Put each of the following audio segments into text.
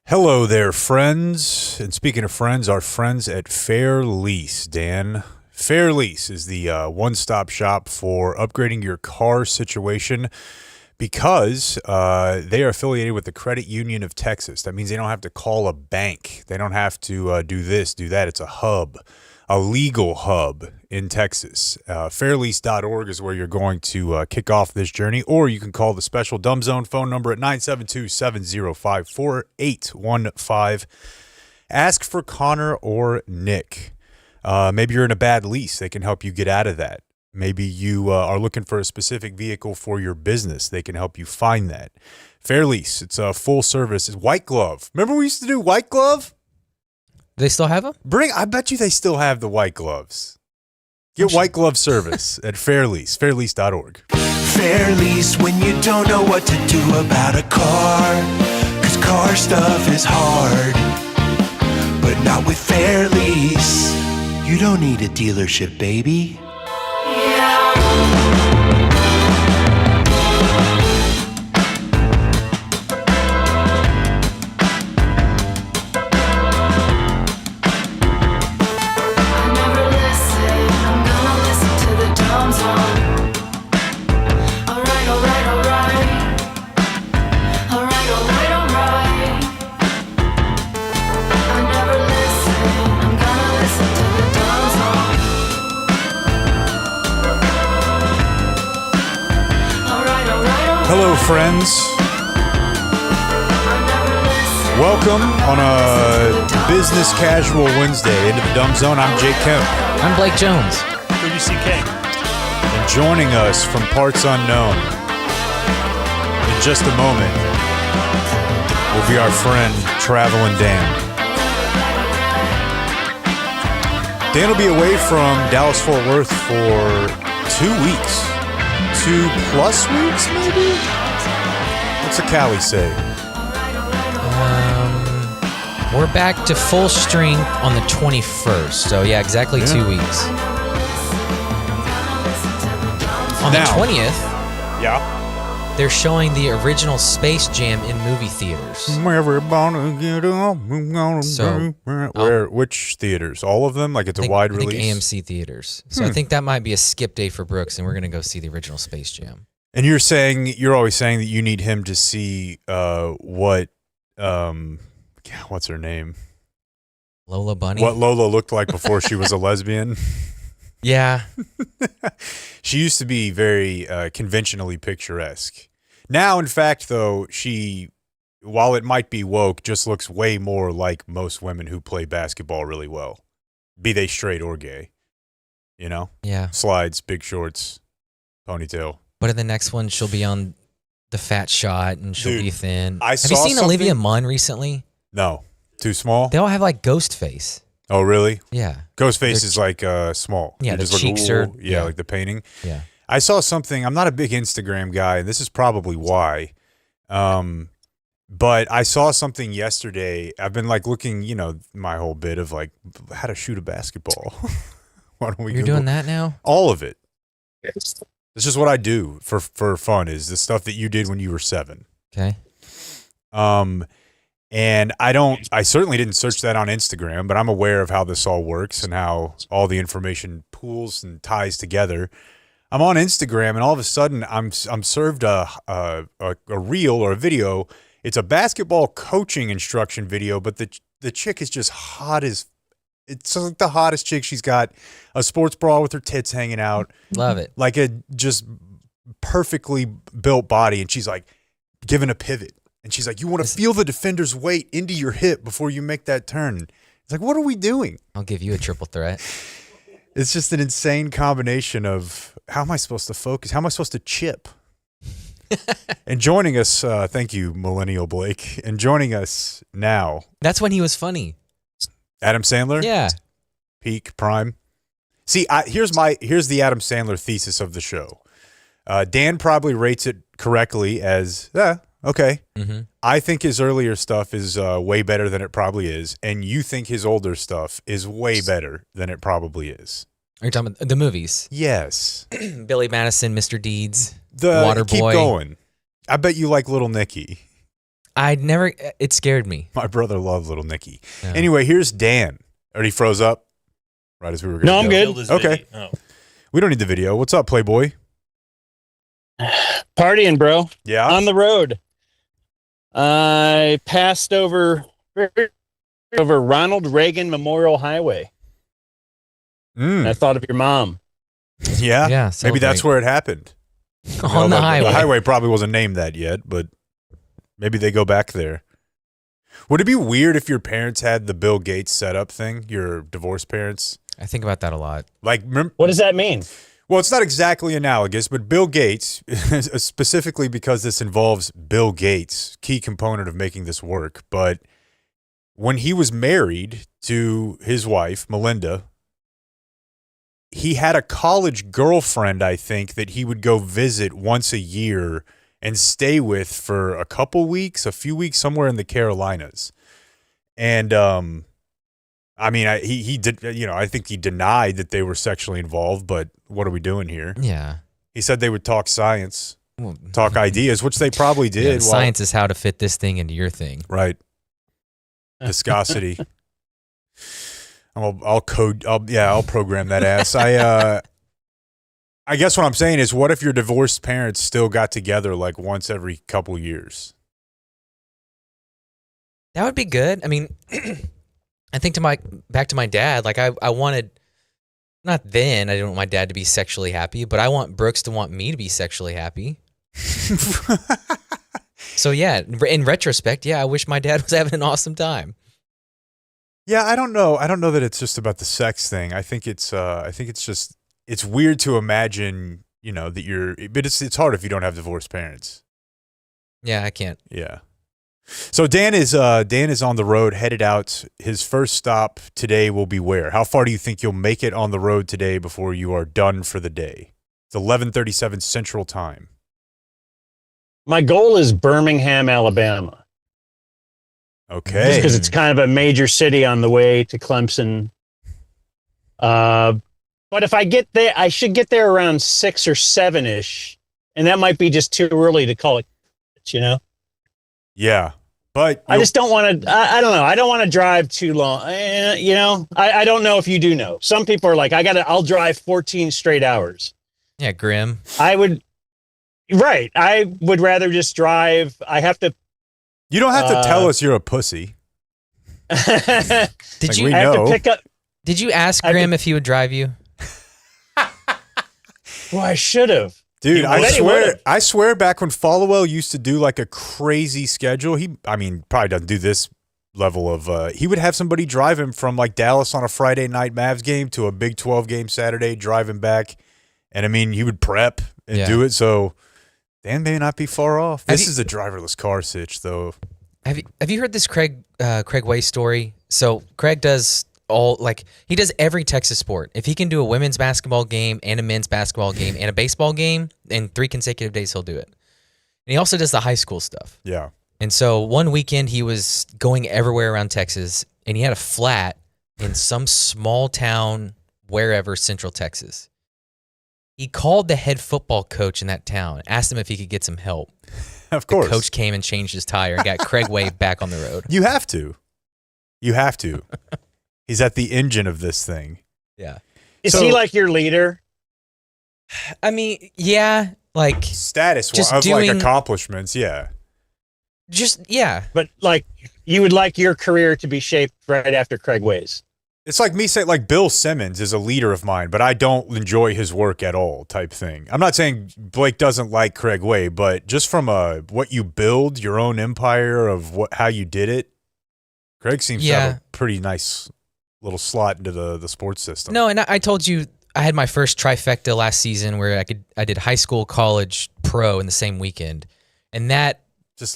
Hello there, friends. And speaking of friends, our friends at Fair Lease, Dan. Fair Lease is the one-stop shop for upgrading your car situation because they are affiliated with the Credit Union of Texas. That means they don't have to call a bank. They don't have to do this, do that. It's a hub, a legal hub in Texas. Fairlease.org is where you're going to kick off this journey, or you can call the special Dumb Zone phone number at 972-705-4815. Ask for Connor or Nick. Maybe you're in a bad lease. They can help you get out of that. Maybe you are looking for a specific vehicle for your business. They can help you find that. Fair Lease, it's a full service. It's white glove. Remember we used to do white glove? Do they still have them? I bet you they still have the white gloves. Get white glove service at Fair Lease, fairlease.org. Fair Lease when you don't know what to do about a car. 'Cause car stuff is hard. But not with Fair Lease. You don't need a dealership, baby. Hello, friends. Welcome on a business casual Wednesday into the Dumb Zone. I'm Jake Kemp. I'm Blake Jones. WCK. And joining us from parts unknown in just a moment will be our friend Traveling Dan. Dan will be away from Dallas-Fort Worth for 2 weeks. 2+ weeks, maybe? What's the Cali say? We're back to full strength on the 21st. So, yeah, exactly 2 weeks. On the 20th, Yeah. they're showing the original Space Jam in movie theaters. Which theaters? All of them? Like it's a wide I think release? AMC theaters. So I think that might be a skip day for Brooks, and we're going to go see the original Space Jam. And you're always saying that you need him to see what's her name? Lola Bunny? What Lola looked like before she was a lesbian. Yeah. She used to be very conventionally picturesque. Now, in fact, though, while it might be woke, just looks way more like most women who play basketball really well, be they straight or gay. You know? Yeah. Slides, big shorts, ponytail. But in the next one, she'll be on the fat shot, and she'll be thin. Have you seen Olivia Munn recently? No. Too small? They all have like ghost face. Oh, really? Yeah. Ghost face is like small. Yeah, You the just look, cheeks are... Yeah, like the painting. Yeah. I saw something. I'm not a big Instagram guy, and this is probably why. But I saw something yesterday. I've been like looking, my whole bit of like how to shoot a basketball. Why don't we You're Google doing that now? all of it? It's just what I do for fun. Is the stuff that you did when you were 7. Okay. And I certainly didn't search that on Instagram, but I'm aware of how this all works and how all the information pools and ties together. I'm on Instagram, and all of a sudden I'm served a reel or a video. It's a basketball coaching instruction video, but the chick is just hot as it's like the hottest chick. She's got a sports bra with her tits hanging out. Love it. Like a just perfectly built body, and she's like giving a pivot. And she's like, you want to feel the defender's weight into your hip before you make that turn. It's like, what are we doing? I'll give you a triple threat. It's just an insane combination of how am I supposed to focus? How am I supposed to chip? And joining us, thank you, Millennial Blake. And joining us now. That's when he was funny. Adam Sandler? Yeah. Peak, prime. See, here's the Adam Sandler thesis of the show. Dan probably rates it correctly as, okay. Mm-hmm. I think his earlier stuff is way better than it probably is, and you think his older stuff is way better than it probably is. Are you talking about the movies? Yes. Billy Madison, Mr. Deeds, Keep Waterboy. going. I bet you like Little Nicky. It scared me. My brother loved little Nicky. Yeah. Anyway, here's Dan. Already froze up right as we were going No, I'm go. good. Okay. Oh. We don't need the video. What's up, Playboy? Partying, bro. Yeah. On the road. I passed over Ronald Reagan Memorial Highway. And I thought of your mom. Yeah. Yeah. Maybe that's where it happened. On the highway. The highway probably wasn't named that yet, but maybe they go back there. Would it be weird if your parents had the Bill Gates setup thing, your divorced parents? I think about that a lot. Like, What does that mean? well, it's not exactly analogous, but Bill Gates, specifically because this involves Bill Gates, key component of making this work. But when he was married to his wife, Melinda, he had a college girlfriend, I think, that he would go visit once a year and stay with for a few weeks, somewhere in the Carolinas. And, I mean, he did, I think he denied that they were sexually involved, but what are we doing here? Yeah. He said they would talk science, Well, talk ideas, which they probably yeah, did. science is how to fit this thing into your thing. Right. Viscosity. I'll program that ass. I guess what I'm saying is, what if your divorced parents still got together like once every couple years? That would be good. I mean, I think back to my dad. Like I wanted, not then. I didn't want my dad to be sexually happy, but I want Brooks to want me to be sexually happy. So yeah, in retrospect, yeah, I wish my dad was having an awesome time. Yeah, I don't know. I don't know that it's just about the sex thing. I think it's just, it's weird to imagine, that but it's hard if you don't have divorced parents. Yeah, I can't. Yeah. So Dan is on the road, headed out. His first stop today will be where? How far do you think you'll make it on the road today before you are done for the day? It's 11:37 Central Time. My goal is Birmingham, Alabama. Okay. Just because it's kind of a major city on the way to Clemson. But if I get there, I should get there around 6 or 7-ish. And that might be just too early to call it, Yeah. But I just don't want to, I don't know. I don't want to drive too long. I don't know if you do know. Some people are like, I'll drive 14 straight hours. Yeah, grim. I would rather just drive. I have to. You don't have to tell us you're a pussy. Did we I have know. to pick up. Did you ask Grim if he would drive you? Well, I should have. Dude, He I swear back when Followell used to do like a crazy schedule, probably doesn't do this level of, he would have somebody drive him from like Dallas on a Friday night Mavs game to a Big 12 game Saturday, drive him back. And he would prep and do it. So Dan may not be far off. This is a driverless car sitch though. Have you heard this Craig Way story? So Craig does he does every Texas sport. If he can do a women's basketball game and a men's basketball game and a baseball game in 3 consecutive days, he'll do it. And he also does the high school stuff. Yeah. And so one weekend he was going everywhere around Texas, and he had a flat in some small town, wherever, Central Texas. He called the head football coach in that town, asked him if he could get some help. Of course. The coach came and changed his tire and got Craig Way back on the road. You have to. He's at the engine of this thing. Yeah. Is he like your leader? I mean, yeah, like status just of doing, like accomplishments, yeah. But like you would like your career to be shaped right after Craig Way's. It's like me saying like Bill Simmons is a leader of mine, but I don't enjoy his work at all type thing. I'm not saying Blake doesn't like Craig Way, but just from what you build, your own empire of how you did it, Craig seems to have a pretty nice little slot into the sports system. No, and I told you I had my first trifecta last season where I did high school, college, pro in the same weekend. And that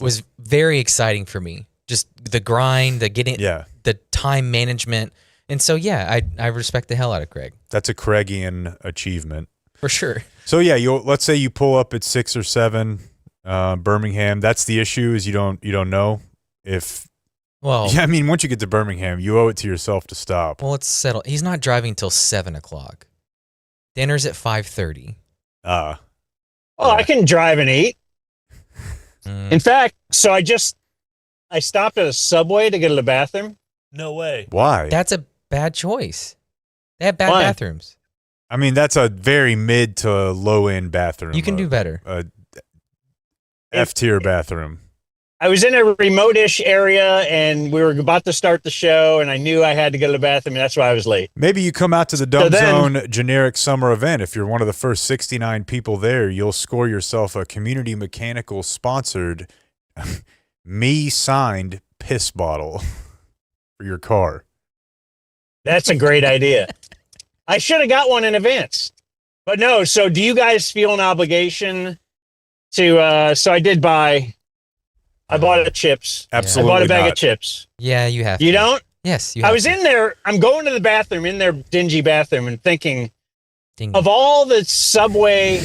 was very exciting for me. Just the grind, the time management. And so, yeah, I respect the hell out of Craig. That's a Craigian achievement. For sure. So, yeah, let's say you pull up at 6 or 7, Birmingham. That's the issue is you don't know if – well, yeah, I mean, once you get to Birmingham, you owe it to yourself to stop. Well, let's settle. He's not driving till 7 o'clock. Dinner's at 5:30. I can drive and eat. In fact, so I just I stopped at a Subway to go to the bathroom. No way. Why? That's a bad choice. They have bad Why? bathrooms. I mean, that's a very mid to low end bathroom. You can do better. F tier bathroom. I was in a remote-ish area, and we were about to start the show, and I knew I had to go to the bathroom, and that's why I was late. Maybe you come out to the Dumb Zone generic summer event. If you're one of the first 69 people there, you'll score yourself a Community Mechanical sponsored, me signed piss bottle for your car. That's a great idea. I should have got one in advance. But no, so do you guys feel an obligation to so I bought a chips. Absolutely I bought a bag not. of chips. Yeah, you have. You to. don't? Yes, you. I have was to. in there. I'm going to the bathroom, in their dingy bathroom, and thinking Ding. of all the Subway,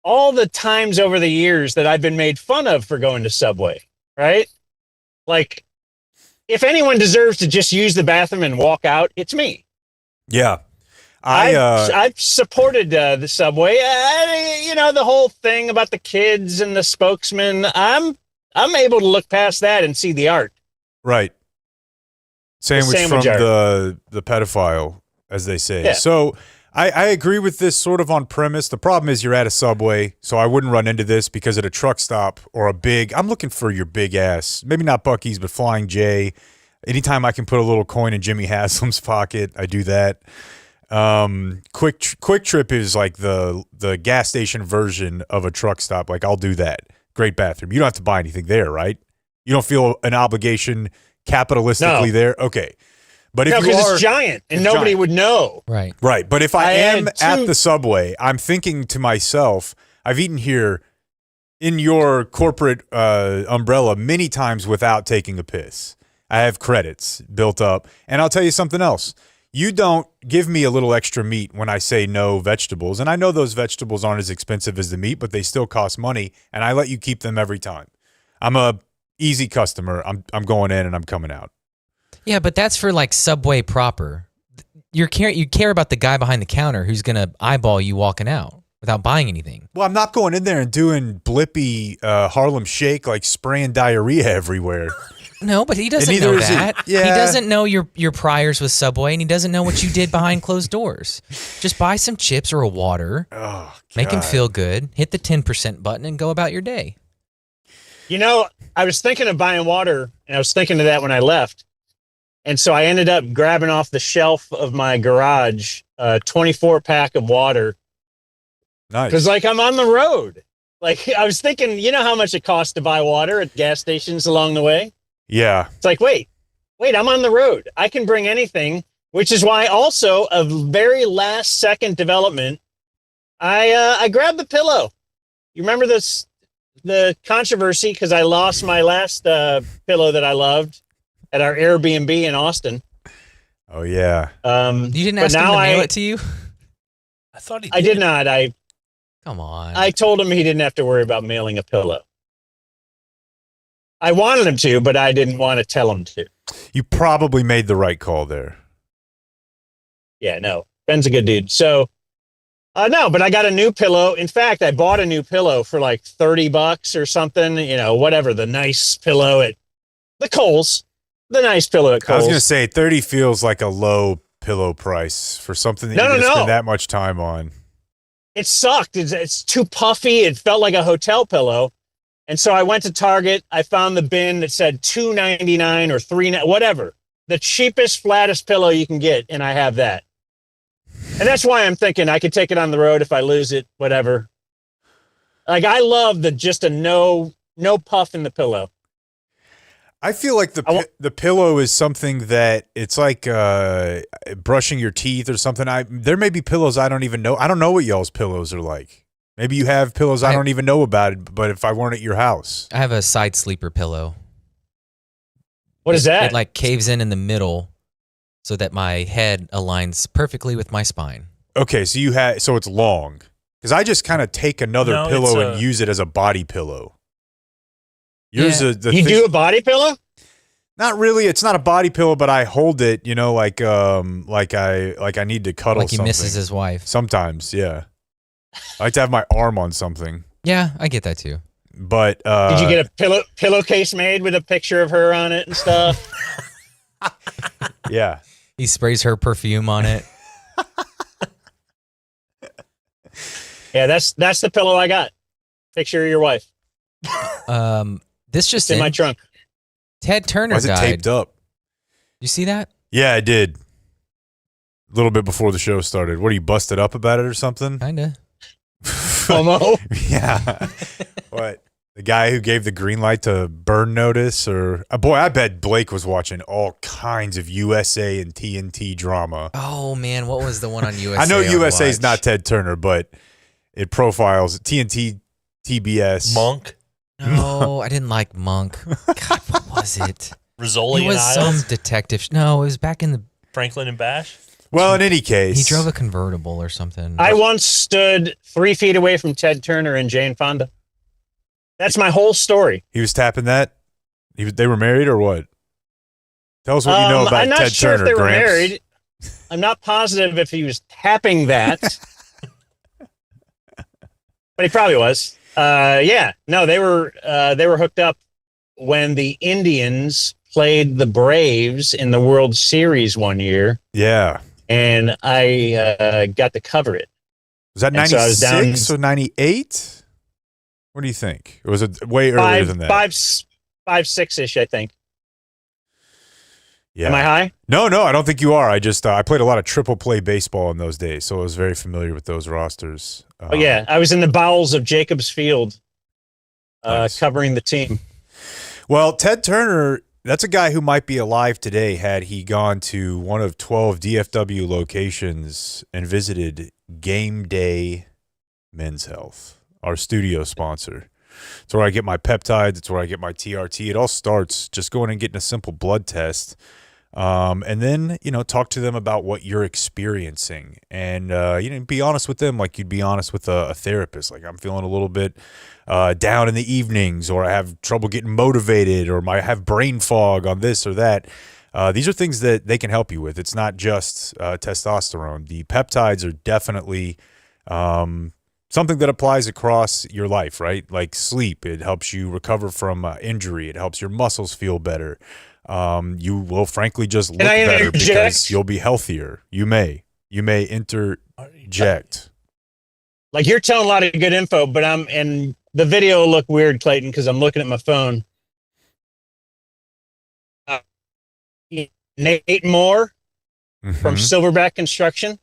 all the times over the years that I've been made fun of for going to Subway, right? Like, if anyone deserves to just use the bathroom and walk out, it's me. Yeah. I've supported the Subway. The whole thing about the kids and the spokesman. I'm able to look past that and see the art. Right. Sandwich from sandwich art. the pedophile, as they say. Yeah. So I agree with this sort of on premise. The problem is you're at a Subway, so I wouldn't run into this because at a truck stop or I'm looking for your big ass, maybe not Buc-ee's, but Flying J. Anytime I can put a little coin in Jimmy Haslam's pocket, I do that. Quick Trip is like the gas station version of a truck stop. Like, I'll do that. Great bathroom. You don't have to buy anything there, right? You don't feel an obligation capitalistically there? Okay. But if because you it's giant and nobody giant. would know. Right. Right. But if I am had at the Subway, I'm thinking to myself, I've eaten here in your corporate umbrella many times without taking a piss. I have credits built up. And I'll tell you something else. You don't give me a little extra meat when I say no vegetables. And I know those vegetables aren't as expensive as the meat, but they still cost money. And I let you keep them every time. I'm a easy customer. I'm going in and I'm coming out. Yeah, but that's for like Subway proper. You care about the guy behind the counter who's gonna eyeball you walking out without buying anything. Well, I'm not going in there and doing blippy Harlem Shake, like spraying diarrhea everywhere. No, but he doesn't neither know is he. that. Yeah. He doesn't know your priors with Subway, and he doesn't know what you did behind closed doors. Just buy some chips or a water, Oh, make him God. feel good, hit the 10% button, and go about your day. I was thinking of buying water, and I was thinking of that when I left. And so I ended up grabbing off the shelf of my garage a 24-pack of water. Nice. Because, I'm on the road. I was thinking, how much it costs to buy water at gas stations along the way? Yeah. It's like, wait, I'm on the road. I can bring anything, which is why also a very last second development, I grabbed the pillow. You remember the controversy because I lost my last pillow that I loved at our Airbnb in Austin. Oh, yeah. You didn't ask him to mail it to you? I thought he I did not. Come on. I told him he didn't have to worry about mailing a pillow. I wanted him to, but I didn't want to tell him to. You probably made the right call there. Yeah, no. Ben's a good dude. So, no, but I got a new pillow. In fact, I bought a new pillow for like $30 or something, whatever, the nice pillow at the Kohl's. The nice pillow at I Kohl's. was going to say 30 feels like a low pillow price for something that No, you're going to no. spend that much time on. It sucked. It's too puffy. It felt like a hotel pillow. And so I went to Target. I found the bin that said $2.99 or $3, whatever. The cheapest, flattest pillow you can get, and I have that. And that's why I'm thinking I could take it on the road if I lose it, whatever. I love just a no puff in the pillow. I feel like the pillow is something that it's like brushing your teeth or something. There may be pillows I don't even know. I don't know what y'all's pillows are like. Maybe you have pillows I don't even know about it, but if I weren't at your house. I have a side sleeper pillow. What is that? It like caves in the middle so that my head aligns perfectly with my spine. Okay, so it's long. Because I just kind of take another pillow and use it as a body pillow. Yours Yeah. the You thing- do a body pillow? Not really. It's not a body pillow, but I hold it, like I need to cuddle Like he something. misses his wife. Sometimes, yeah. I like to have my arm on something. Yeah, I get that too. But did you get a pillowcase made with a picture of her on it and stuff? Yeah. He sprays her perfume on it. Yeah, that's the pillow I got. Picture of your wife. This just in my trunk. Ted Turner Why is it died. taped up? You see that? Yeah, I did. A little bit before the show started. What, are you busted up about it or something? Kinda. Homo. Yeah. What? The guy who gave the green light to burn notice? Or boy, I bet Blake was watching all kinds of USA and TNT drama. Oh, man. What was the one on USA? I know USA is watch? not Ted Turner, but it profiles TNT, TBS. Monk. No, I didn't like Monk. God, what was it? Rizzoli It was and some Isles. detective. No, it was back in the. Franklin and Bash. Well, in any case. He drove a convertible or something. I once stood 3 feet away from Ted Turner and Jane Fonda. That's my whole story. He was tapping that? They were married or what? Tell us what you know about I'm not Ted sure Turner, if they were Gramps. married. I'm not positive if he was tapping that. But he probably was. Yeah. No, they were hooked up when the Indians played the Braves in the World Series one year. Yeah. And I got to cover it. Was that And so I was 96 or 98? What do you think? Or was it way earlier than that? 5'6" I think. Yeah. Am I high? No, I don't think you are. I just I played a lot of triple play baseball in those days, so I was very familiar with those rosters. Oh yeah, I was in the bowels of Jacobs Field, Nice. covering the team. Well, Ted Turner, that's a guy who might be alive today had he gone to one of 12 DFW locations and visited Game Day Men's Health, our studio sponsor. It's where I get my peptides. It's where I get my TRT. It all starts just going and getting a simple blood test. And then, talk to them about what you're experiencing and, be honest with them like you'd be honest with a therapist. Like, I'm feeling a little bit down in the evenings, or I have trouble getting motivated, or I have brain fog on this or that. These are things that they can help you with. It's not just testosterone. The peptides are definitely something that applies across your life, right? Like sleep. It helps you recover from injury. It helps your muscles feel better. You will frankly just look better because you'll be healthier. You may interject. Like, you're telling a lot of good info, but and the video will look weird, Clayton, because I'm looking at my phone. Nate Moore from Silverback Construction.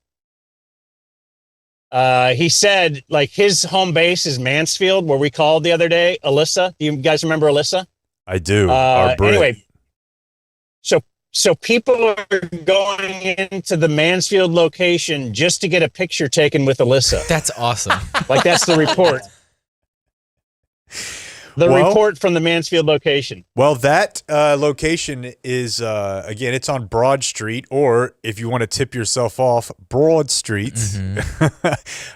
He said, like, his home base is Mansfield, where we called the other day. Alyssa, do you guys remember Alyssa? I do. Our Brit. Anyway, so people are going into the Mansfield location just to get a picture taken with Alyssa. That's awesome. Like, that's the report. Report from the Mansfield location. Well, that location is, again, it's on Broad Street, or if you want to tip yourself off, Broad Street,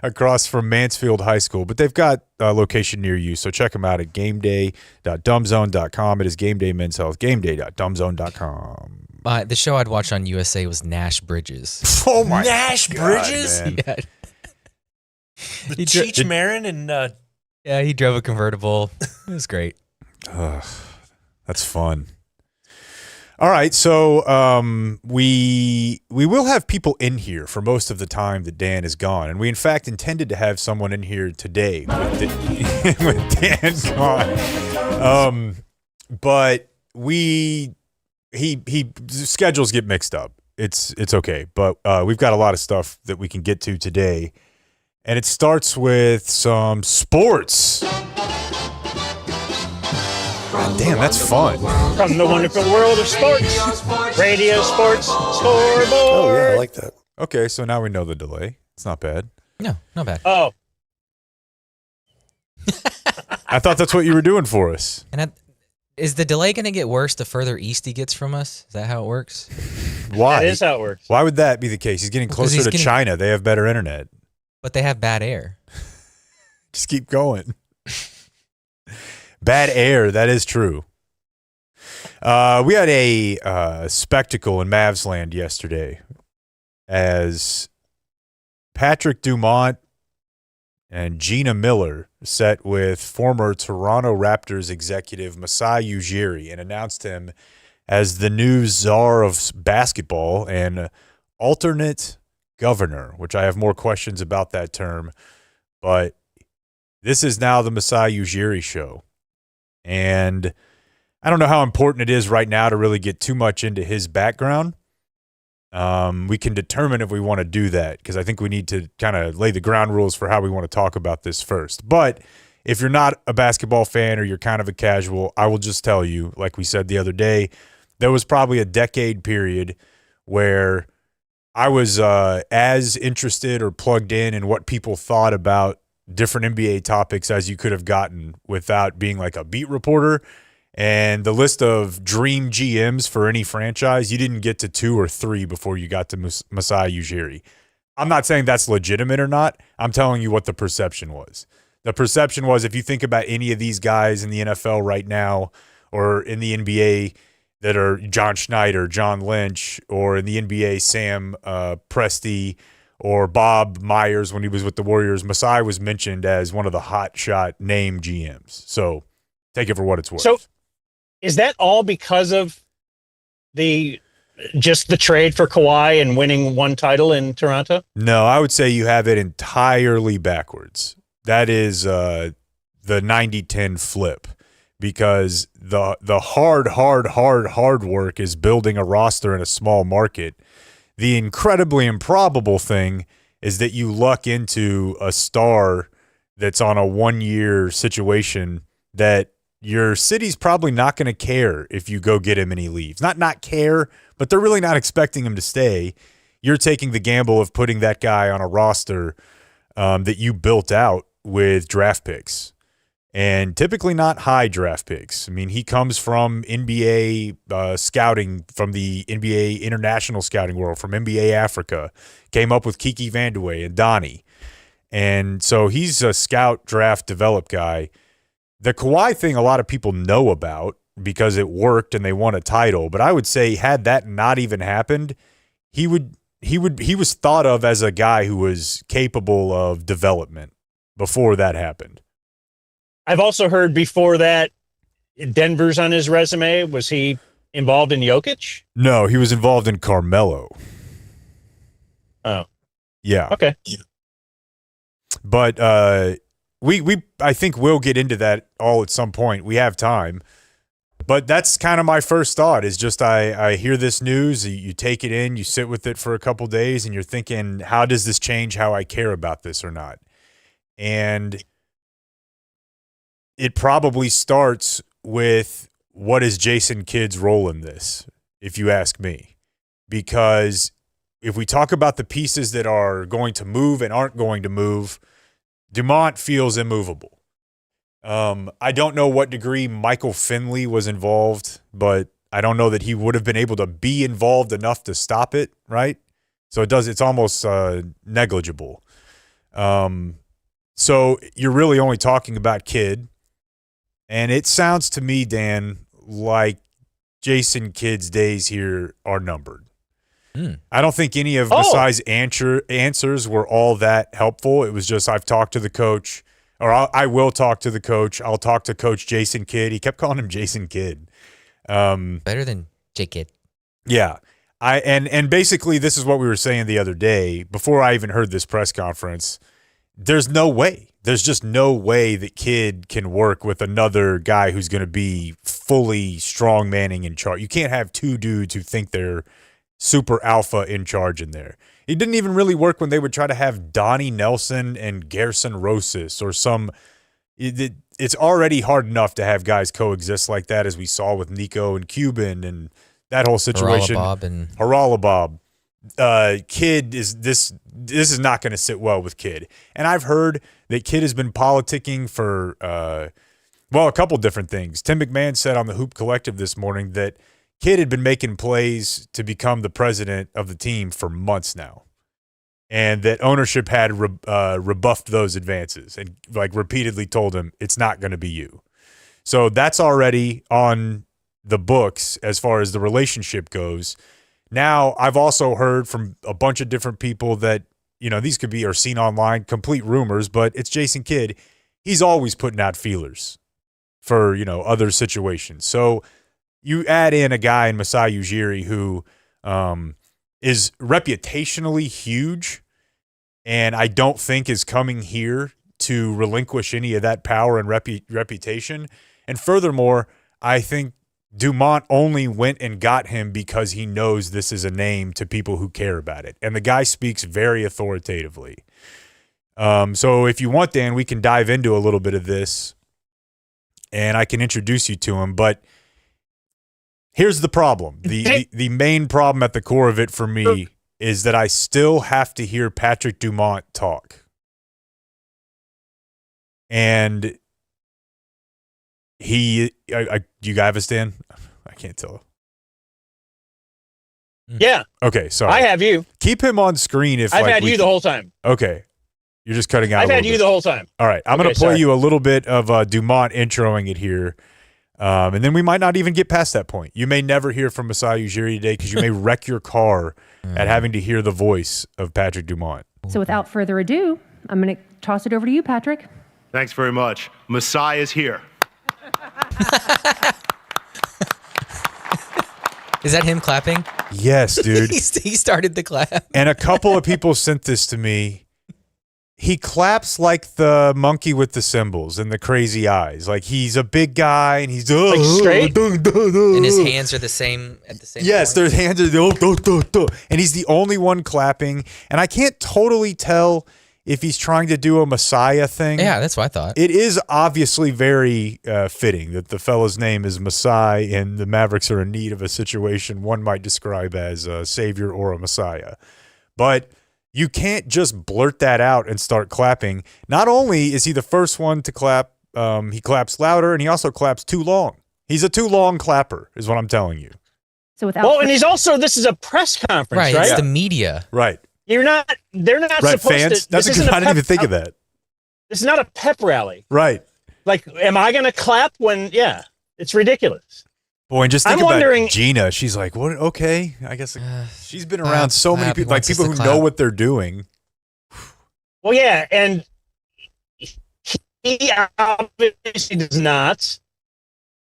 across from Mansfield High School. But they've got a location near you, so check them out at gameday.dumbzone.com. It is Game Day Men's Health, gameday.dumbzone.com. The show I'd watch on USA was Nash Bridges. Oh, my Nash God, Bridges? man. Yeah. The Cheech Marin and Yeah, he drove a convertible. It was great. That's fun. All right, so we will have people in here for most of the time that Dan is gone, and we in fact intended to have someone in here today with Dan gone. But he schedules get mixed up. It's okay, but we've got a lot of stuff that we can get to today. And it starts with some sports. God damn, that's fun. From the wonderful world of sports, radio sports, scoreboard. Oh, yeah, I like that. Okay, so now we know the delay. It's not bad. No, not bad. Oh, I thought that's what you were doing for us. And is the delay going to get worse the further east he gets from us? Is that how it works? Why? that is how it works. Why would that be the case? He's getting Because closer to China. They have better internet. But they have bad air. Just keep going. Bad air, that is true. We had a spectacle in Mavs land yesterday as Patrick Dumont and Gina Miller sat with former Toronto Raptors executive Masai Ujiri and announced him as the new czar of basketball and alternate governor, which I have more questions about that term. But this is now the Masai Ujiri show. And I don't know how important it is right now to really get too much into his background. We can determine if we want to do that, because I think we need to kind of lay the ground rules for how we want to talk about this first. But if you're not a basketball fan or you're kind of a casual, I will just tell you, like we said the other day, there was probably a decade period where I was as interested or plugged in what people thought about different NBA topics as you could have gotten without being like a beat reporter. And the list of dream GMs for any franchise, you didn't get to 2 or 3 before you got to Masai Ujiri. I'm not saying that's legitimate or not. I'm telling you what the perception was. The perception was, if you think about any of these guys in the NFL right now or in the NBA that are John Schneider, John Lynch, or in the NBA, Sam Presti, or Bob Myers when he was with the Warriors, Masai was mentioned as one of the hot shot name GMs. So take it for what it's worth. So is that all because of just the trade for Kawhi and winning one title in Toronto? No, I would say you have it entirely backwards. That is the 90-10 flip, because the hard work is building a roster in a small market. The incredibly improbable thing is that you luck into a star that's on a 1-year situation that your city's probably not going to care if you go get him and he leaves. Not care, but they're really not expecting him to stay. You're taking the gamble of putting that guy on a roster that you built out with draft picks, and typically not high draft picks. I mean, he comes from NBA scouting, from the NBA international scouting world, from NBA Africa, came up with Kiki Vandeweghe and Donnie. And so he's a scout, draft, develop guy. The Kawhi thing, a lot of people know about because it worked and they won a title. But I would say, had that not even happened, he was thought of as a guy who was capable of development before that happened. I've also heard before that Denver's on his resume. Was he involved in Jokic? No, he was involved in Carmelo. Oh. Yeah. Okay. But we I think we'll get into that all at some point. We have time. But that's kind of my first thought, is just I hear this news, you take it in, you sit with it for a couple days, and you're thinking, how does this change how I care about this or not? And it probably starts with, what is Jason Kidd's role in this, if you ask me? Because if we talk about the pieces that are going to move and aren't going to move, Dumont feels immovable. I don't know what degree Michael Finley was involved, but I don't know that he would have been able to be involved enough to stop it, right? So it's almost negligible. So you're really only talking about Kidd. And it sounds to me, Dan, like Jason Kidd's days here are numbered. I don't think any of Masai's answers were all that helpful. It was just, I've talked to the coach, or I will talk to the coach. I'll talk to Coach Jason Kidd. He kept calling him Jason Kidd. Better than J Kidd. Yeah. And basically this is what we were saying the other day before I even heard this press conference. There's no way. There's just no way that Kidd can work with another guy who's going to be fully strong manning in charge. You can't have two dudes who think they're super alpha in charge in there. It didn't even really work when they would try to have Donnie Nelson and Gerson Rosas or some. It's already hard enough to have guys coexist like that, as we saw with Nico and Cuban and that whole situation. Haralabob. Kidd is this is not going to sit well with Kidd. And I've heard that Kidd has been politicking for a couple different things. Tim McMahon said on the Hoop Collective this morning that Kidd had been making plays to become the president of the team for months now, and that ownership had rebuffed those advances and repeatedly told him it's not going to be you. So that's already on the books as far as the relationship goes. Now, I've also heard from a bunch of different people that these could be or seen online, complete rumors, but it's Jason Kidd. He's always putting out feelers for, other situations. So you add in a guy in Masai Ujiri who is reputationally huge, and I don't think is coming here to relinquish any of that power and reputation. And furthermore, I think Dumont only went and got him because he knows this is a name to people who care about it. And the guy speaks very authoritatively. So if you want, Dan, we can dive into a little bit of this and I can introduce you to him. But here's the problem. The main problem at the core of it for me is that I still have to hear Patrick Dumont talk. And you have us, Dan? I can't tell. Yeah. Okay, sorry. I have you. Keep him on screen if I've had you the whole time. Okay. You're just cutting out. I've had you the whole time. All right. I'm going to play you a little bit of Dumont introing it here. And then we might not even get past that point. You may never hear from Masai Ujiri today because you may wreck your car at having to hear the voice of Patrick Dumont. So without further ado, I'm going to toss it over to you, Patrick. Thanks very much. Masai is here. Is that him clapping? Yes, dude. He started the clap. And a couple of people sent this to me. He claps like the monkey with the cymbals and the crazy eyes. Like he's a big guy and he's like straight. And his hands are the same at the same. Yes, point. their hands are and he's the only one clapping. And I can't totally tell if he's trying to do a Messiah thing. Yeah, that's what I thought. It is obviously very fitting that the fellow's name is Masai and the Mavericks are in need of a situation one might describe as a savior or a Messiah. But you can't just blurt that out and start clapping. Not only is he the first one to clap, he claps louder and he also claps too long. He's a too long clapper is what I'm telling you. So without and he's also, this is a press conference, right? It's the media. Right. They're not Right, supposed fans? to. That's a good, I didn't even think of that. This is not a pep rally. Right. Like, am I going to clap when, it's ridiculous. Boy, and just think I'm about wondering- Gina. She's like, what? Okay. I guess she's been around so many people, like people who clap. know what they're doing. Well, yeah, and he obviously does not.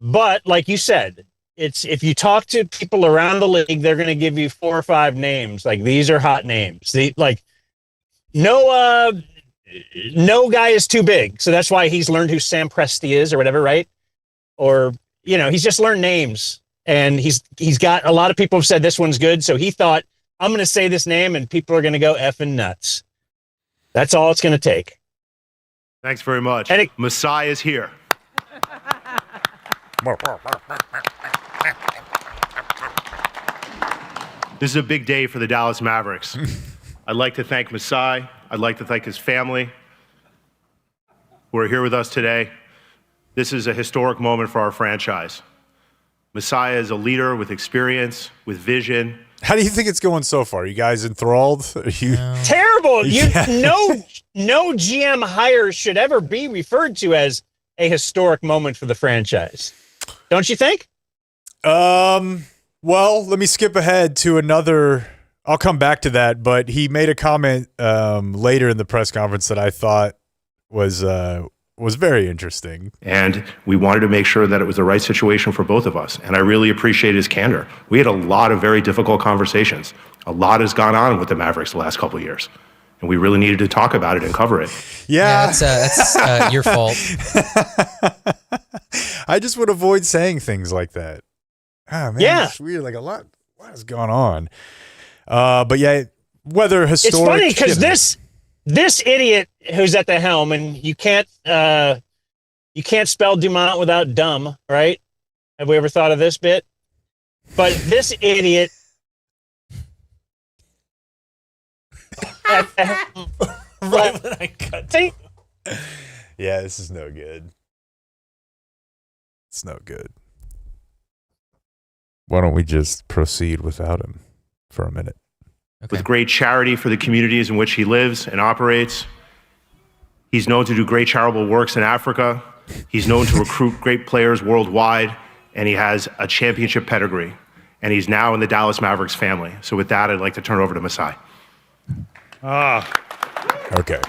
But like you said, it's if you talk to people around the league, they're going to give you 4 or 5 names. Like these are hot names. No guy is too big, so that's why he's learned who Sam Presti is or whatever, right? Or he's just learned names, and he's got a lot of people have said this one's good, so he thought I'm going to say this name, and people are going to go effing nuts. That's all it's going to take. Thanks very much. Masai is here. This is a big day for the Dallas Mavericks. I'd like to thank Masai. I'd like to thank his family who are here with us today. This is a historic moment for our franchise. Masai is a leader with experience, with vision. How do you think it's going so far? You guys enthralled? Terrible. No GM hire should ever be referred to as a historic moment for the franchise. Don't you think? Well, let me skip ahead to another. I'll come back to that, but he made a comment later in the press conference that I thought was very interesting. And we wanted to make sure that it was the right situation for both of us. And I really appreciate his candor. We had a lot of very difficult conversations. A lot has gone on with the Mavericks the last couple of years. And we really needed to talk about it and cover it. Yeah. That's your fault. I just would avoid saying things like that. Ah, man, Yeah. It's weird. Like a lot has gone on. But yeah, whether historic. It's funny because this idiot who's at the helm, and you can't spell Dumont without dumb, right? Have we ever thought of this bit? But this idiot at the helm, Right when I cut. think Yeah, this is no good. It's no good. Why don't we just proceed without him for a minute? Okay. With great charity for the communities in which he lives and operates. He's known to do great charitable works in Africa. He's known to recruit great players worldwide, and he has a championship pedigree. And he's now in the Dallas Mavericks family. So with that, I'd like to turn it over to Masai. Okay.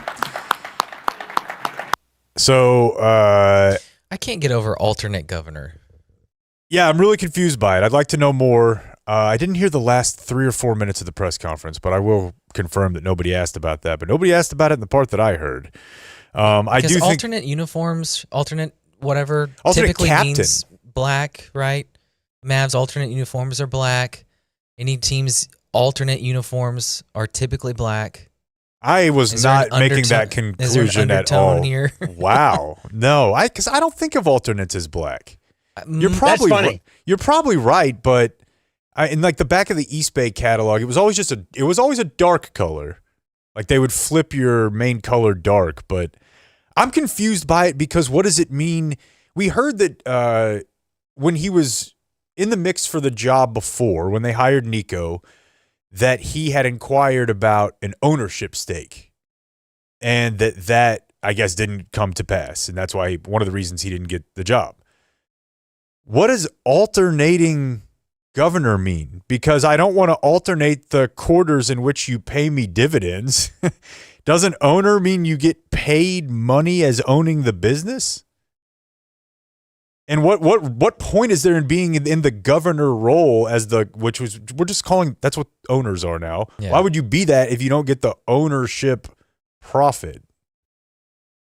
So, I can't get over alternate governor. yeah, I'm really confused by it. I'd like to know more. I didn't hear the last 3 or 4 minutes of the press conference, but I will confirm that nobody asked about that. But nobody asked about it in the part that I heard. I do think alternate uniforms, alternate whatever, alternate typically captain means black, right? Mavs alternate uniforms are black. Any team's alternate uniforms are typically black. I was not making that conclusion at all. Here? Wow, no, because I don't think of alternates as black. You're probably That's funny. You're probably right, but in like the back of the East Bay catalog, it was always a dark color. Like they would flip your main color dark, but I'm confused by it because what does it mean? We heard that when he was in the mix for the job before, when they hired Nico, that he had inquired about an ownership stake, and that I guess didn't come to pass, and that's why one of the reasons he didn't get the job. What does alternating governor mean? Because I don't want to alternate the quarters in which you pay me dividends. Doesn't owner mean you get paid money as owning the business? And what point is there in being in the governor role as we're just calling, that's what owners are now. Yeah. Why would you be that if you don't get the ownership profit?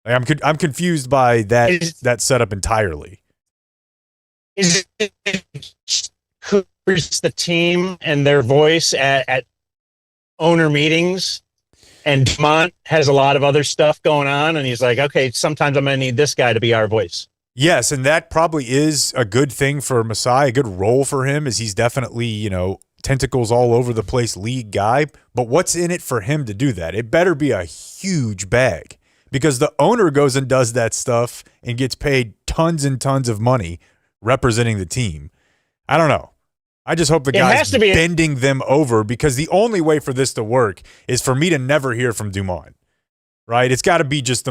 I'm confused by that setup entirely. Is it who's the team and their voice at owner meetings? And Dumont has a lot of other stuff going on, and he's like, okay, sometimes I'm going to need this guy to be our voice. Yes, and that probably is a good thing for Masai, a good role for him, is he's definitely, tentacles all over the place league guy. But what's in it for him to do that? It better be a huge bag, because the owner goes and does that stuff and gets paid tons and tons of money representing the team. I don't know. I just hope the guy's bending them over, because the only way for this to work is for me to never hear from Dumont. Right? It's got to be it's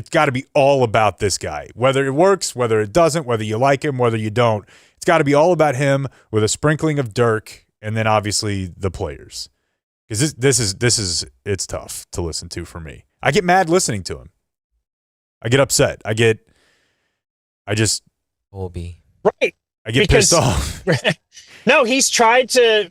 got to be all about this guy. Whether it works, whether it doesn't, whether you like him, whether you don't. It's got to be all about him with a sprinkling of Dirk, and then obviously the players. Because it's tough to listen to for me. I get mad listening to him. I get upset. I get pissed off. No, he's tried to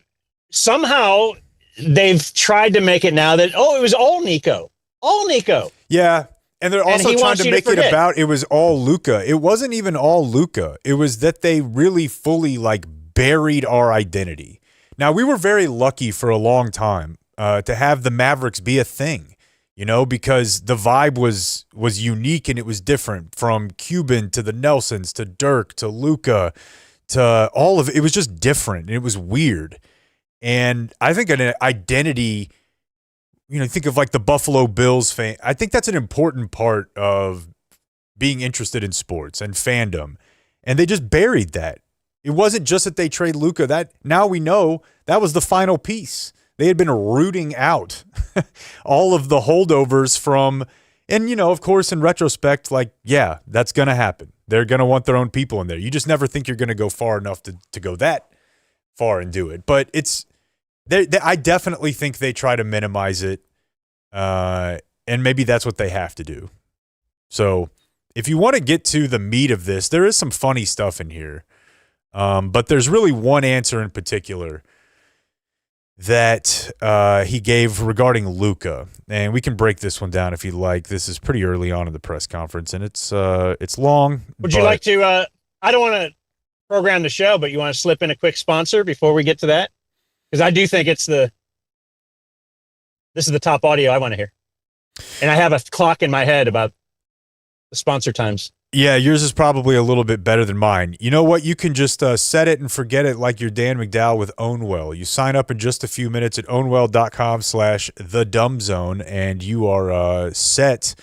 somehow. They've tried to make it now that it was all Nico. All Nico. Yeah. And they're also trying to make it about it was all Luka. It wasn't even all Luka. It was that they really fully buried our identity. Now, we were very lucky for a long time to have the Mavericks be a thing, because the vibe was unique and it was different, from Cuban to the Nelsons to Dirk to Luka to all of it. It was just different and it was weird. And I think an identity, think of the Buffalo Bills fan. I think that's an important part of being interested in sports and fandom. And they just buried that. It wasn't just that they trade Luka. That now we know that was the final piece. They had been rooting out all of the holdovers from, and of course, in retrospect, yeah, that's going to happen. They're going to want their own people in there. You just never think you're going to go far enough to go that far and do it. But I definitely think they try to minimize it, and maybe that's what they have to do. So if you want to get to the meat of this, there is some funny stuff in here, but there's really one answer in particular that he gave regarding Luka, and we can break this one down if you like. This is pretty early on in the press conference, and it's long. Would you like to? I don't want to program the show, but you want to slip in a quick sponsor before we get to that? Because I do think this is the top audio I want to hear. And I have a clock in my head about the sponsor times. Yeah, yours is probably a little bit better than mine. You know what? You can just set it and forget it like you're Dan McDowell with Ownwell. You sign up in just a few minutes at ownwell.com/thedumbzone, and you are set.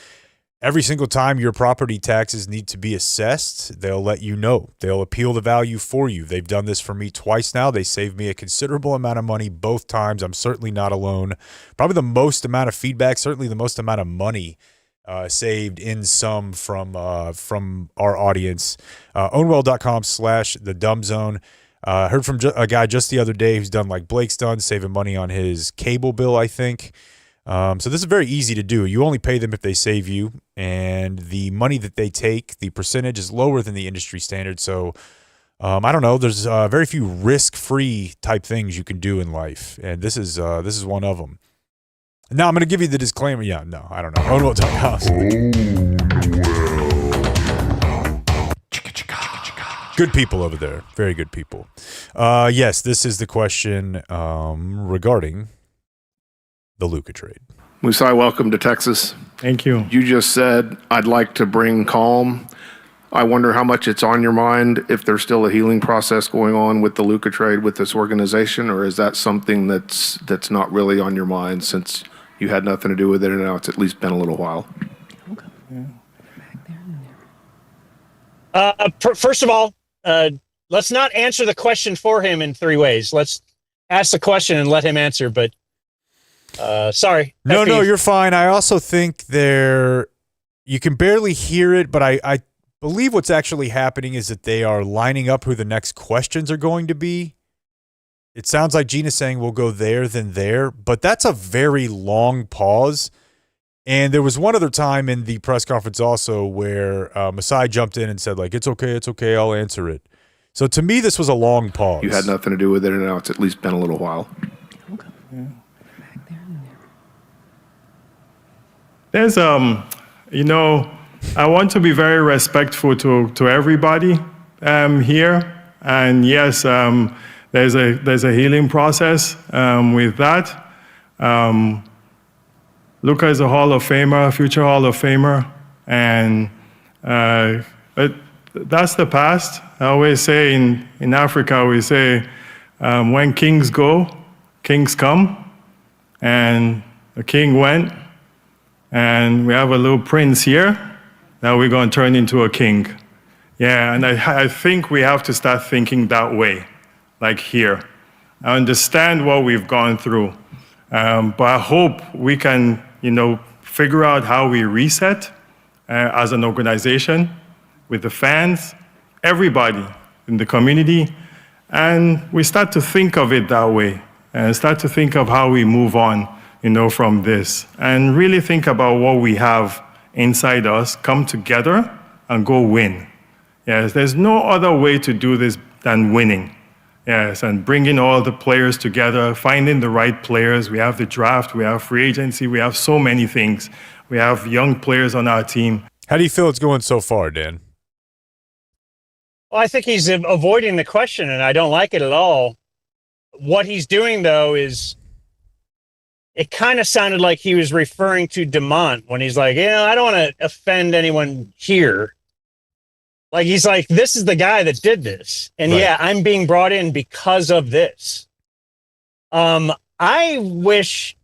Every single time your property taxes need to be assessed, they'll let you know. They'll appeal the value for you. They've done this for me twice now. They saved me a considerable amount of money both times. I'm certainly not alone. Probably the most amount of feedback, certainly the most amount of money saved in sum from our audience. Ownwell.com/thedumbzone. Heard from a guy just the other day who's done like Blake's done, saving money on his cable bill, I think. So this is very easy to do. You only pay them if they save you, and the money that they take, the percentage is lower than the industry standard. So I don't know. There's very few risk-free type things you can do in life, and this is one of them. Now I'm going to give you the disclaimer. Yeah, no, I don't know. I don't know what to talk about. Good people over there. Very good people. Yes, this is the question regarding the Luka trade. Masai, welcome to Texas. Thank you. You just said, I'd like to bring calm. I wonder how much it's on your mind, if there's still a healing process going on with the Luka trade with this organization, or is that something that's not really on your mind since you had nothing to do with it and now it's at least been a little while? First of all, let's not answer the question for him in three ways. Let's ask the question and let him answer, but sorry. No, you're fine. I also think you can barely hear it, but I believe what's actually happening is that they are lining up who the next questions are going to be. It sounds like Gina's saying we'll go there, then there, but that's a very long pause. And there was one other time in the press conference also where Masai jumped in and said, like, it's okay, I'll answer it. So to me, this was a long pause. You had nothing to do with it and now it's at least been a little while. There's, I want to be very respectful to everybody here. And yes, there's a healing process with that. Luka is a Hall of Famer, future Hall of Famer. And that's the past. I always say in Africa, we say, when kings go, kings come. And the king went. And we have a little prince here that we're going to turn into a king. Yeah, and I think we have to start thinking that way, like here. I understand what we've gone through, but I hope we can, figure out how we reset as an organization with the fans, everybody in the community, and we start to think of it that way and start to think of how we move on. From this, and really think about what we have inside us, come together and go win. Yes, there's no other way to do this than winning. Yes, and bringing all the players together, finding the right players. We have the draft, we have free agency, we have so many things. We have young players on our team. How do you feel it's going so far, Dan? Well, I think he's avoiding the question, and I don't like it at all. What he's doing, though, is it kind of sounded like he was referring to DeMont when he's like, I don't want to offend anyone here. Like, he's like, this is the guy that did this. And right. Yeah, I'm being brought in because of this. I wish,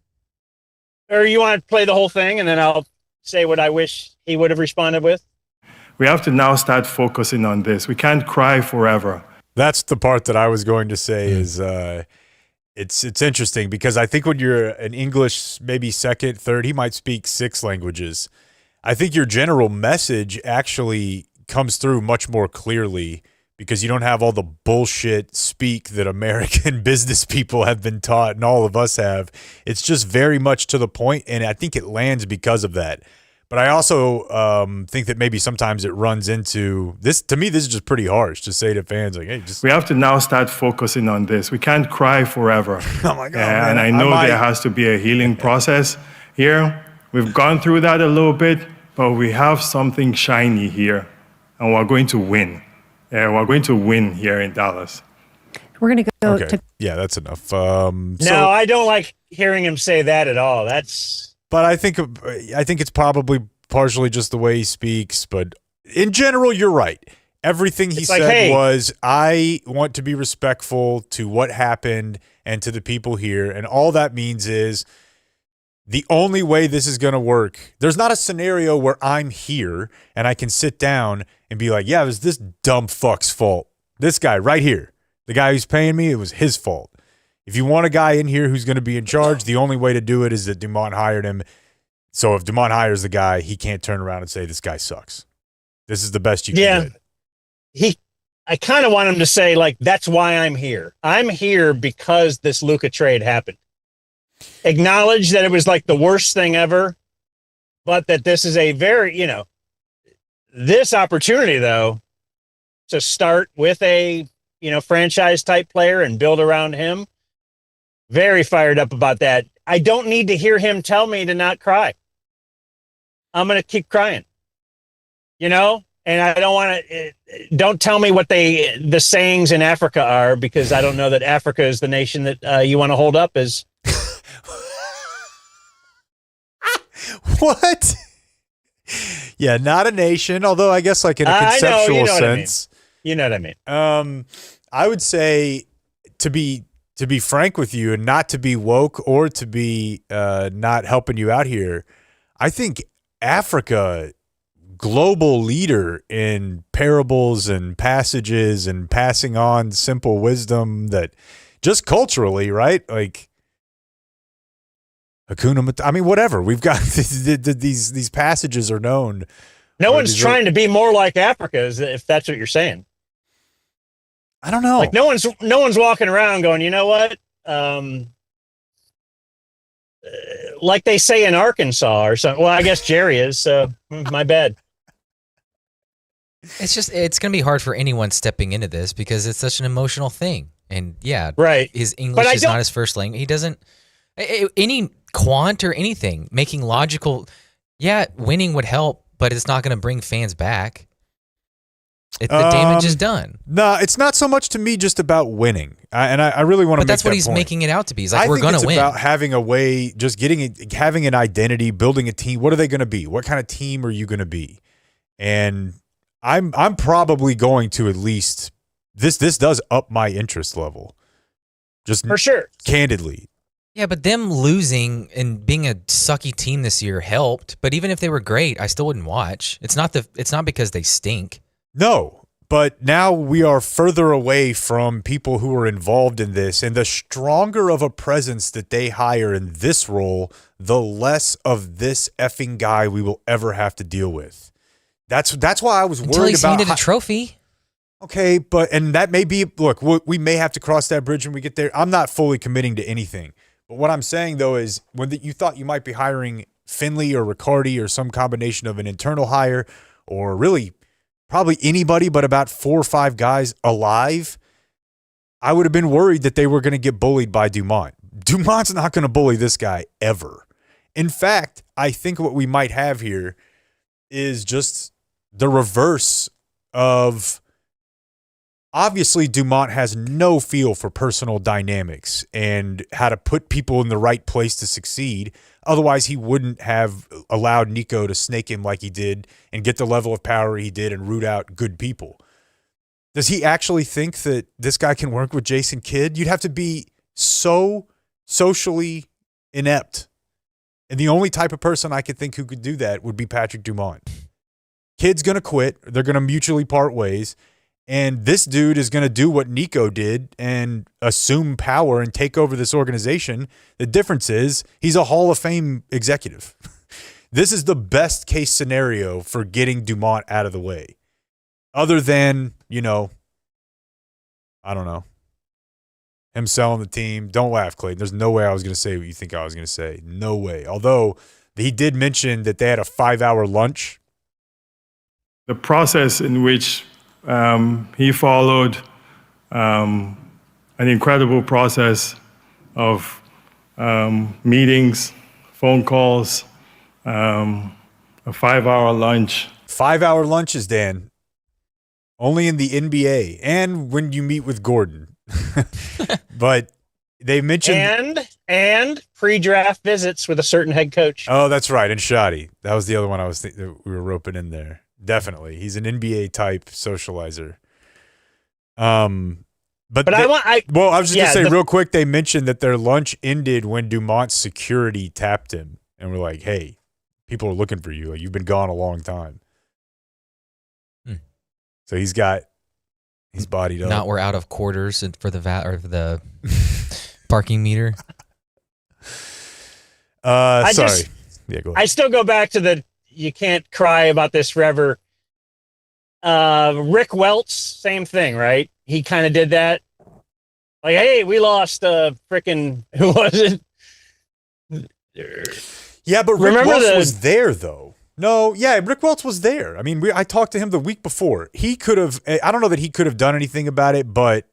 or you want to play the whole thing and then I'll say what I wish he would have responded with? We have to now start focusing on this. We can't cry forever. That's the part that I was going to say is, It's interesting because I think when you're an English, maybe second, third, he might speak 6 languages. I think your general message actually comes through much more clearly because you don't have all the bullshit speak that American business people have been taught and all of us have. It's just very much to the point, and I think it lands because of that. But I also think that maybe sometimes it runs into this. To me, this is just pretty harsh to say to fans, like, hey, just. We have to now start focusing on this. We can't cry forever. Oh, my God. Man, and I know there has to be a healing process here. We've gone through that a little bit, but we have something shiny here, and we're going to win. Yeah, we're going to win here in Dallas. We're going to go okay. Yeah, that's enough. No, I don't like hearing him say that at all. But I think it's probably partially just the way he speaks. But in general, you're right. Everything he said was, I want to be respectful to what happened and to the people here. And all that means is the only way this is going to work, there's not a scenario where I'm here and I can sit down and be like, yeah, it was this dumb fuck's fault. This guy right here, the guy who's paying me, it was his fault. If you want a guy in here who's going to be in charge, the only way to do it is that DeMont hired him. So if DeMont hires the guy, he can't turn around and say, this guy sucks. This is the best you can get. I kind of want him to say, like, that's why I'm here. I'm here because this Luka trade happened. acknowledge that it was like the worst thing ever, but that this is a very, this opportunity though, to start with a, franchise type player and build around him. Very fired up about that. I don't need to hear him tell me to not cry. I'm going to keep crying, and I don't want to, don't tell me what the sayings in Africa are, because I don't know that Africa is the nation that you want to hold up as. What? Yeah, not a nation, although I guess like in a conceptual sense. You know what I mean? I would say to be frank with you and not to be woke or to be not helping you out here, I think Africa, global leader in parables and passages and passing on simple wisdom that just culturally, right? Like Hakuna Matata, I mean, whatever. We've got these passages are known. No one's trying to be more like Africa, if that's what you're saying. I don't know. Like no one's walking around going, you know what? Like they say in Arkansas or something. Well, I guess Jerry is, so my bad. It's going to be hard for anyone stepping into this because it's such an emotional thing. And yeah, right. His English is not his first language. He doesn't, any quant or anything, making logical, winning would help, but it's not going to bring fans back. The damage is done. No, it's not so much to me just about winning. I really want to make that point. But that's what he's making it out to be. He's like, we're going to win. It's about having a way, just having an identity, building a team. What are they going to be? What kind of team are you going to be? And I'm probably going to at least, this does up my interest level. Just for sure. Candidly. Yeah, but them losing and being a sucky team this year helped. But even if they were great, I still wouldn't watch. It's not because they stink. No, but now we are further away from people who are involved in this, and the stronger of a presence that they hire in this role, the less of this effing guy we will ever have to deal with. That's why I was worried about. Until he's handed a trophy. Okay, and that may be, look, we may have to cross that bridge when we get there. I'm not fully committing to anything. But what I'm saying, though, is when you thought you might be hiring Finley or Riccardi or some combination of an internal hire or really probably anybody but about 4 or 5 guys alive, I would have been worried that they were going to get bullied by Dumont. Dumont's not going to bully this guy ever. In fact, I think what we might have here is just the reverse of, obviously Dumont has no feel for personal dynamics and how to put people in the right place to succeed. Otherwise, he wouldn't have allowed Nico to snake him like he did and get the level of power he did and root out good people. Does he actually think that this guy can work with Jason Kidd? You'd have to be so socially inept. And the only type of person I could think who could do that would be Patrick Dumont. Kidd's going to quit. They're going to mutually part ways. And this dude is going to do what Nico did and assume power and take over this organization. The difference is he's a Hall of Fame executive. This is the best case scenario for getting Dumont out of the way. Other than, I don't know, him selling the team. Don't laugh, Clayton. There's no way I was going to say what you think I was going to say. No way. Although he did mention that they had a 5-hour lunch. The process in which he followed an incredible process of meetings, phone calls, a 5-hour lunch. 5-hour lunches, Dan. Only in the NBA and when you meet with Gordon. But they mentioned and pre-draft visits with a certain head coach. Oh, that's right. And Shoddy. That was the other one I was thinking we were roping in there. Definitely. He's an NBA type socializer. I was just going to say real quick, they mentioned that their lunch ended when Dumont's security tapped him and were like, hey, people are looking for you. Like, you've been gone a long time. So he's bodied up. Not we're out of quarters for the the parking meter. Sorry. Yeah, go ahead. I still go back to you can't cry about this forever. Rick Welts, same thing, right? He kind of did that. Like, hey, we lost freaking, who was it? Yeah, but Rick Remember Welch was there, though. No, yeah, Rick Welch was there. I mean, I talked to him the week before. He could have, I don't know that he could have done anything about it, but.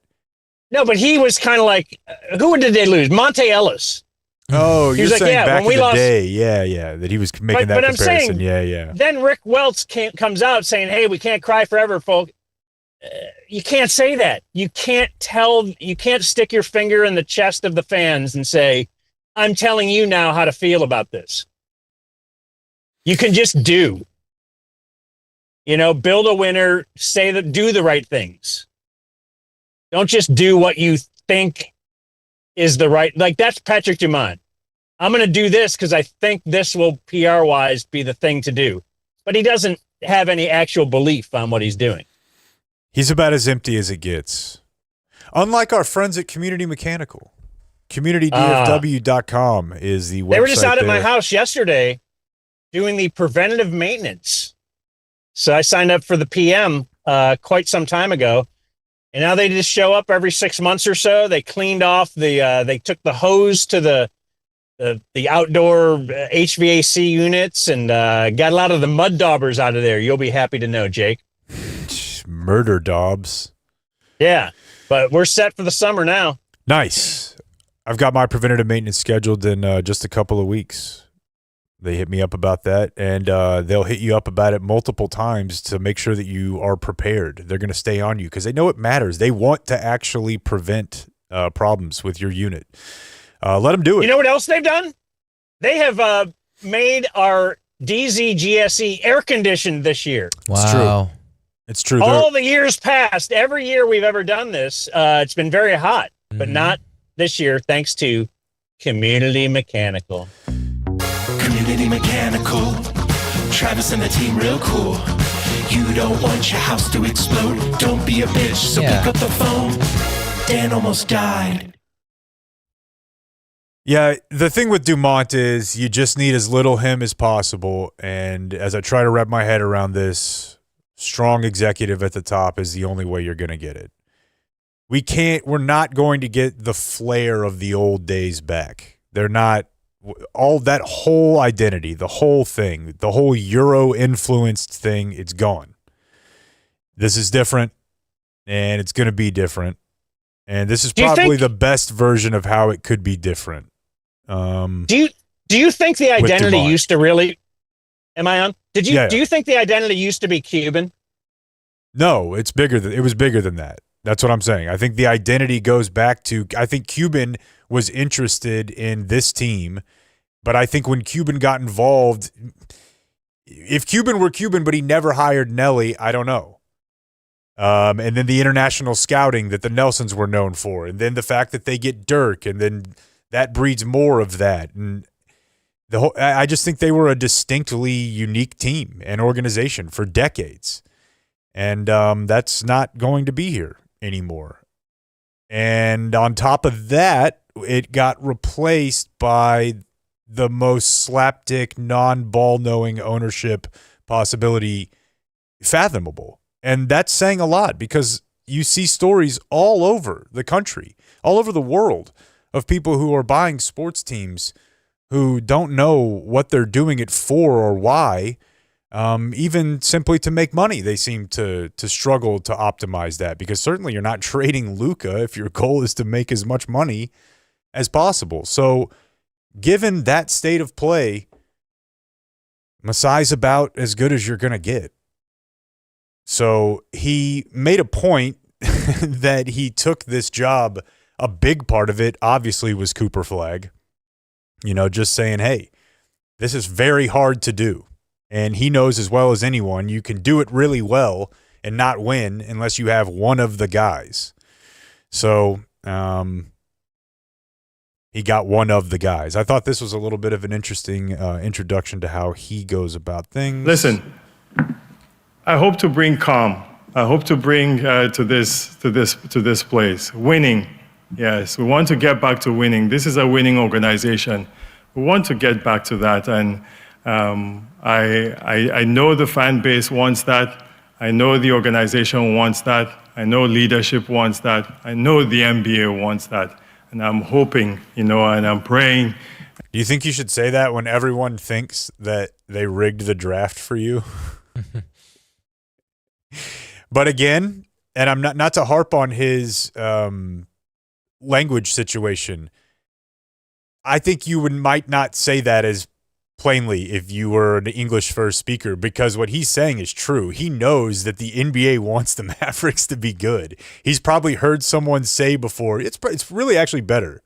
No, but he was kind of like, who did they lose? Monte Ellis. Oh, you're like, saying yeah, back when we in the lost, day. Yeah, that he was making that but I'm comparison. saying, Yeah. Then Rick Welch comes out saying, hey, we can't cry forever, folks. You can't say that. You can't stick your finger in the chest of the fans and say, I'm telling you now how to feel about this. You can just do. Build a winner, do the right things. Don't just do what you think is the right, like that's Patrick Dumont. I'm going to do this because I think this will PR-wise be the thing to do. But he doesn't have any actual belief on what he's doing. He's about as empty as it gets. Unlike our friends at Community Mechanical. CommunityDFW.com is the website. They were just out at my there. house yesterday doing the preventative maintenance. So I signed up for the PM quite some time ago. And now they just show up every 6 months or so. They cleaned off they took the hose to the outdoor HVAC units and got a lot of the mud daubers out of there. You'll be happy to know, Jake. Murder daubs. Yeah, but we're set for the summer now. Nice. I've got my preventative maintenance scheduled in just a couple of weeks. They hit me up about that, and they'll hit you up about it multiple times to make sure that you are prepared. They're going to stay on you because they know it matters. They want to actually prevent problems with your unit. Let them do it. You know what else they've done? They have made our DZGSE air conditioned this year. Wow. It's true. All the years past, every year we've ever done this, it's been very hot, but not this year, thanks to Community Mechanical. Community Mechanical, Travis and the team real cool. You don't want your house to explode. Don't be a bitch, so pick up the phone. Dan almost died. Yeah, the thing with Dumont is you just need as little him as possible. And as I try to wrap my head around this, strong executive at the top is the only way you're going to get it. We're not going to get the flair of the old days back. They're not, all that whole identity, the whole thing, the whole Euro-influenced thing, it's gone. This is different, and it's going to be different. And this is probably the best version of how it could be different. Do you think the identity used to really? Am I on? Do you think the identity used to be Cuban? No, it was bigger than that. That's what I'm saying. I think the identity goes back to, I think Cuban was interested in this team, but I think when Cuban got involved, if Cuban were Cuban, but he never hired Nelly, I don't know. And then the international scouting that the Nelsons were known for, and then the fact that they get Dirk, and then that breeds more of that. And I just think they were a distinctly unique team and organization for decades. And that's not going to be here anymore. And on top of that, it got replaced by the most slapdick, non-ball knowing ownership possibility fathomable. And that's saying a lot because you see stories all over the country, all over the world, of people who are buying sports teams who don't know what they're doing it for or why, even simply to make money. They seem to struggle to optimize that because certainly you're not trading Luka if your goal is to make as much money as possible. So given that state of play, Masai's about as good as you're going to get. So he made a point that he took this job. A big part of it, obviously, was Cooper Flagg. Just saying, hey, this is very hard to do. And he knows as well as anyone, you can do it really well and not win unless you have one of the guys. So he got one of the guys. I thought this was a little bit of an interesting introduction to how he goes about things. Listen, I hope to bring calm. I hope to bring to this place winning. Yes, we want to get back to winning. This is a winning organization. We want to get back to that, and I know the fan base wants that. I know the organization wants that. I know leadership wants that. I know the NBA wants that, and I'm hoping, and I'm praying Do you think you should say that when everyone thinks that they rigged the draft for you? But again, and I'm not to harp on his language situation. I think you might not say that as plainly if you were an English first speaker, because what he's saying is true. He knows that the NBA wants the Mavericks to be good. He's probably heard someone say before, it's really actually better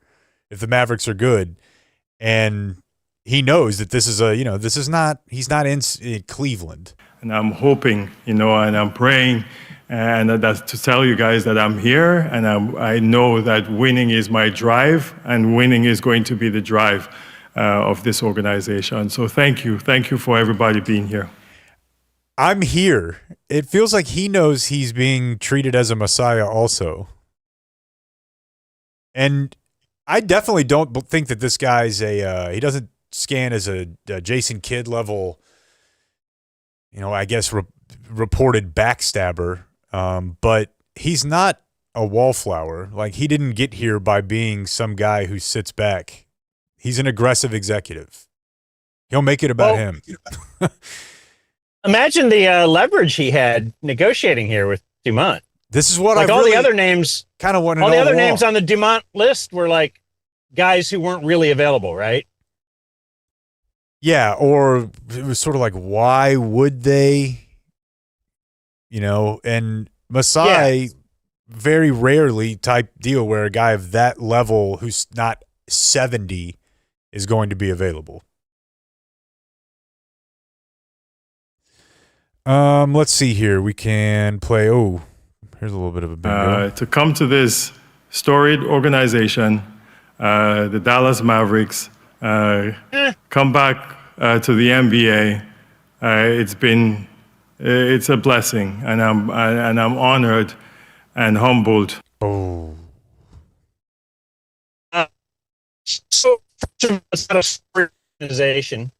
if the Mavericks are good. And he knows that this is he's not in Cleveland. And I'm hoping, and I'm praying, and that's to tell you guys that I'm here, and I know that winning is my drive, and winning is going to be the drive of this organization. So thank you for everybody being here. I'm here. It feels like he knows he's being treated as a messiah also. And I definitely don't think that this guy's he doesn't scan as a Jason Kidd level, I guess reported backstabber. But he's not a wallflower. Like, he didn't get here by being some guy who sits back. He's an aggressive executive. He'll make it about him. Imagine the leverage he had negotiating here with Dumont. This is what all the other names kind of want to know. All the other names on the Dumont list were like guys who weren't really available, right? Yeah, or it was sort of like, why would they? And Masai, very rarely type deal where a guy of that level who's not 70 is going to be available. Let's see here. We can play. Oh, here's a little bit of a bingo. To come to this storied organization, the Dallas Mavericks, come back to the NBA. It's a blessing, and I'm honored and humbled. Oh. So it's not a organization.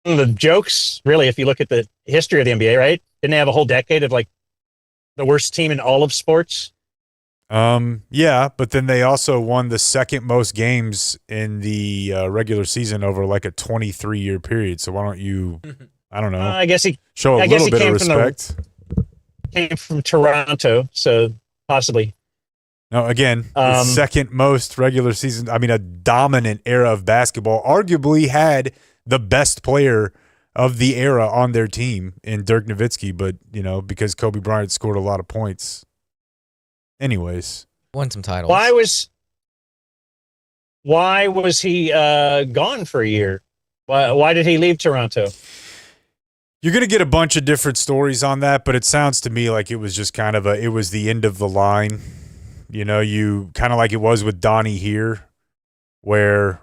The jokes, really, if you look at the history of the NBA, right? Didn't they have a whole decade of like the worst team in all of sports? Yeah, but then they also won the second most games in the regular season over like a 23-year period. So why don't you, I don't know. I guess he show a little bit of respect. Came from Toronto, so possibly. No, again, the second most regular season. I mean, a dominant era of basketball. Arguably had the best player of the era on their team in Dirk Nowitzki, but because Kobe Bryant scored a lot of points. Anyways, won some titles. Why was he gone for a year? Why did he leave Toronto? You're going to get a bunch of different stories on that, but it sounds to me like it was just kind of it was the end of the line. You kind of like it was with Donnie here, where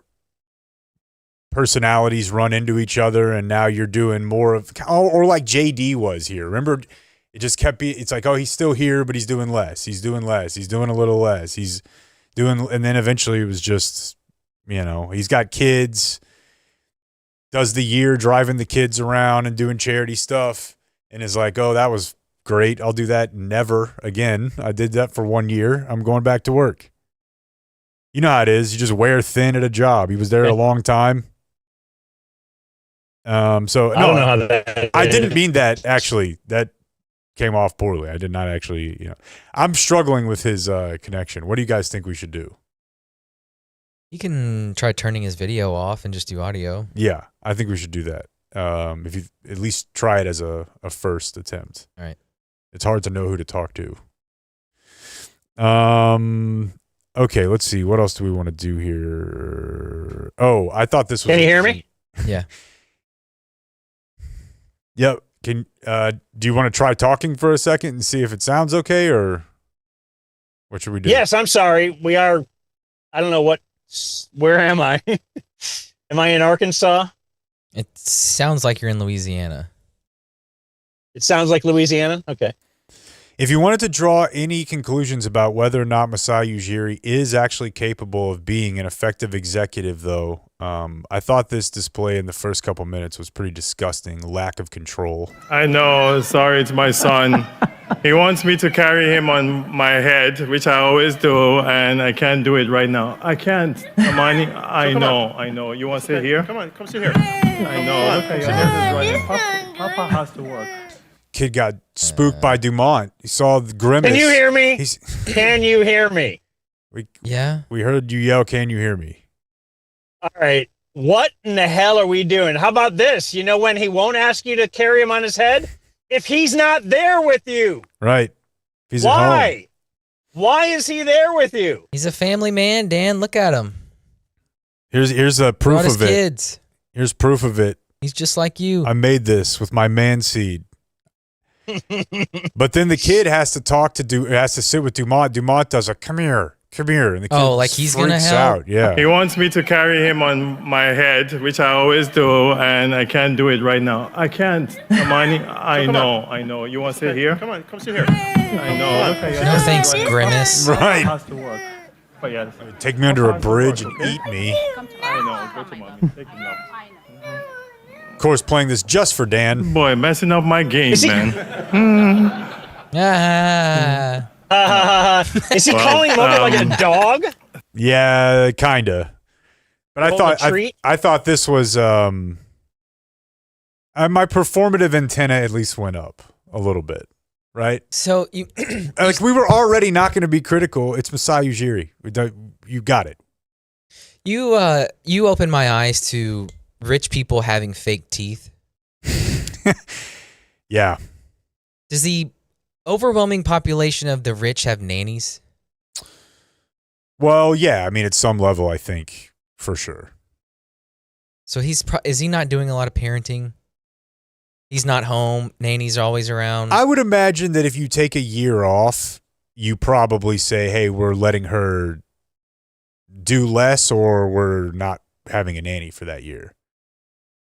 personalities run into each other, and now you're doing more of, or like JD was here. Remember, it just kept being, it's like, oh, he's still here, but he's doing less. He's doing less. He's doing a little less. He's doing, and then eventually it was just, he's got kids, does the year driving the kids around and doing charity stuff, and is like, oh, that was great. I'll do that never again. I did that for 1 year. I'm going back to work. You know how it is. You just wear thin at a job. He was there a long time. So I don't know how that. I didn't mean that. Actually, that came off poorly. I did not actually. I'm struggling with his connection. What do you guys think we should do? You can try turning his video off and just do audio. Yeah, I think we should do that. If you at least try it as a first attempt. All right. It's hard to know who to talk to. Okay, let's see. What else do we want to do here? Oh, I thought this was. Can you hear me? Yeah. Yep. Do you want to try talking for a second and see if it sounds okay, or what should we do? Yes, I'm sorry. We are. I don't know where am I? Am I in Arkansas? It sounds like you're in Louisiana. It sounds like Louisiana? Okay. If you wanted to draw any conclusions about whether or not Masai Ujiri is actually capable of being an effective executive, though, I thought this display in the first couple minutes was pretty disgusting. Lack of control. I know. Sorry, it's my son. He wants me to carry him on my head, which I always do, and I can't do it right now. I can't. Amani, I know. You want to sit here? Come on, come sit here. I know. Look at your head is running. Papa has to work. Kid got spooked by Dumont. He saw the grimace. Can you hear me? Can you hear me? We heard you yell, "Can you hear me?" All right. What in the hell are we doing? How about this? You know when he won't ask you to carry him on his head? If he's not there with you. Right. He's at home. Why? Why is he there with you? He's a family man, Dan. Look at him. Here's a proof Brought his of it. Kids. Here's proof of it. He's just like you. I made this with my man seed. But then the kid has to sit with Dumont. Dumont does a come here, and the kid like he's gonna freaks help. out. Yeah. He wants me to carry him on my head, which I always do, and I can't do it right now. I can't. Amani, I know. You want to sit here? Come on, come sit here. I know. Look at your No head thanks, is running. Grimace. Right. Has to work. But yeah, Take me under a bridge and eat me. I know. Go to mommy. Take him now. Of course, playing this just for Dan. Boy, messing up my game, man. Is he calling him over like a dog? Yeah, kinda. But I thought this was my performative antenna at least went up a little bit, right? So you Like we were already not going to be critical. It's Masai Ujiri. You got it. you opened my eyes to rich people having fake teeth. Yeah. Does the overwhelming population of the rich have nannies? Well, yeah. I mean, at some level, I think for sure. So is he not doing a lot of parenting? He's not home. Nannies are always around. I would imagine that if you take a year off, you probably say, "Hey, we're letting her do less, or we're not having a nanny for that year."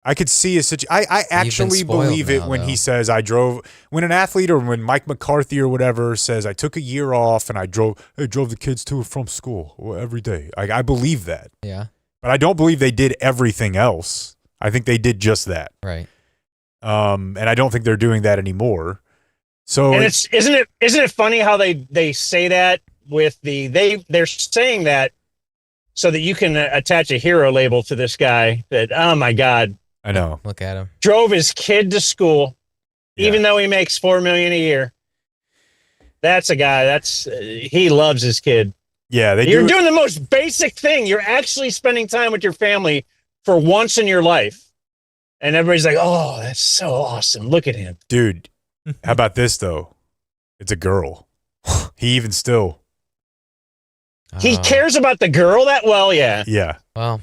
I could see a situation. I actually believe it when he says, when an athlete or when Mike McCarthy or whatever says, I took a year off and I drove the kids to and from school every day. I believe that. Yeah. But I don't believe they did everything else. I think they did just that. Right. And I don't think they're doing that anymore. So And isn't it funny how they say that with they're saying that so that you can attach a hero label to this guy that, oh my God, I know. Look at him. drove his kid to school, even though he makes $4 million a year. That's a guy. He loves his kid. Yeah, You're doing the most basic thing. You're actually spending time with your family for once in your life, and everybody's like, "Oh, that's so awesome! Look at him, dude." How about this though? It's a girl. He even still. He cares about the girl that well. Yeah. Yeah. Well,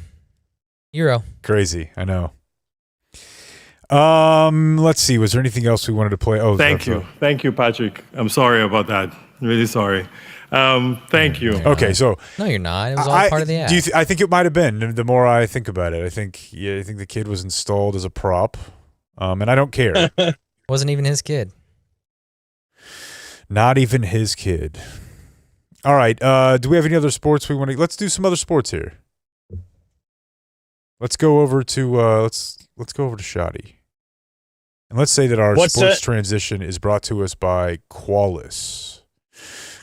hero. Crazy. I know. Let's see. Was there anything else we wanted to play? Oh, Thank you, Patrick. I'm sorry about that. Really sorry. Thank you. Okay, so no, you're not. It was all part of the act. I think it might have been. The more I think about it, I think the kid was installed as a prop, and I don't care. Wasn't even his kid. Not even his kid. All right. Do we have any other sports we want to? Let's do some other sports here. Let's go over to let's go over to Shoddy. And let's say that our sports transition is brought to us by Qualys.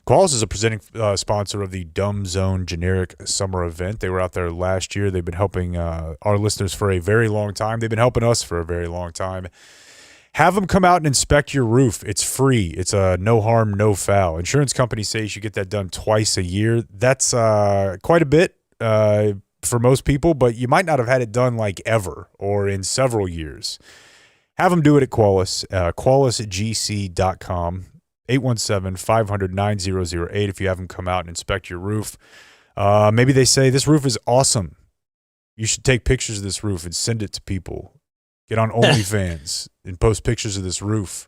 Qualys is a presenting sponsor of the Dumb Zone generic summer event. They were out there last year. They've been helping our listeners for a very long time. They've been helping us for a very long time. Have them come out and inspect your roof. It's free. It's a no harm, no foul. Insurance companies say you should get that done twice a year. That's quite a bit for most people, but you might not have had it done like ever or in several years. Have them do it at Qualys, qualisgc.com, 817-500-9008 if you have them come out and inspect your roof. Maybe they say, this roof is awesome. You should take pictures of this roof and send it to people. Get on OnlyFans and post pictures of this roof.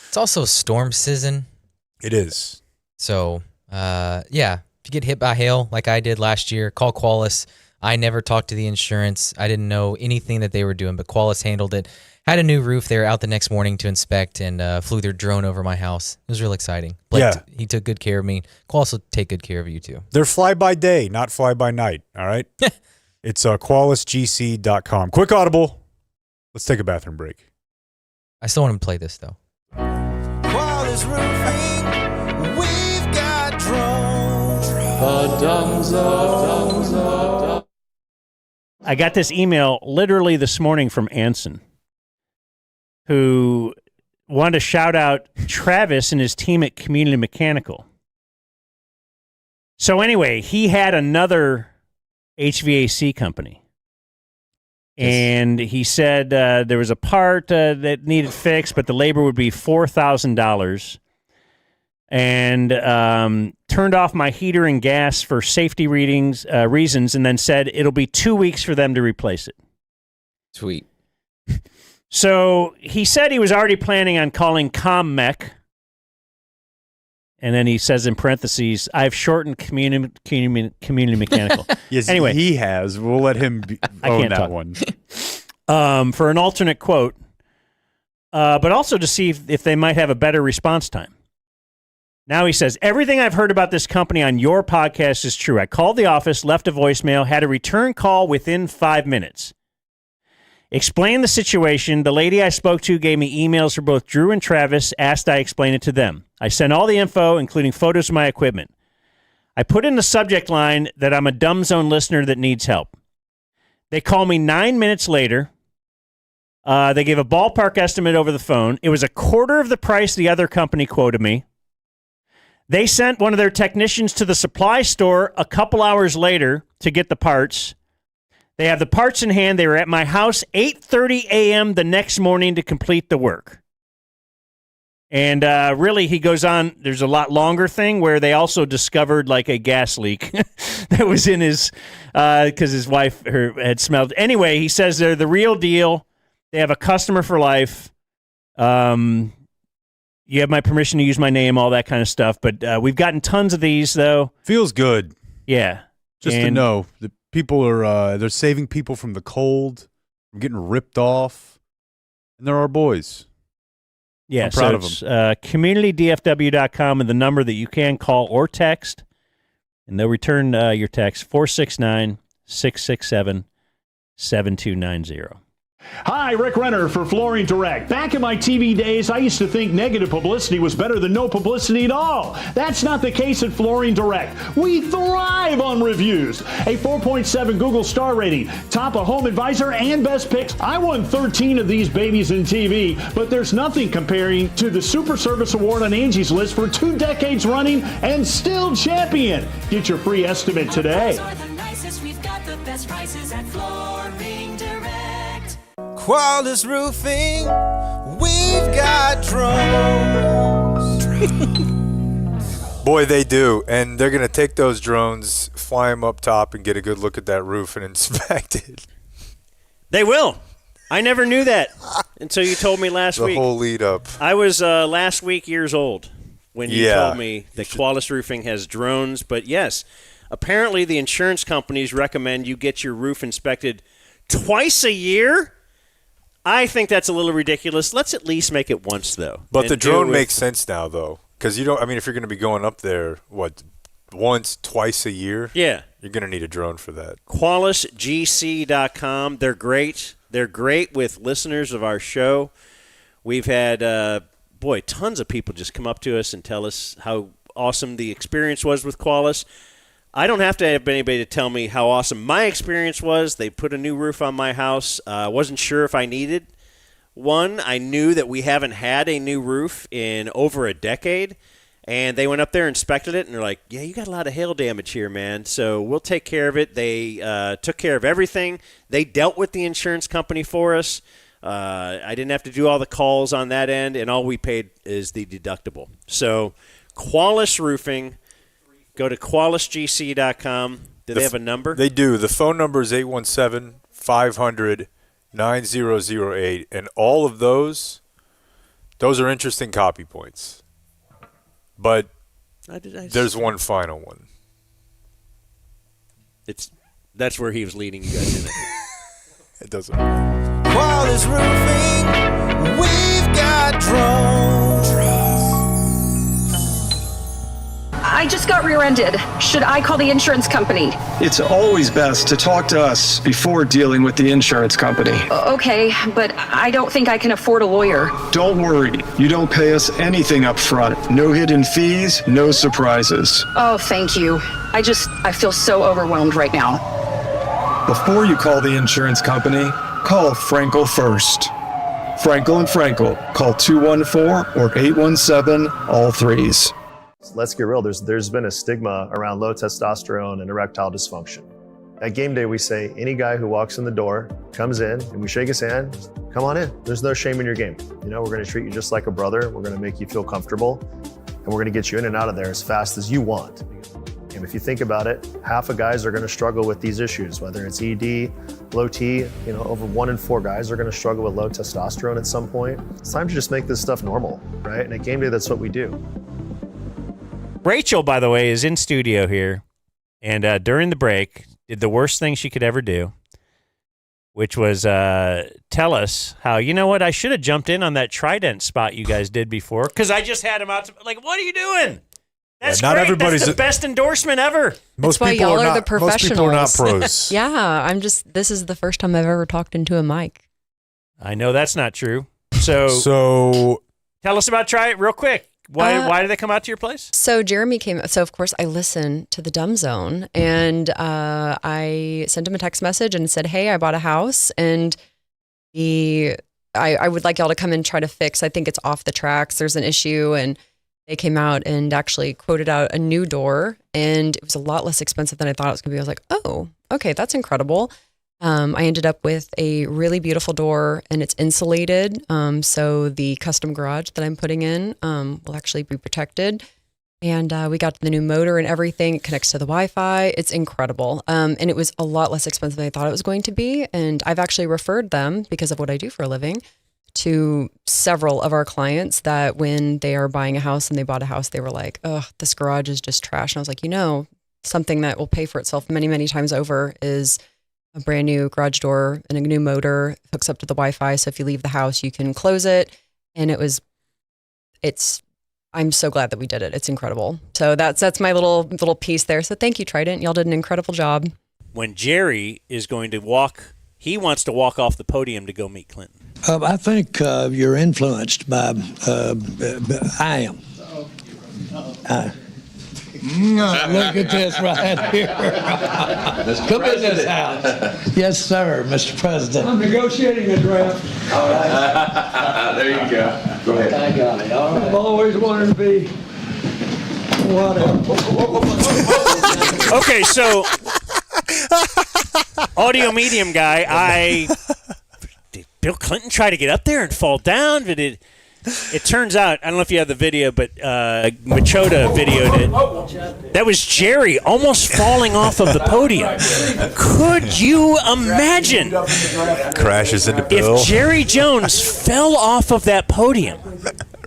It's also storm season. It is. So, if you get hit by hail like I did last year, call Qualys. I never talked to the insurance. I didn't know anything that they were doing, but Qualys handled it. Had a new roof. They were out the next morning to inspect and flew their drone over my house. It was real exciting. He took good care of me. Qualys will take good care of you too. They're fly by day, not fly by night. All right. It's qualisgc.com. Quick audible. Let's take a bathroom break. I still want to play this though. Qualys Qualys Roofing, we've got drones. The Dumb Zone. I got this email literally this morning from Anson, who wanted to shout out Travis and his team at Community Mechanical. So anyway, he had another HVAC company. And he said there was a part that needed fixed, but the labor would be $4,000. And turned off my heater and gas for safety reasons, and then said it'll be 2 weeks for them to replace it. Sweet. So he said he was already planning on calling CommMech. And then he says in parentheses, I've shortened community mechanical. Yes, anyway, he has. We'll let him own that one. For an alternate quote, but also to see if they might have a better response time. Now he says, everything I've heard about this company on your podcast is true. I called the office, left a voicemail, had a return call within 5 minutes. Explained the situation. The lady I spoke to gave me emails for both Drew and Travis, asked I explain it to them. I sent all the info, including photos of my equipment. I put in the subject line that I'm a Dumb Zone listener that needs help. They call me 9 minutes later. They gave a ballpark estimate over the phone. It was a quarter of the price the other company quoted me. They sent one of their technicians to the supply store a couple hours later to get the parts. They have the parts in hand. They were at my house 8:30 a.m. the next morning to complete the work. And really, he goes on, there's a lot longer thing where they also discovered like a gas leak that was in his, because his wife had smelled. Anyway, he says they're the real deal. They have a customer for life. You have my permission to use my name, all that kind of stuff. But we've gotten tons of these, though. Feels good. Yeah. Just to know that people are, they're saving people from the cold, from getting ripped off. And they're our boys. Yeah, I'm proud of it's them. communitydfw.com and the number that you can call or text. And they'll return your text, 469-667-7290. Hi, Rick Renner for Flooring Direct. Back in my TV days, I used to think negative publicity was better than no publicity at all. That's not the case at Flooring Direct. We thrive on reviews. A 4.7 Google star rating, top of Home Advisor and Best Picks. I won 13 of these babies in TV, but there's nothing comparing to the Super Service Award on Angie's List for 2 decades running and still champion. Get your free estimate today. We've got the best prices at Flooring Direct. Qualys Roofing, we've got drones. Boy, they do. And they're going to take those drones, fly them up top, and get a good look at that roof and inspect it. They will. I never knew that until you told me last week. The whole lead up. I was last week years old when you told me that Qualys Roofing has drones. But yes, apparently the insurance companies recommend you get your roof inspected twice a year. I think that's a little ridiculous. Let's at least make it once, though. But the drone makes sense now, though. Because you don't, I mean, if you're going to be going up there, once, twice a year? Yeah. You're going to need a drone for that. QualisGC.com. They're great. They're great with listeners of our show. We've had, tons of people just come up to us and tell us how awesome the experience was with Qualys. I don't have to have anybody to tell me how awesome my experience was. They put a new roof on my house. I wasn't sure if I needed one. I knew that we haven't had a new roof in over a decade. And they went up there, inspected it, and they're like, yeah, you got a lot of hail damage here, man. So we'll take care of it. They took care of everything. They dealt with the insurance company for us. I didn't have to do all the calls on that end, and all we paid is the deductible. So Qualys Roofing. Go to QualisGC.com. Do they have a number? They do. The phone number is 817-500-9008. And all of those are interesting copy points. But there's one final one. That's where he was leading you guys in it. It doesn't matter. Qualys Roofing, we've got drones. I just got rear-ended. Should I call the insurance company? It's always best to talk to us before dealing with the insurance company. Okay, but I don't think I can afford a lawyer. Don't worry. You don't pay us anything up front. No hidden fees, no surprises. Oh, thank you. I feel so overwhelmed right now. Before you call the insurance company, call Frankel first. Frankel and Frankel. Call 214 or 817 all threes. Let's get real. There's been a stigma around low testosterone and erectile dysfunction. At game day, we say any guy who walks in the door, comes in, and we shake his hand, come on in. There's no shame in your game. You know, we're going to treat you just like a brother. We're going to make you feel comfortable, and we're going to get you in and out of there as fast as you want. And if you think about it, half of guys are going to struggle with these issues, whether it's ED, low T, over 1 in 4 guys are going to struggle with low testosterone at some point. It's time to just make this stuff normal, right? And at game day, that's what we do. Rachel, by the way, is in studio here, and during the break, did the worst thing she could ever do, which was tell us how, you know what, I should have jumped in on that Trident spot you guys did before, because I just had him out to, like, what are you doing? That's not great. everybody's That's the best endorsement ever. Most That's why people y'all are are not the professionals. Most people are not pros. Yeah, this is the first time I've ever talked into a mic. I know that's not true. So tell us about Try It real quick. Why did they come out to your place? So Jeremy came. So of course I listened to the Dumb Zone, and I sent him a text message and said, "Hey, I bought a house, and I would like y'all to come and try to fix. I think it's off the tracks. There's an issue." And they came out and actually quoted out a new door, and it was a lot less expensive than I thought it was going to be. I was like, "Oh, okay, that's incredible." I ended up with a really beautiful door, and it's insulated. So the custom garage that I'm putting in will actually be protected. And we got the new motor and everything. It connects to the Wi-Fi. It's incredible. And it was a lot less expensive than I thought it was going to be. And I've actually referred them, because of what I do for a living, to several of our clients that when they are buying a house and they bought a house, they were like, "Oh, this garage is just trash." And I was like, something that will pay for itself many, many times over is a brand new garage door and a new motor, hooks up to the Wi-Fi. So if you leave the house, you can close it. And I'm so glad that we did it. It's incredible. So that's my little piece there. So thank you, Trident. Y'all did an incredible job. When Jerry is going to walk, he wants to walk off the podium to go meet Clinton. I think you're influenced by, I am. Look at this right here. Come in this house. Yes, sir, Mr. President. I'm negotiating a draft. All right. There you go. Go ahead. I got it. All right. I've always wanted to be whatever. Okay, so audio medium guy, did Bill Clinton try to get up there and fall down? It turns out, I don't know if you have the video, but Machota videoed it. That was Jerry almost falling off of the podium. Could you imagine? Crashes into Bill. If Jerry Jones fell off of that podium.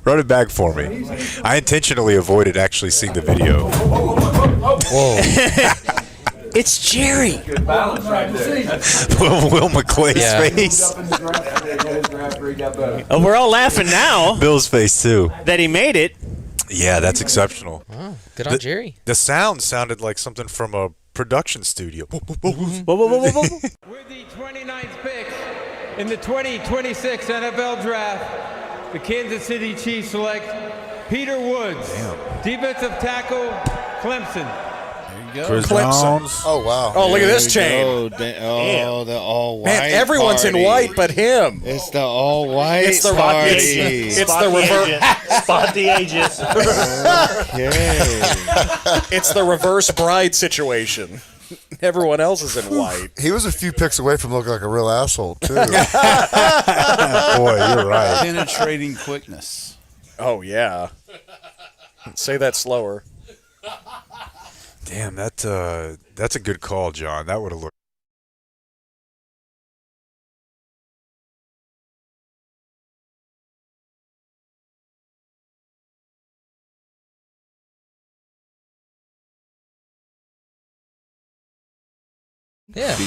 Run it back for me. I intentionally avoided actually seeing the video. Whoa. It's Jerry. Good balance right there. Will McClay's face. Oh, we're all laughing now. Bill's face too. That he made it. Yeah, that's exceptional. Oh, good on Jerry. The sound sounded like something from a production studio. We're the 29th pick in the 2026 NFL Draft. The Kansas City Chiefs select Peter Woods, defensive tackle, Clemson. Chris Clemson. Jones. Oh, wow. Oh, look at this chain. Oh, the all white. Man, everyone's in white but him. It's the all white. It's the party. It's the reverse. Spot the ages. Okay. It's the reverse bride situation. Everyone else is in white. He was a few picks away from looking like a real asshole, too. Boy, you're right. Penetrating quickness. Oh, yeah. Say that slower. Damn, that's a good call, John. That would have looked. Yeah.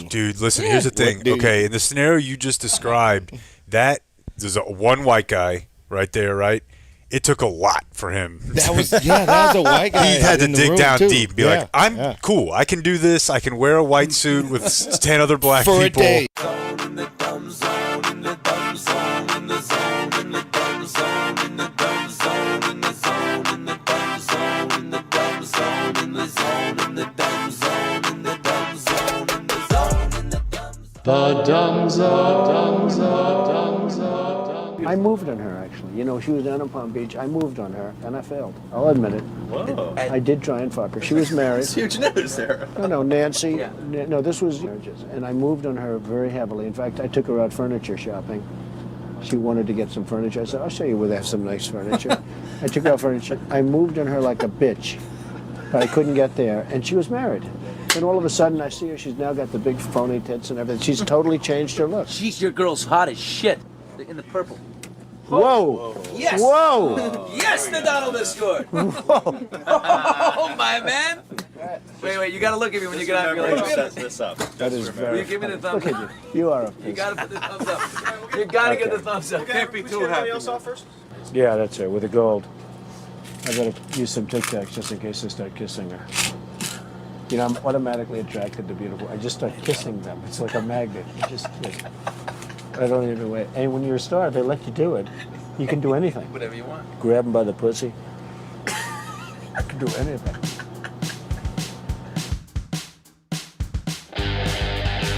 Dude, listen, here's the thing. Okay, in the scenario you just described, that there's one white guy right there, right? it took a lot for him. That was a white guy. He had to in the dig room, down too. deep and be like, I'm cool. I can do this. I can wear a white suit with 10 other black For people. a day. The Dumb Zone. I moved on her, actually. You know, she was down in Palm Beach. I moved on her, and I failed. I'll admit it. Whoa. I did try and fuck her. She was married. It's huge news there. No, Nancy. Yeah. No, this was marriages. And I moved on her very heavily. In fact, I took her out furniture shopping. She wanted to get some furniture. I said, I'll show you where they have some nice furniture. I took her out furniture. I moved on her like a bitch, but I couldn't get there. And she was married. And all of a sudden, I see her. She's now got the big phony tits and everything. She's totally changed her look. Jeez, your girl's hot as shit. In the purple. Whoa! Yes! Whoa! Yes, the Donald has scored! Whoa! Oh, my man! Wait, you gotta look at me when you get out. You're like, sets this up. That is very. Will you give me the thumbs Look up? at you. You are a. You gotta put the thumbs up. You gotta get the thumbs up. Can't be too happy. Yeah, that's her with the gold. I better use some Tic Tacs just in case I start kissing her. You know, I'm automatically attracted to beautiful. I just start kissing them. It's like a magnet. You just like, I don't even wait. And when you're a star, they let you do it. You can do anything. Whatever you want. Grab them by the pussy. I can do anything.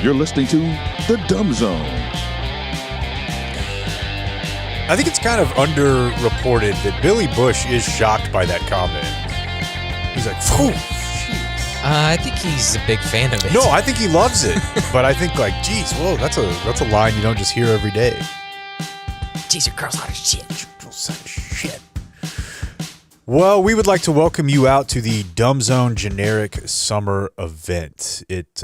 You're listening to The Dumb Zone. I think it's kind of underreported that Billy Bush is shocked by that comment. He's like, phew. I think he's a big fan of it. No, I think he loves it. But I think like, geez, whoa, that's a line you don't just hear every day. Jeez, your girl's hot as shit. Girl's hot as shit. Well, we would like to welcome you out to the Dumb Zone Generic Summer Event. It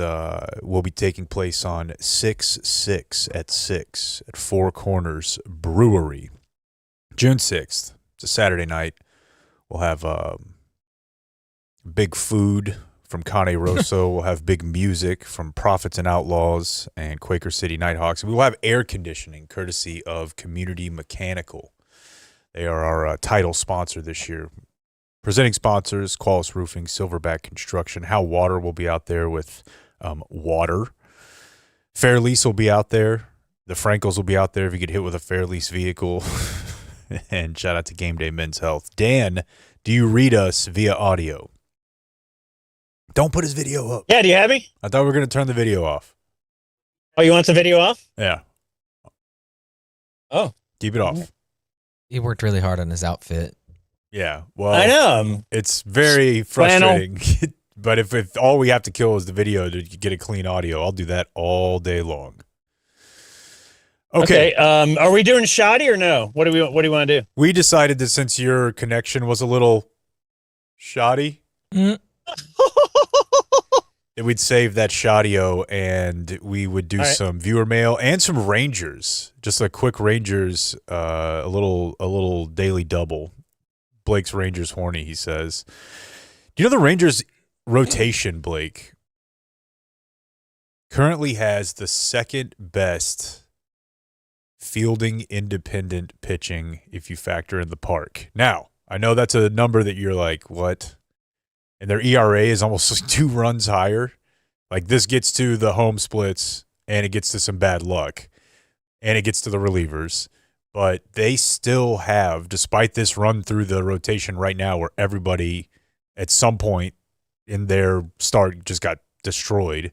will be taking place on 6/6 at 6 at Four Corners Brewery. June 6th. It's a Saturday night. We'll have big food from Cane Rosso. We'll have big music from Prophets and Outlaws and Quaker City Nighthawks. We will have air conditioning courtesy of Community Mechanical. They are our title sponsor this year. Presenting sponsors, Qualis Roofing, Silverback Construction. How Water will be out there with water. Fair Lease will be out there. The Frankels will be out there if you get hit with a Fair Lease vehicle. And shout out to Game Day Men's Health. Dan, do you read us via audio? Don't put his video up. Yeah, do you have me? I thought we were going to turn the video off. Oh, you want the video off? Yeah. Oh. Keep it off. He worked really hard on his outfit. Yeah. Well, I know. It's very frustrating. But if all we have to kill is the video to get a clean audio, I'll do that all day long. Okay. Are we doing shoddy or no? What do you want to do? We decided that since your connection was a little shoddy, that we'd save that shodio and we would do some viewer mail and some Rangers. Just a quick Rangers, a little daily double. Blake's Rangers horny, he says. Do you know the Rangers rotation, Blake, currently has the second best fielding independent pitching if you factor in the park? Now, I know that's a number that you're like, what? And their ERA is almost like 2 runs higher. Like, this gets to the home splits, and it gets to some bad luck, and it gets to the relievers. But they still have, despite this run through the rotation right now where everybody at some point in their start just got destroyed,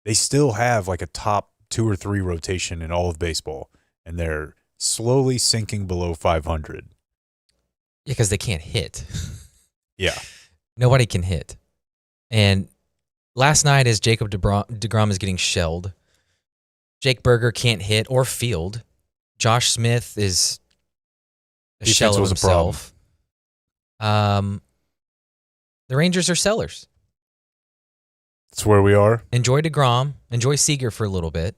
they still have like a top 2 or 3 rotation in all of baseball, and they're slowly sinking below 500. Yeah, because they can't hit. Yeah. Nobody can hit. And last night, as Jacob DeGrom is getting shelled, Jake Berger can't hit or field. Josh Smith is a shell of himself. The Rangers are sellers. That's where we are. Enjoy DeGrom. Enjoy Seager for a little bit.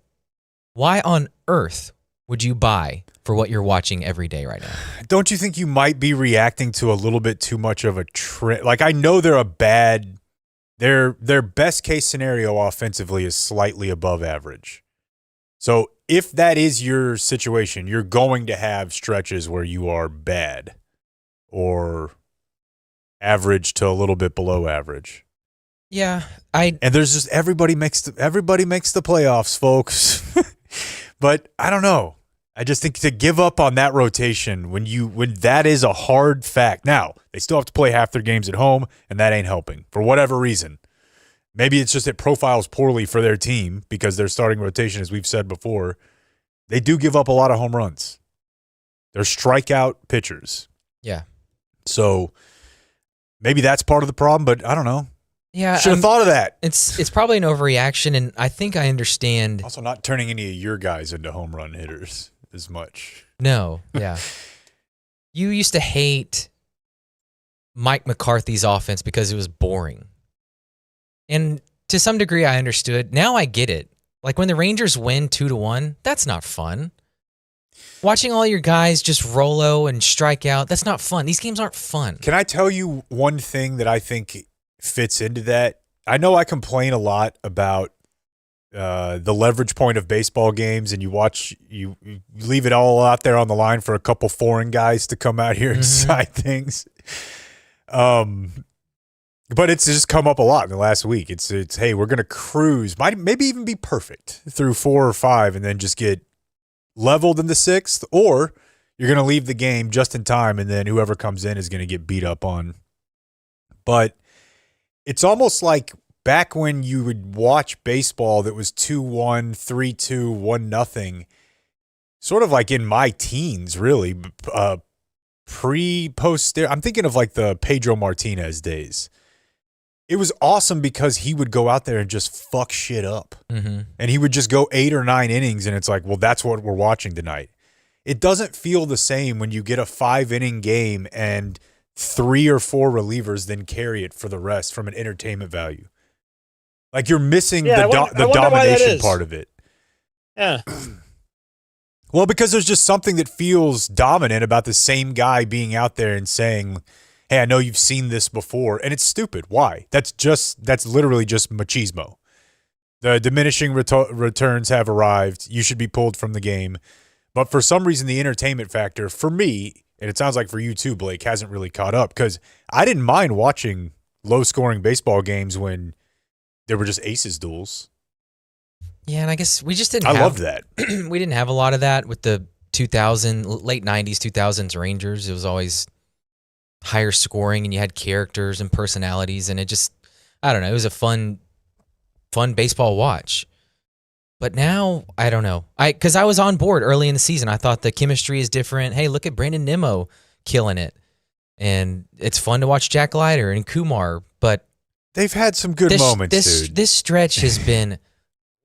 Why on earth would you buy for what you're watching every day right now? Don't you think you might be reacting to a little bit too much of a trend? Like, I know they're a bad... Their best case scenario offensively is slightly above average. So if that is your situation, you're going to have stretches where you are bad. or average to a little bit below average. Yeah, and there's just everybody makes the playoffs, folks. But I don't know. I just think to give up on that rotation when that is a hard fact. Now, they still have to play half their games at home, and that ain't helping for whatever reason. Maybe it's just it profiles poorly for their team because their starting rotation, as we've said before, they do give up a lot of home runs. They're strikeout pitchers. Yeah. So maybe that's part of the problem, but I don't know. Yeah, should have thought of that. It's probably an overreaction, and I think I understand. Also, not turning any of your guys into home run hitters as much. No, yeah. You used to hate Mike McCarthy's offense because it was boring. And to some degree, I understood. Now I get it. Like when the Rangers win 2-1, that's not fun. Watching all your guys just rollo and strike out, that's not fun. These games aren't fun. Can I tell you one thing that I think fits into that? I know I complain a lot about the leverage point of baseball games, and you leave it all out there on the line for a couple foreign guys to come out here and decide things. But it's just come up a lot in the last week. It's hey, we're gonna cruise, maybe even be perfect through 4 or 5, and then just get leveled in the 6th, or you're gonna leave the game just in time, and then whoever comes in is gonna get beat up on. But it's almost like back when you would watch baseball that was 2-1, 3-2, 1-0, sort of like in my teens, really, post. I'm thinking of like the Pedro Martinez days. It was awesome because he would go out there and just fuck shit up. And he would just go 8 or 9 innings, and it's like, well, that's what we're watching tonight. It doesn't feel the same when you get a 5-inning game and 3 or 4 relievers then carry it for the rest from an entertainment value. Like you're missing the domination part of it. Yeah. Well, because there's just something that feels dominant about the same guy being out there and saying, hey, I know you've seen this before, and it's stupid. Why? That's literally just machismo. The diminishing returns have arrived. You should be pulled from the game. But for some reason, the entertainment factor for me, and it sounds like for you too, Blake, hasn't really caught up, because I didn't mind watching low-scoring baseball games when there were just aces duels. Yeah, and I guess we just didn't I loved that. We didn't have a lot of that with the late 90s, 2000s Rangers. It was always higher scoring, and you had characters and personalities, and it just, I don't know, it was a fun baseball watch. But now, I don't know. Because I was on board early in the season. I thought the chemistry is different. Hey, look at Brandon Nimmo killing it. And it's fun to watch Jack Leiter and Kumar, but they've had some good moments, dude. This stretch has been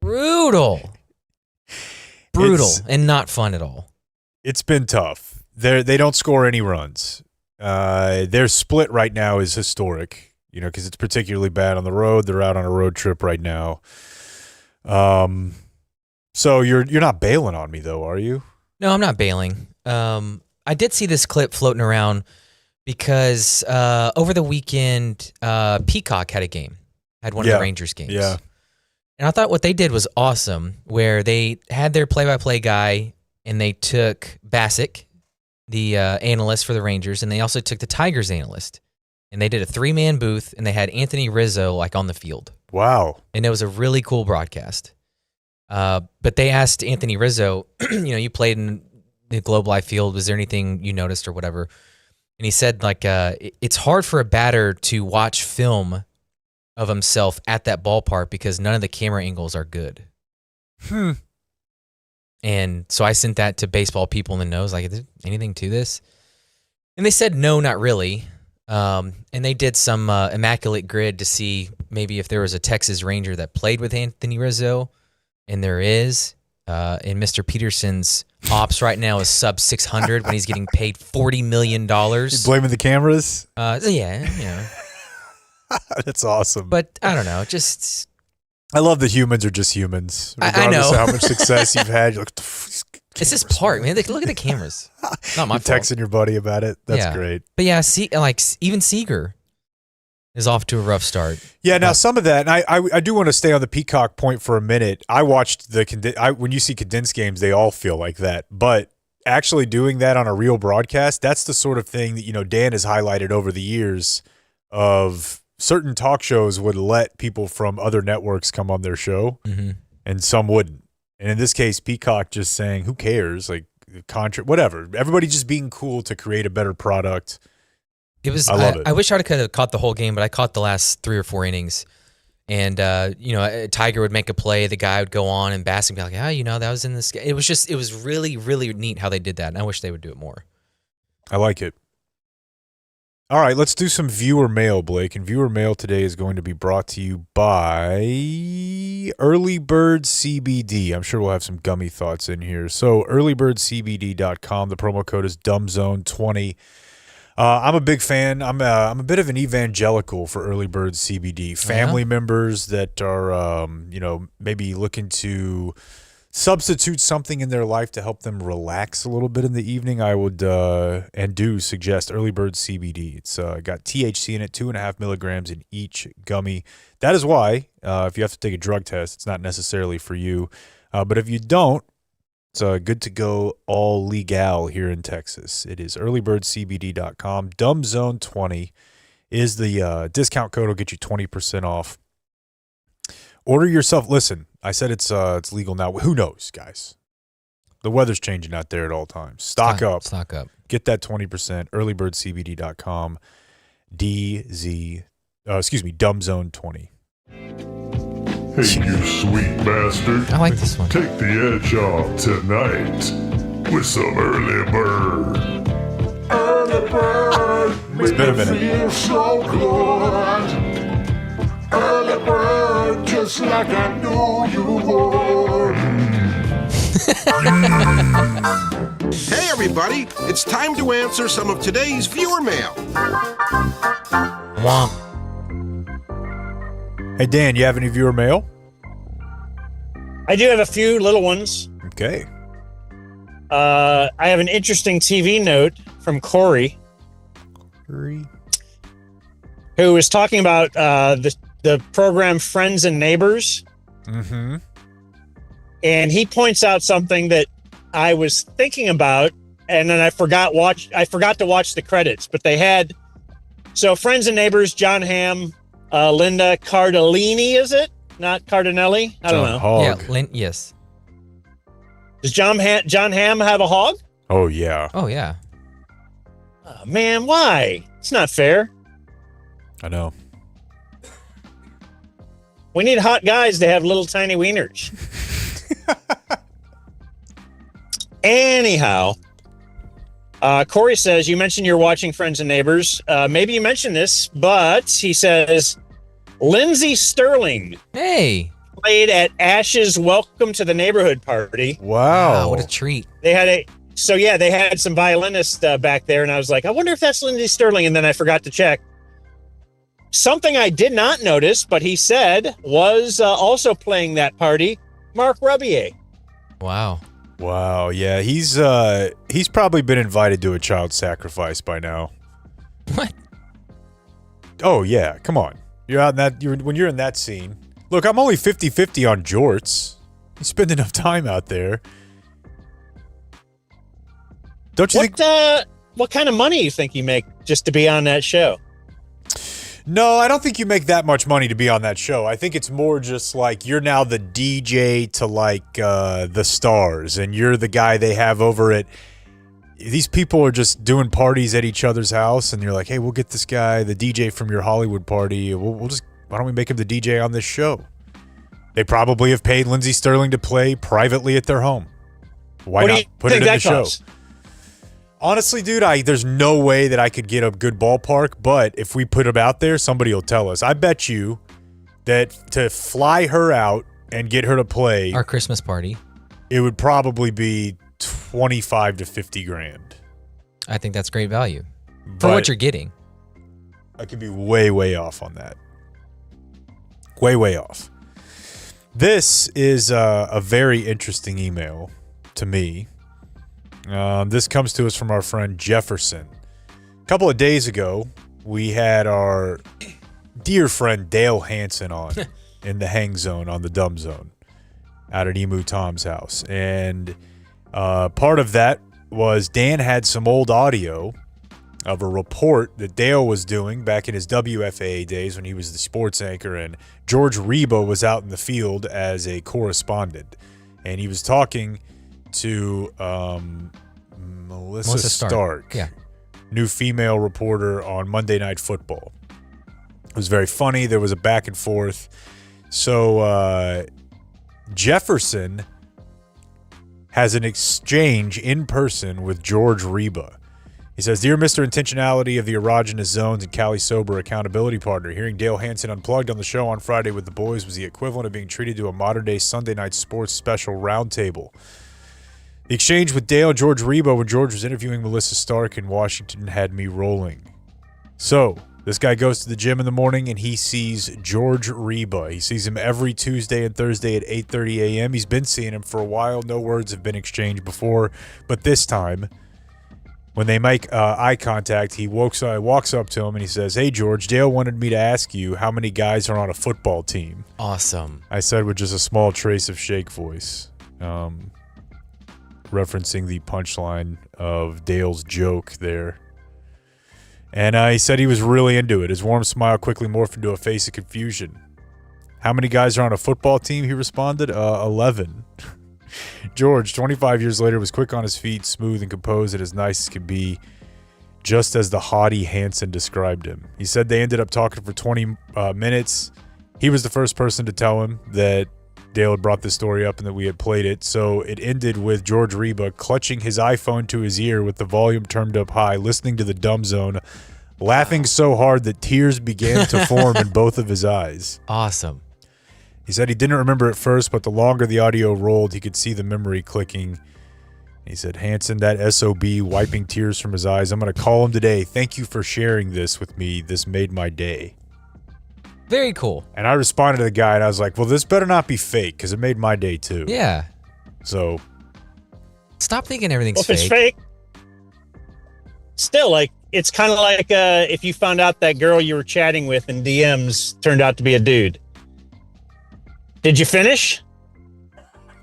brutal. And not fun at all. It's been tough. They don't score any runs. Their split right now is historic, because it's particularly bad on the road. They're out on a road trip right now. So you're not bailing on me though, are you? No, I'm not bailing. I did see this clip floating around because over the weekend, Peacock had one of the Rangers games. Yeah. And I thought what they did was awesome, where they had their play-by-play guy, and they took Bassick, the analyst for the Rangers, and they also took the Tigers analyst. And they did a 3-man booth, and they had Anthony Rizzo on the field. Wow. And it was a really cool broadcast. But they asked Anthony Rizzo, you played in the Globe Life field. Was there anything you noticed or whatever? And he said, it's hard for a batter to watch film of himself at that ballpark because none of the camera angles are good. And so I sent that to baseball people in the nose, is there anything to this? And they said, no, not really. And they did some immaculate grid to see maybe if there was a Texas Ranger that played with Anthony Rizzo, and there is. And Mr. Peterson's ops right now is sub 600 when he's getting paid $40 million. You blaming the cameras? Yeah. That's awesome. But I don't know, just... I love that humans are just humans. I know. Regardless of how much success you've had, you're like, it's this part, man. Look at the cameras. Not my fault. Texting your buddy about it. That's great. But yeah, even Seager is off to a rough start. Yeah, now some of that, and I do want to stay on the Peacock point for a minute. I watched when you see condensed games, they all feel like that. But actually doing that on a real broadcast, that's the sort of thing that, you know, Dan has highlighted over the years of certain talk shows would let people from other networks come on their show and some wouldn't. And in this case, Peacock just saying, who cares? Like, contract, whatever. Everybody just being cool to create a better product. It was. I love it. I wish I could have caught the whole game, but I caught the last 3 or 4 innings. And you know, Tiger would make a play, the guy would go on and bask and be like, "Oh, you know, that was in this." It was really, really neat how they did that, and I wish they would do it more. I like it. All right, let's do some viewer mail, Blake. And viewer mail today is going to be brought to you by Early Bird CBD. I'm sure we'll have some gummy thoughts in here. So earlybirdcbd.com. The promo code is dumbzone20. I'm a big fan. I'm a bit of an evangelical for Early Bird CBD. Family members that are, you know, maybe looking to substitute something in their life to help them relax a little bit in the evening, I would and do suggest Early Bird CBD. It's got THC in it, 2.5 milligrams in each gummy. That is why, if you have to take a drug test, it's not necessarily for you. But if you don't, it's good to go, all legal here in Texas. It is earlybirdcbd.com. Dumbzone20 is the discount code. Will get you 20% off. Order yourself. Listen, I said it's legal now. Who knows, guys? The weather's changing out there at all times. Stock up. Stock up. Get that 20%. Earlybirdcbd.com. Dumbzone20. Hey, you sweet bastard. I like this one. Take the edge off tonight with some early bird. Early bird. It's been a minute. Feel so good. Early bird, just like I knew you would. Hey, everybody. It's time to answer some of today's viewer mail. Hey, Dan, you have any viewer mail? I do have a few little ones. Okay. I have an interesting TV note from Corey. Who was talking about the program Friends and Neighbors. Mm-hmm. And he points out something that I was thinking about, and then I forgot to watch the credits. But they had Friends and Neighbors, John Hamm, Linda Cardellini, is it? Not Cardinelli? I don't know. Yeah, yes. Does John Hamm have a hog? Oh, yeah. Oh, yeah. Oh, man, why? It's not fair. I know. We need hot guys to have little tiny wieners. Anyhow, Corey says, you mentioned you're watching Friends and Neighbors. Maybe you mentioned this, but he says, Lindsey Sterling. Hey. Played at Ash's Welcome to the Neighborhood party. Wow. What a treat. They had some violinists back there, and I was like, I wonder if that's Lindsey Sterling, and then I forgot to check. Something I did not notice, but he said was also playing that party, Mark Rebier. Wow. Wow, yeah, he's probably been invited to a child sacrifice by now. What? Oh yeah, come on. You're out in that. When you're in that scene. Look, I'm only 50-50 on jorts. You spend enough time out there. Don't you think? What kind of money you think you make just to be on that show? No, I don't think you make that much money to be on that show. I think it's more just like you're now the DJ to like the stars, and you're the guy they have over at. These people are just doing parties at each other's house, and you're like, hey, we'll get this guy, the DJ from your Hollywood party. We'll just, why don't we make him the DJ on this show? They probably have paid Lindsey Sterling to play privately at their home. Why not put it in the show? Honestly, dude, there's no way that I could get a good ballpark, but if we put him out there, somebody will tell us. I bet you that to fly her out and get her to play our Christmas party, it would probably be 25 to 50 grand. I think that's great value for what you're getting. I could be way, way off on that. Way, way off. This is a very interesting email to me. This comes to us from our friend Jefferson. A couple of days ago, we had our dear friend Dale Hansen on in the Hang Zone on the Dumb Zone out at Emu Tom's house. And part of that was Dan had some old audio of a report that Dale was doing back in his WFAA days when he was the sports anchor, and George Reba was out in the field as a correspondent. And he was talking to Melissa Stark, new female reporter on Monday Night Football. It was very funny. There was a back and forth. So Jefferson has an exchange in person with George Reba. He says, "Dear Mr. Intentionality of the Erogenous Zones and Cali Sober accountability partner, hearing Dale Hansen Unplugged on the show on Friday with the boys was the equivalent of being treated to a modern-day Sunday night sports special roundtable. The exchange with Dale and George Reba when George was interviewing Melissa Stark in Washington had me rolling. So, this guy goes to the gym in the morning and he sees George Reba. He sees him every Tuesday and Thursday at 8:30 a.m. He's been seeing him for a while. No words have been exchanged before, but this time, when they make eye contact, he walks up to him and he says, "Hey, George, Dale wanted me to ask you how many guys are on a football team." Awesome. I said with just a small trace of shake voice, referencing the punchline of Dale's joke there. And he said he was really into it. His warm smile quickly morphed into a face of confusion. "How many guys are on a football team?" he responded. 11. George, 25 years later, was quick on his feet, smooth and composed, and as nice as could be, just as the haughty Hansen described him. He said they ended up talking for 20 minutes. He was the first person to tell him that Dale had brought this story up and that we had played it, so it ended with George Reba clutching his iPhone to his ear with the volume turned up high, listening to the Dumb Zone, laughing so hard that tears began to form in both of his eyes. Awesome. He said he didn't remember at first, but the longer the audio rolled, he could see the memory clicking. He said, "Hansen, that SOB, wiping tears from his eyes. I'm going to call him today. Thank you for sharing this with me. This made my day." Very cool. And I responded to the guy, and I was like, well, this better not be fake, because it made my day, too. Yeah. So. Stop thinking everything's fake. If it's fake, still, like, it's kind of like if you found out that girl you were chatting with in DMs turned out to be a dude. Did you finish?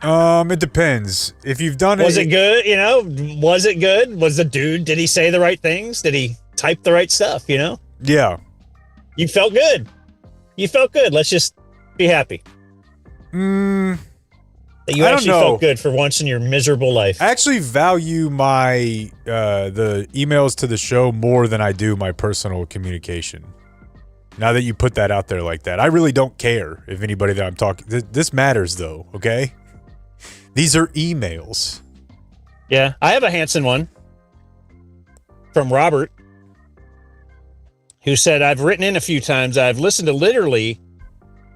It depends. If you've done it. Was it good? You know, was it good? Was the dude, did he say the right things? Did he type the right stuff? You know? Yeah. You felt good. You felt good. Let's just be happy. That you actually felt good for once in your miserable life. I actually value my the emails to the show more than I do my personal communication. Now that you put that out there like that, I really don't care if anybody that I'm talking. This matters though, okay? These are emails. Yeah, I have a Hansen one from Robert, who said, "I've written in a few times. I've listened to literally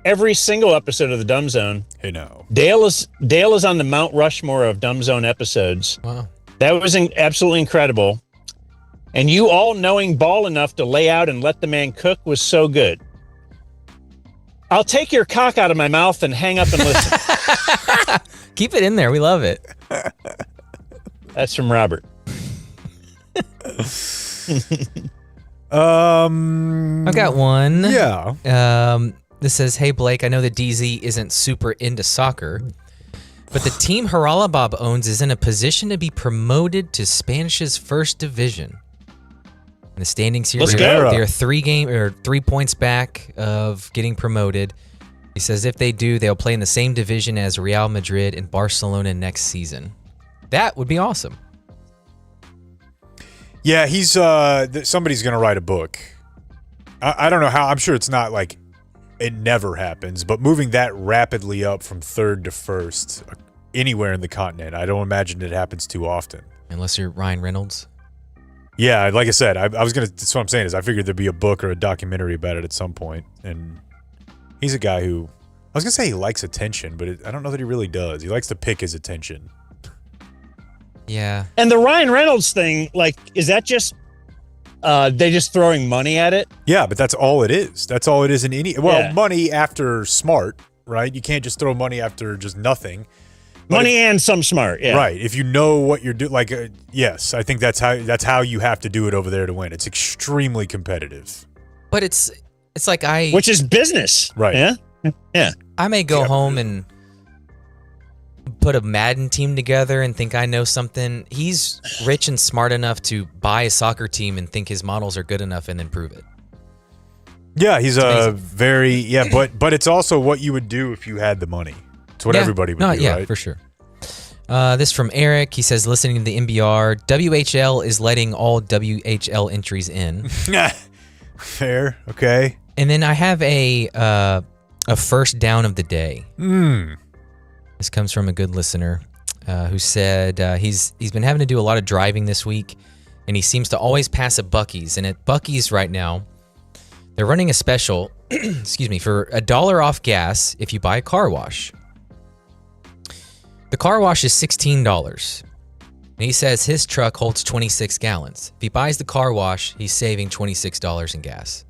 every single episode of the Dumb Zone. Hey, no. Dale is on the Mount Rushmore of Dumb Zone episodes. Wow, that was absolutely incredible. And you all knowing ball enough to lay out and let the man cook was so good. I'll take your cock out of my mouth and hang up and listen." Keep it in there. We love it. That's from Robert. I've got one. Yeah. This says, "Hey Blake, I know that DZ isn't super into soccer, but the team Haralabob owns is in a position to be promoted to Spanish's first division. In the standings here, they're 3 points back of getting promoted. He says if they do, they'll play in the same division as Real Madrid and Barcelona next season. That would be awesome." Yeah, he's somebody's gonna write a book. I don't know how. I'm sure it's not like it never happens, but moving that rapidly up from third to first anywhere in the continent, I don't imagine it happens too often. Unless you're Ryan Reynolds. Yeah, like I said, that's what I'm saying is I figured there'd be a book or a documentary about it at some point, and he's a guy who, I was gonna say he likes attention, but I don't know that he really does. He likes to pick his attention. Yeah. And the Ryan Reynolds thing, like, is that just they just throwing money at it? Yeah, but that's all it is. That's all it is in any. Well, money after smart, right? You can't just throw money after just nothing. Money and some smart, yeah. Right. If you know what you're doing, like, yes, I think that's how you have to do it over there to win. It's extremely competitive. But it's like which is business, right? Yeah. I may go home and put a Madden team together and think I know something. He's rich and smart enough to buy a soccer team and think his models are good enough and then prove it. Yeah, he's but it's also what you would do if you had the money. It's what everybody would do, yeah, right? for sure. This from Eric. He says, listening to the NBR, WHL is letting all WHL entries in. Fair, okay. And then I have a first down of the day. This comes from a good listener who said he's been having to do a lot of driving this week, and he seems to always pass a Buc-ee's. And at Buc-ee's right now, they're running a special, excuse me, for $1 off gas if you buy a car wash. The car wash is $16. And he says his truck holds 26 gallons. If he buys the car wash, he's saving $26 in gas.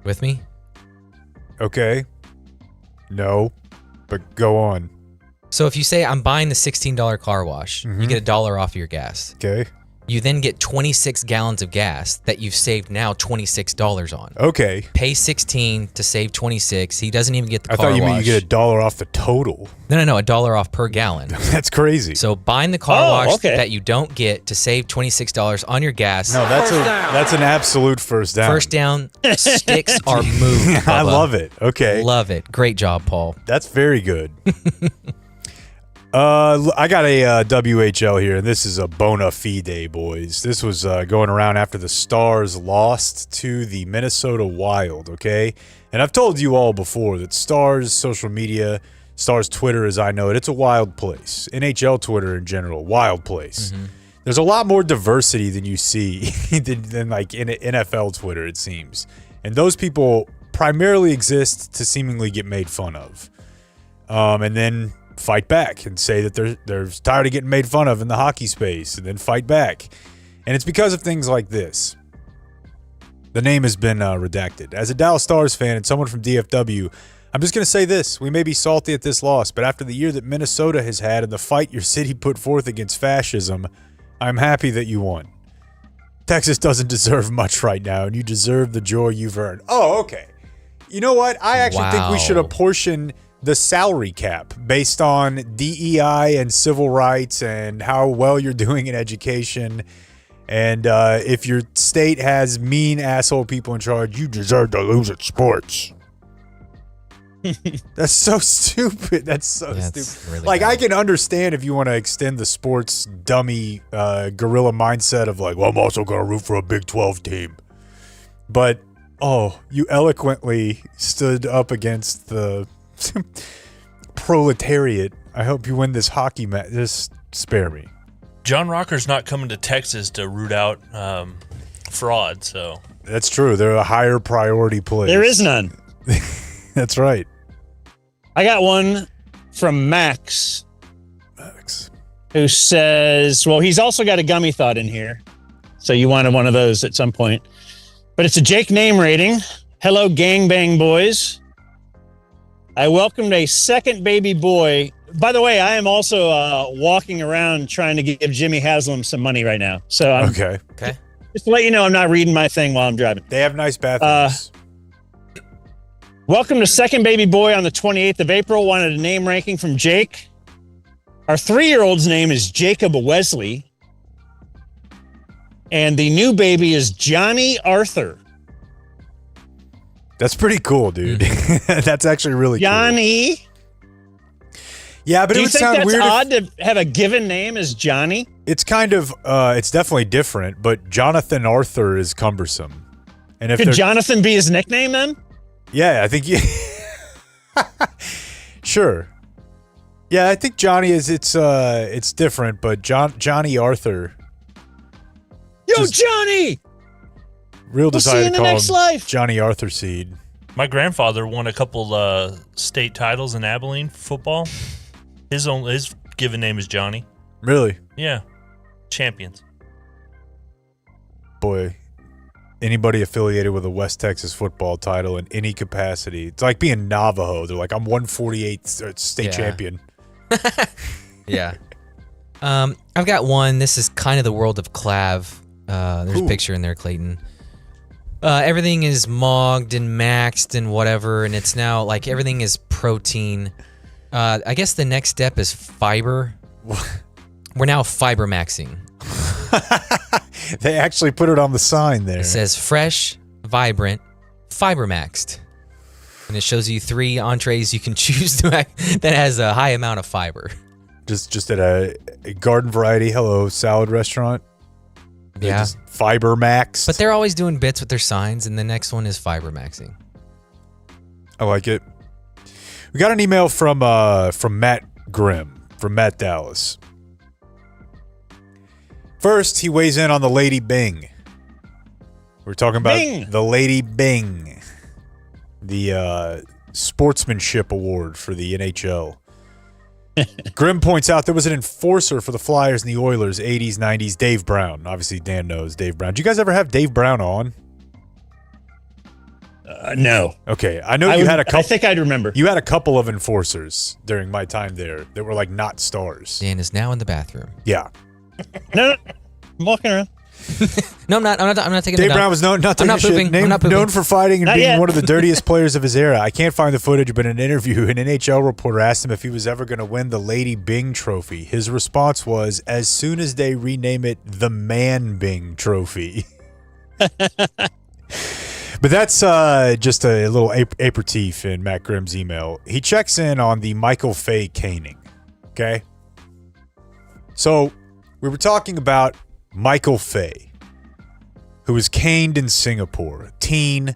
With me? Okay. No, but go on. So if you say I'm buying the $16 car wash, you get $1 off your gas. Okay. You then get 26 gallons of gas that you've saved now $26 on. Okay. Pay 16 to save 26. He doesn't even get the car wash. I thought you meant you get $1 off the total. No, $1 off per gallon. That's crazy. So buying the car wash that you don't get to save $26 on your gas. No, that's an absolute first down. First down, sticks are moved. Bubba. I love it. Okay. Love it. Great job, Paul. That's very good. I got a WHL here, and this is a bona fide, boys. This was going around after the Stars lost to the Minnesota Wild, okay? And I've told you all before that Stars social media, Stars Twitter as I know it, it's a wild place. NHL Twitter in general, wild place. There's a lot more diversity than you see than like in NFL Twitter, it seems. And those people primarily exist to seemingly get made fun of. And then fight back and say that they're tired of getting made fun of in the hockey space, and then fight back. And it's because of things like this. The name has been redacted. As a Dallas Stars fan and someone from DFW, I'm just going to say this. We may be salty at this loss, but after the year that Minnesota has had and the fight your city put forth against fascism, I'm happy that you won. Texas doesn't deserve much right now, and you deserve the joy you've earned. Oh, okay. You know what? I actually think we should apportion the salary cap based on DEI and civil rights and how well you're doing in education. And if your state has mean asshole people in charge, you deserve to lose at sports. That's so stupid. That's so stupid. Really like, bad. I can understand if you want to extend the sports dummy gorilla mindset of like, well, I'm also going to root for a Big 12 team. But, you eloquently stood up against the proletariat. I hope you win this hockey match. Just spare me. John Rocker's not coming to Texas to root out fraud, so. That's true. They're a higher priority place. There is none. That's right. I got one from Max. Who says, well, he's also got a gummy thought in here. So you wanted one of those at some point. But it's a Jake name rating. Hello, gangbang boys. I welcomed a second baby boy. By the way, I am also walking around trying to give Jimmy Haslam some money right now. So I'm, okay. Just to let you know, I'm not reading my thing while I'm driving. They have nice bathrooms. Welcome to second baby boy on the 28th of April. Wanted a name ranking from Jake. Our 3-year-old's name is Jacob Wesley. And the new baby is Johnny Arthur. That's pretty cool, dude. That's actually really Johnny. Cool. Yeah, but it would sound weird. Do you think that's odd to have a given name as Johnny? It's kind of, it's definitely different, but Jonathan Arthur is cumbersome. And if could Jonathan be his nickname then? Yeah, I think sure. Yeah, I think Johnny is. It's different, but Johnny Arthur. Yo, Johnny. Real desire to call him life. Johnny Arthur seed. My grandfather won a couple state titles in Abilene football. His given name is Johnny. Really? Yeah. Champions. Boy, anybody affiliated with a West Texas football title in any capacity, it's like being Navajo. They're like, I'm 148th state champion. Yeah. I've got one. This is kind of the world of Clav. There's a picture in there, Clayton. Everything is mogged and maxed and whatever, and it's now like everything is protein. I guess the next step is fiber. We're now fiber maxing. They actually put it on the sign there. It says fresh, vibrant, fiber maxed. And it shows you 3 entrees you can choose to that has a high amount of fiber. Just at a garden variety salad restaurant. Yeah. Just fiber max. But they're always doing bits with their signs, and the next one is fiber maxing. I like it. We got an email from Matt Grimm, from Matt Dallas. First, he weighs in on the Lady Bing. We're talking about Bing. the Lady Bing, the sportsmanship award for the NHL. Grimm points out there was an enforcer for the Flyers and the Oilers, 80s, 90s, Dave Brown. Obviously, Dan knows Dave Brown. Did you guys ever have Dave Brown on? No. Okay, I know you had a couple. I think I'd remember. You had a couple of enforcers during my time there that were like not stars. Dan is now in the bathroom. Yeah. No, I'm walking around. No, I'm not taking Dave a dump. Brown was known not I'm taking not shit. pooping. I'm not pooping. Known for fighting and Not being yet. one of the dirtiest players of his era. I can't find the footage, but in an interview, an NHL reporter asked him if he was ever going to win the Lady Bing Trophy. His response was, as soon as they rename it the Man Bing Trophy. But that's just a little aperitif in Matt Grimm's email. He checks in on the Michael Fay caning. Okay? So, we were talking about Michael Fay, who was caned in Singapore, a teen.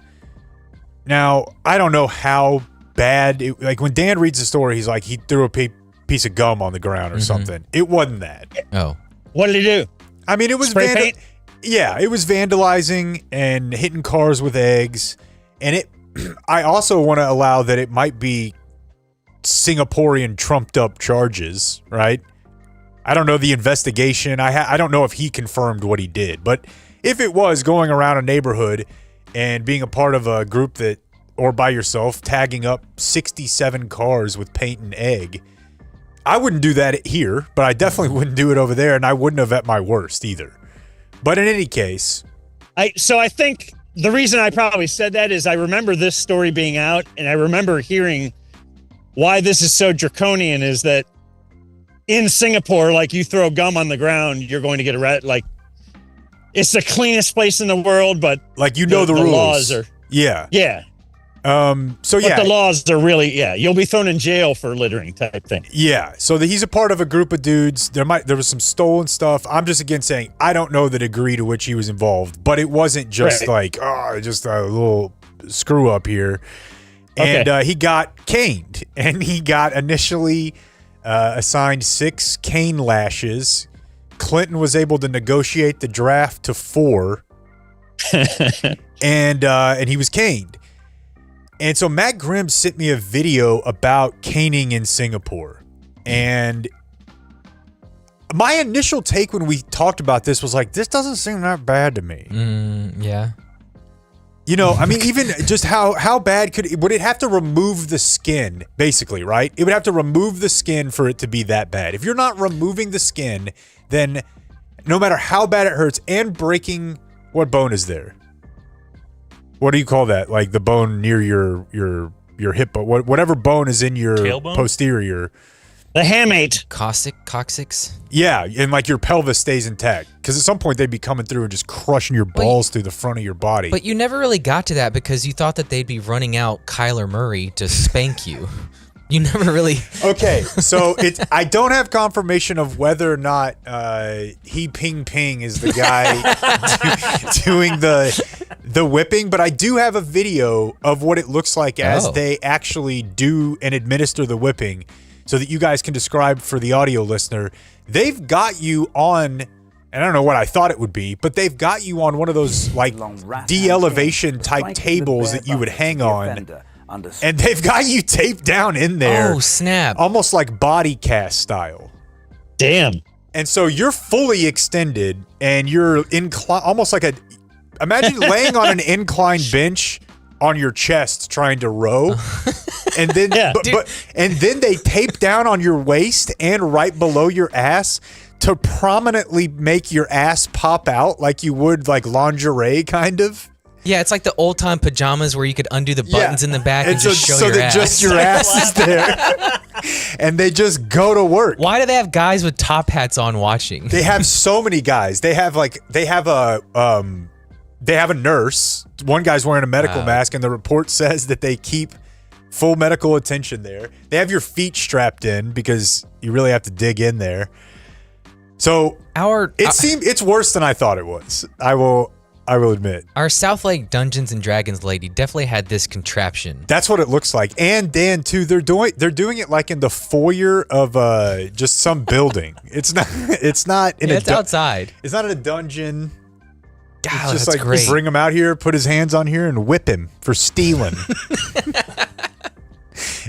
Now, I don't know how bad, like when Dan reads the story, he's like, he threw a piece of gum on the ground or something. It wasn't that. Oh. What did he do? I mean, it was Spray paint? Yeah, it was vandalizing and hitting cars with eggs. And I also want to allow that it might be Singaporean trumped up charges, right? I don't know the investigation. I don't know if he confirmed what he did, but if it was going around a neighborhood and being a part of a group that, or by yourself, tagging up 67 cars with paint and egg, I wouldn't do that here, but I definitely wouldn't do it over there, and I wouldn't have at my worst either. But in any case, I think the reason I probably said that is I remember this story being out, and I remember hearing why this is so draconian is that in Singapore, like you throw gum on the ground, you're going to get arrested. Like it's the cleanest place in the world, but like the rules. Laws are yeah. So yeah, the laws are really you'll be thrown in jail for littering type thing. Yeah. So he's a part of a group of dudes. There was some stolen stuff. I'm just again saying I don't know the degree to which he was involved, but it wasn't just just a little screw up here. And he got caned, and he got initially assigned 6 cane lashes. Clinton was able to negotiate the draft to 4, and he was caned. And so Matt Grimm sent me a video about caning in Singapore. And my initial take when we talked about this was like, this doesn't seem that bad to me. Yeah. You know, I mean, even just how bad would it have to remove the skin, basically, right? It would have to remove the skin for it to be that bad. If you're not removing the skin, then no matter how bad it hurts, and breaking, what bone is there? What do you call that? Like the bone near your hip bone, whatever bone is in your Tailbone? Posterior. The hamate. Coccyx? Yeah, and like your pelvis stays intact. Because at some point they'd be coming through and just crushing your balls through the front of your body. But you never really got to that because you thought that they'd be running out Kyler Murray to spank you. You never really... Okay, so I don't have confirmation of whether or not He Ping Ping is the guy doing the whipping, but I do have a video of what it looks like as they actually do and administer the whipping so that you guys can describe for the audio listener. They've got you on, and I don't know what I thought it would be, but they've got you on one of those like de-elevation type tables that you would hang on. And they've got you taped down in there. Oh, snap. Almost like body cast style. Damn. And so you're fully extended and you're almost like imagine laying on an inclined bench on your chest trying to row. And then and then they tape down on your waist and right below your ass to prominently make your ass pop out like you would like lingerie kind of. Yeah, it's like the old time pajamas where you could undo the buttons in the back and just show your ass. Just your ass is there. And they just go to work. Why do they have guys with top hats on watching? They have so many guys. They have a nurse. One guy's wearing a medical mask, and the report says that they keep full medical attention there. They have your feet strapped in because you really have to dig in there. So it's worse than I thought it was. I will admit. Our South Lake Dungeons and Dragons lady definitely had this contraption. That's what it looks like. And Dan too, they're doing it like in the foyer of just some building. It's not in it's outside. It's not in a dungeon. God, it's just that's like great. Bring him out here, put his hands on here, and whip him for stealing.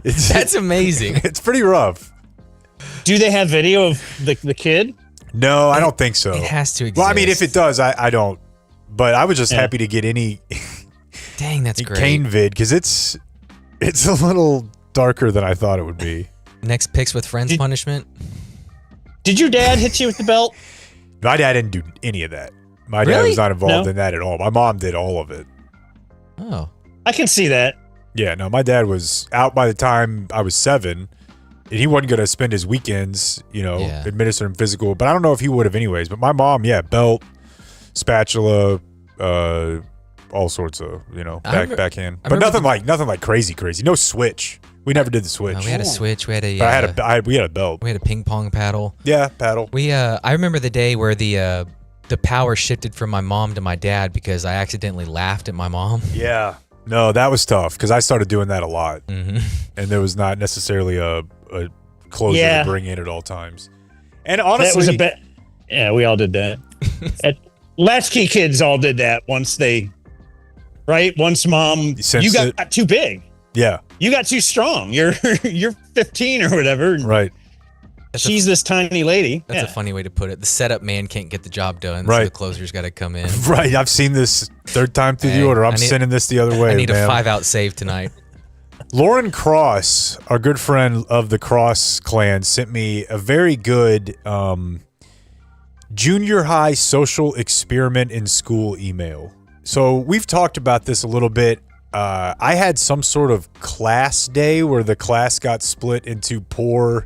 That's amazing. It's pretty rough. Do they have video of the kid? No, I don't think so. It has to exist. Well, I mean, if it does, I don't. But I was just happy to get any. Dang, that's great. Kane vid because it's a little darker than I thought it would be. Next picks with friends punishment. Did your dad hit you with the belt? My dad didn't do any of that. My dad was not involved in that at all. My mom did all of it. Oh, I can see that. Yeah, no, my dad was out by the time I was 7, and he wasn't going to spend his weekends, administering physical. But I don't know if he would have anyways. But my mom, belt, spatula, all sorts of, backhand. But nothing like crazy. No switch. We never did the switch. We had a switch. We had a. We had a belt. We had a ping pong paddle. Yeah, paddle. I remember the day where the power shifted from my mom to my dad because I accidentally laughed at my mom. Yeah. No, that was tough because I started doing that a lot. Mm-hmm. And there was not necessarily a closer to bring in at all times. And honestly, that was yeah, we all did that. Latchkey kids all did that once mom, you got too big. Yeah. You got too strong. You're 15 or whatever. Right. She's this tiny lady. That's a funny way to put it. The setup man can't get the job done, right. So the closer's got to come in. Right. I've seen this third time through the order. I'm sending this the other way. I need a 5-out save tonight. Lauren Cross, our good friend of the Cross clan, sent me a very good junior high social experiment in school email. So we've talked about this a little bit. I had some sort of class day where the class got split into poor,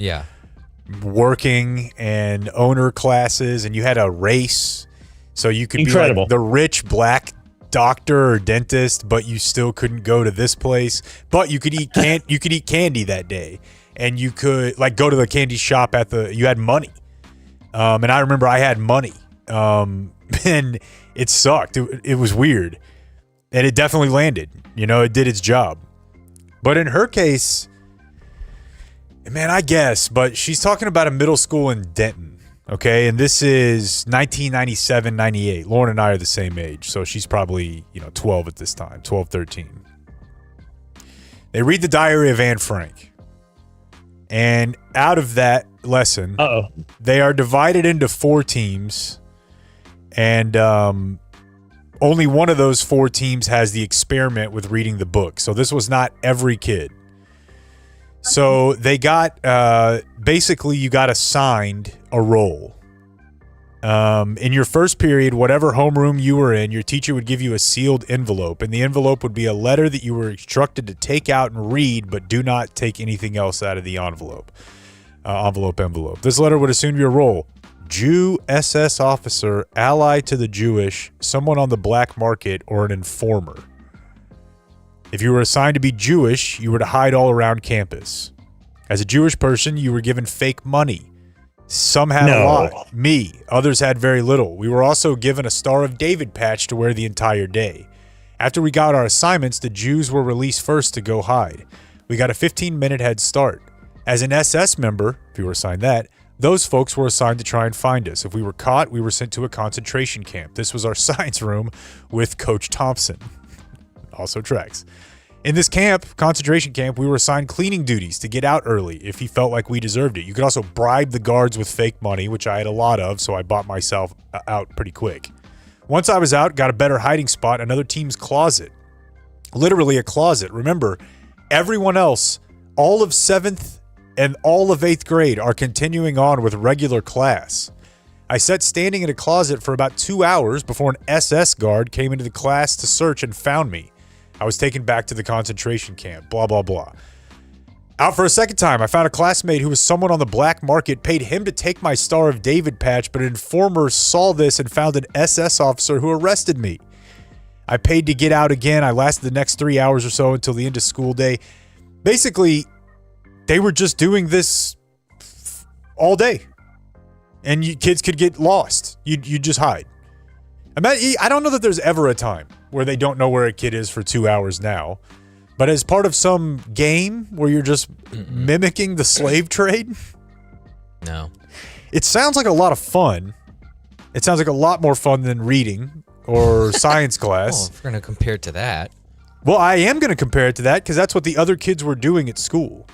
working, and owner classes, and you had a race. So you could be like the rich black doctor or dentist, but you still couldn't go to this place. But you could eat candy that day, and you could go to the candy shop you had money. And I remember I had money, and it sucked. It was weird, and it definitely landed. It did its job. But in her case, man, I guess, but she's talking about a middle school in Denton, okay? And this is 1997, 98. Lauren and I are the same age, so she's probably, 12 at this time, 12, 13. They read the diary of Anne Frank. And out of that lesson, they are divided into 4 teams, and only one of those 4 teams has the experiment with reading the book. So this was not every kid. So they got, basically you got assigned a role. In your first period, whatever homeroom you were in, your teacher would give you a sealed envelope, and the envelope would be a letter that you were instructed to take out and read, but do not take anything else out of the envelope. Envelope. This letter would assume your role: Jew, SS officer, ally to the Jewish, someone on the black market, or an informer. If you were assigned to be Jewish, you were to hide all around campus. As a Jewish person, you were given fake money. Some had a lot. Me. Others had very little. We were also given a Star of David patch to wear the entire day. After we got our assignments, the Jews were released first to go hide. We got a 15-minute head start. As an SS member, if you were assigned that, those folks were assigned to try and find us. If we were caught, we were sent to a concentration camp. This was our science room with Coach Thompson. Also tracks. In this concentration camp, we were assigned cleaning duties to get out early if he felt like we deserved it. You could also bribe the guards with fake money, which I had a lot of, so I bought myself out pretty quick. Once I was out, got a better hiding spot, another team's closet. Literally a closet. Remember, everyone else, all of 7th and all of 8th grade, are continuing on with regular class. I sat standing in a closet for about 2 hours before an SS guard came into the class to search and found me. I was taken back to the concentration camp, blah, blah, blah. Out for a second time, I found a classmate who was someone on the black market, paid him to take my Star of David patch, but an informer saw this and found an SS officer who arrested me. I paid to get out again. I lasted the next 3 hours or so until the end of school day. Basically, they were just doing this all day. And kids could get lost. You just hide. I don't know that there's ever a time where they don't know where a kid is for 2 hours now. But as part of some game where you're just mimicking the slave trade? No. It sounds like a lot of fun. It sounds like a lot more fun than reading or science class. Well, if we're going to compare it to that. Well, I am going to compare it to that because that's what the other kids were doing at school.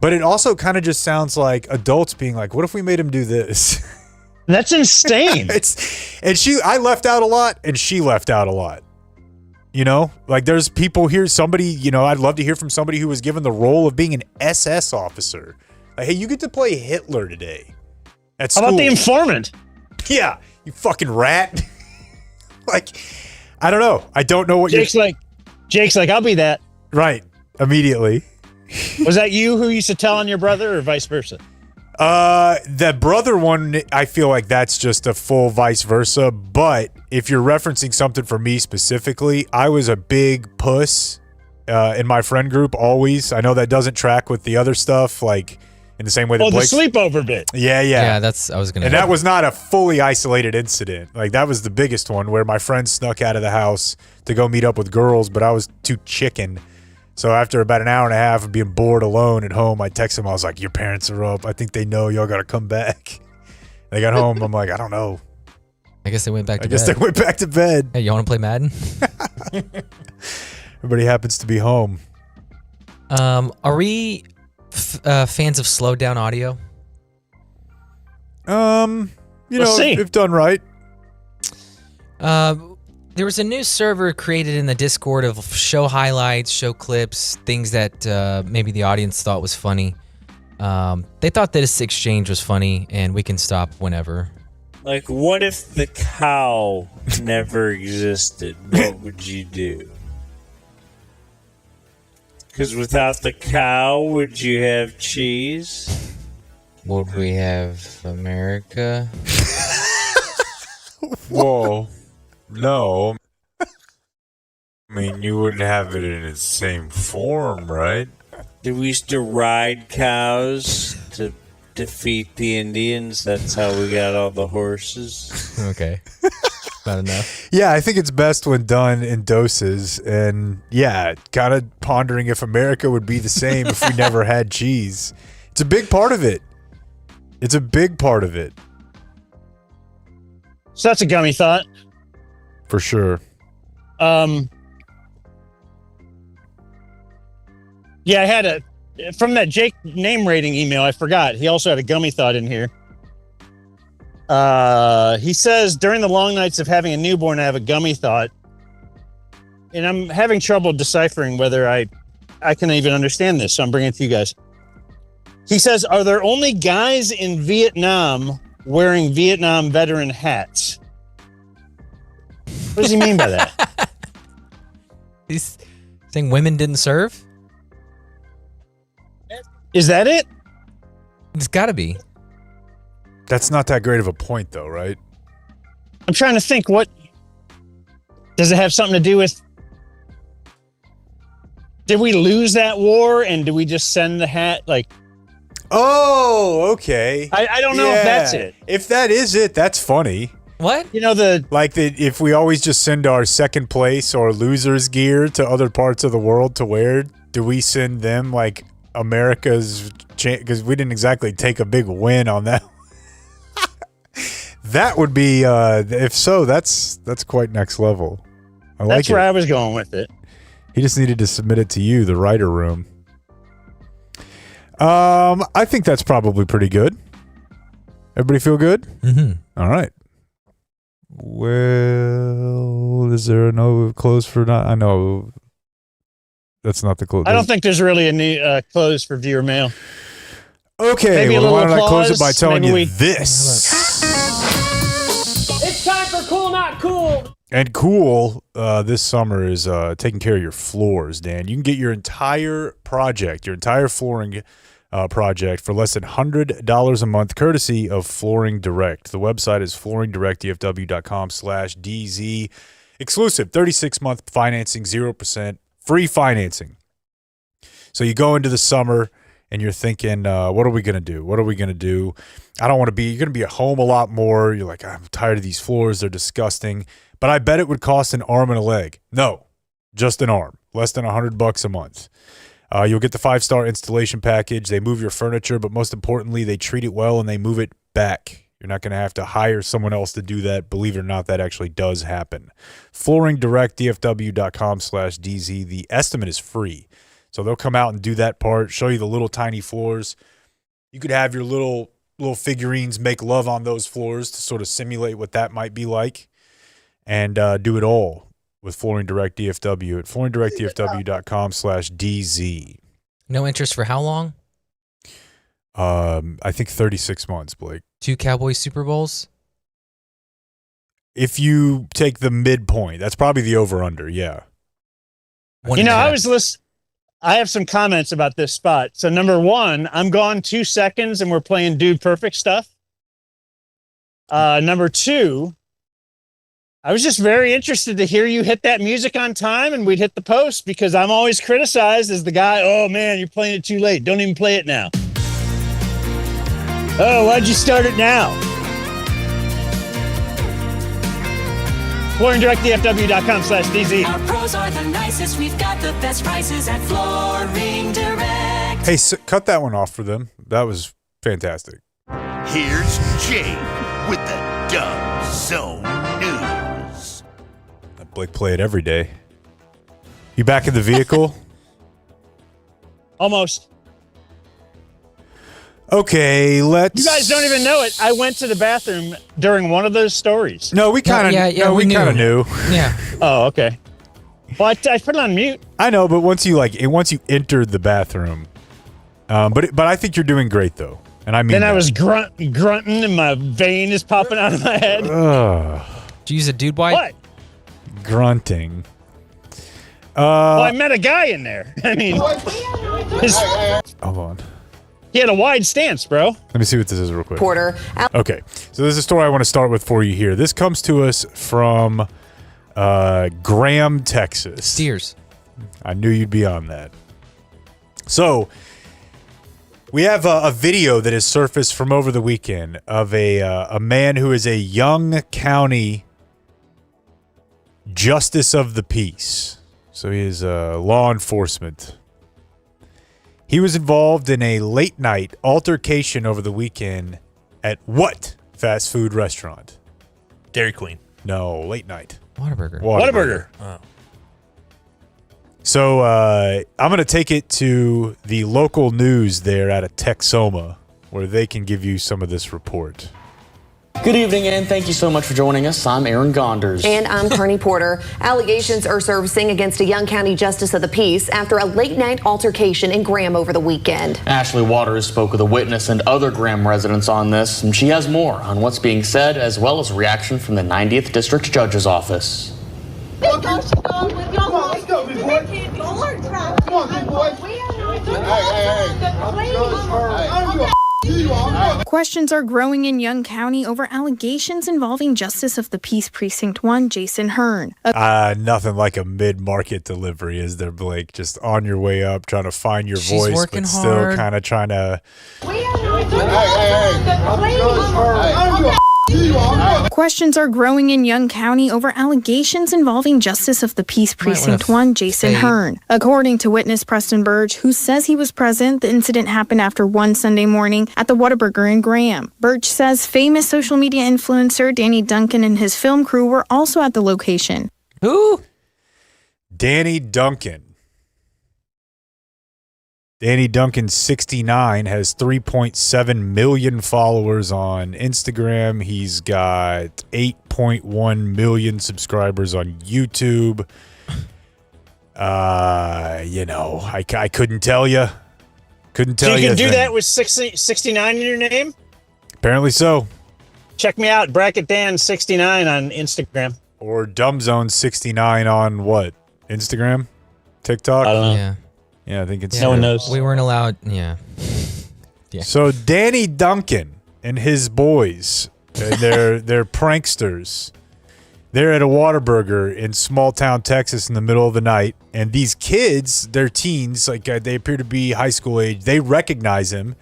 But it also kind of just sounds like adults being like, what if we made him do this? That's insane. I left out a lot and she left out a lot. You know, like there's people here, I'd love to hear from somebody who was given the role of being an SS officer. Like, hey, you get to play Hitler today at school. How about the informant? Yeah, you fucking rat. Like, I don't know. I don't know what Jake's like, I'll be that. Right. Immediately. Was that you who used to tell on your brother or vice versa? The brother one, I feel like that's just a full vice versa. But if you're referencing something for me specifically, I was a big puss in my friend group always. I know that doesn't track with the other stuff, like in the same way that the sleepover bit. Yeah. Yeah, that was not a fully isolated incident. Like that was the biggest one where my friend snuck out of the house to go meet up with girls, but I was too chicken. So after about an hour and a half of being bored alone at home, I texted him. I was like, your parents are up. I think they know y'all got to come back. They got home. I'm like, I don't know. I guess they went back to bed. I guess they went back to bed. Hey, you want to play Madden? Everybody happens to be home. Are we fans of slowed down audio? If done right. There was a new server created in the Discord of show highlights, show clips, things that maybe the audience thought was funny. They thought that this exchange was funny, and we can stop whenever. Like, what if the cow never existed? What would you do? Because without the cow, would you have cheese? Would we have America? Whoa. No. I mean, you wouldn't have it in its same form, right? Did we used to ride cows to defeat the Indians? That's how we got all the horses. Okay. Not enough. Yeah, I think it's best when done in doses. And yeah, kind of pondering if America would be the same if we never had cheese. It's a big part of it. It's a big part of it. So that's a gummy thought. For sure. Yeah, I had from that Jake name rating email, I forgot. He also had a gummy thought in here. He says, during the long nights of having a newborn, I have a gummy thought. And I'm having trouble deciphering whether I can even understand this. So I'm bringing it to you guys. He says, are there only guys in Vietnam wearing Vietnam veteran hats? What does he mean by that? He's saying women didn't serve? Is that it? It's got to be. That's not that great of a point, though, right? I'm trying to think. What does it have something to do with? Did we lose that war, and do we just send the hat like? Oh, okay. I don't know if that's it. If that is it, that's funny. What? You know, if we always just send our second place or losers gear to other parts of the world to wear, do we send them like America's? Because we didn't exactly take a big win on that. That would be, if so, that's quite next level. That's where I was going with it. He just needed to submit it to you, the writer room. I think that's probably pretty good. Everybody feel good? Mm-hmm. All right. Well, is there no close for not? I know that's not the close. I don't think there's really a new close for viewer mail. Okay, Maybe a well, why little don't I close it applause? by telling Maybe you we- this? It's time for Cool Not Cool. And Cool this summer is taking care of your floors, Dan. You can get your entire project, your entire flooring project for less than $100 a month, courtesy of Flooring Direct. The website is flooringdirectdfw.com/DZ. Exclusive 36-month financing, 0%, free financing. So you go into the summer and you're thinking, what are we going to do? What are we going to do? I don't want to be, you're going to be at home a lot more. You're like, I'm tired of these floors. They're disgusting. But I bet it would cost an arm and a leg. No, just an arm. Less than $100 a month. You'll get the 5-star installation package. They move your furniture, but most importantly, they treat it well and they move it back. You're not going to have to hire someone else to do that. Believe it or not, that actually does happen. FlooringDirectDFW.com/DZ. The estimate is free. So they'll come out and do that part, show you the little tiny floors. You could have your little figurines make love on those floors to sort of simulate what that might be like, and do it all with Flooring Direct DFW at flooringdirectdfw.com/DZ. No interest for how long? I think 36 months, Blake. 2 Cowboys Super Bowls? If you take the midpoint, that's probably the over-under, yeah. I have some comments about this spot. So number one, I'm gone 2 seconds and we're playing Dude Perfect stuff. Number two, I was just very interested to hear you hit that music on time and we'd hit the post, because I'm always criticized as the guy, oh man, you're playing it too late. Don't even play it now. Oh, why'd you start it now? FlooringDirectDFW.com/DZ. Our pros are the nicest. We've got the best prices at Flooring Direct. Hey, cut that one off for them. That was fantastic. Here's Jake with the Dumb Zone News. Let Blake play it every day. You back in the vehicle? Almost. Okay, let's. You guys don't even know it. I went to the bathroom during one of those stories. No, we kind of we kind of knew. Yeah. Oh, okay. Well, I put it on mute. I know, but once you entered the bathroom, but I think you're doing great though, and I mean. Then I was grunting, and my vein is popping out of my head. Did you use a dude wipe? What? Grunting. Well, I met a guy in there. I mean, hold on. He had a wide stance, bro. Let me see what this is real quick. Porter. Okay, so there's a story I want to start with for you here. This comes to us from Graham, Texas. Steers. I knew you'd be on that. So we have a video that has surfaced from over the weekend of a man who is a Young County Justice of the Peace. So he is law enforcement. He was involved in a late-night altercation over the weekend at what fast food restaurant? Dairy Queen. No, late night. Whataburger. Whataburger. Oh. So I'm going to take it to the local news there out of Texoma, where they can give you some of this report. Good evening, and thank you so much for joining us. I'm Aaron Gonders. And I'm Carney Porter. Allegations are surfacing against a Young County Justice of the Peace after a late-night altercation in Graham over the weekend. Ashley Waters spoke with a witness and other Graham residents on this, and she has more on what's being said, as well as a reaction from the 90th District Judge's Office. Come on, let's go, big boy. Come on, big boy. Questions are growing in Young County over allegations involving Justice of the Peace Precinct 1, Jason Hearn. Nothing like a mid-market delivery, is there, Blake? Just on your way up, trying to find your She's voice, working but hard. still kind of trying to... Questions are growing in Young County over allegations involving Justice of the Peace Precinct 1, Jason Hearn. According to witness Preston Burge, who says he was present, the incident happened after one Sunday morning at the Whataburger in Graham. Burge says famous social media influencer Danny Duncan and his film crew were also at the location. Who? Danny Duncan. Danny Duncan, 69, has 3.7 million followers on Instagram. He's got 8.1 million subscribers on YouTube. I couldn't tell you. Couldn't tell So you can do a that thing. with 69 in your name? Apparently so. Check me out, Bracket Dan 69 on Instagram. Or DumbZone 69 on what? Instagram? TikTok? I don't know. Yeah. Yeah, I think it's No one knows. We weren't allowed. Yeah. Yeah. So Danny Duncan and his boys, they're pranksters. They're at a Whataburger in small town Texas in the middle of the night, and these kids, they're teens, like they appear to be high school age. They recognize him,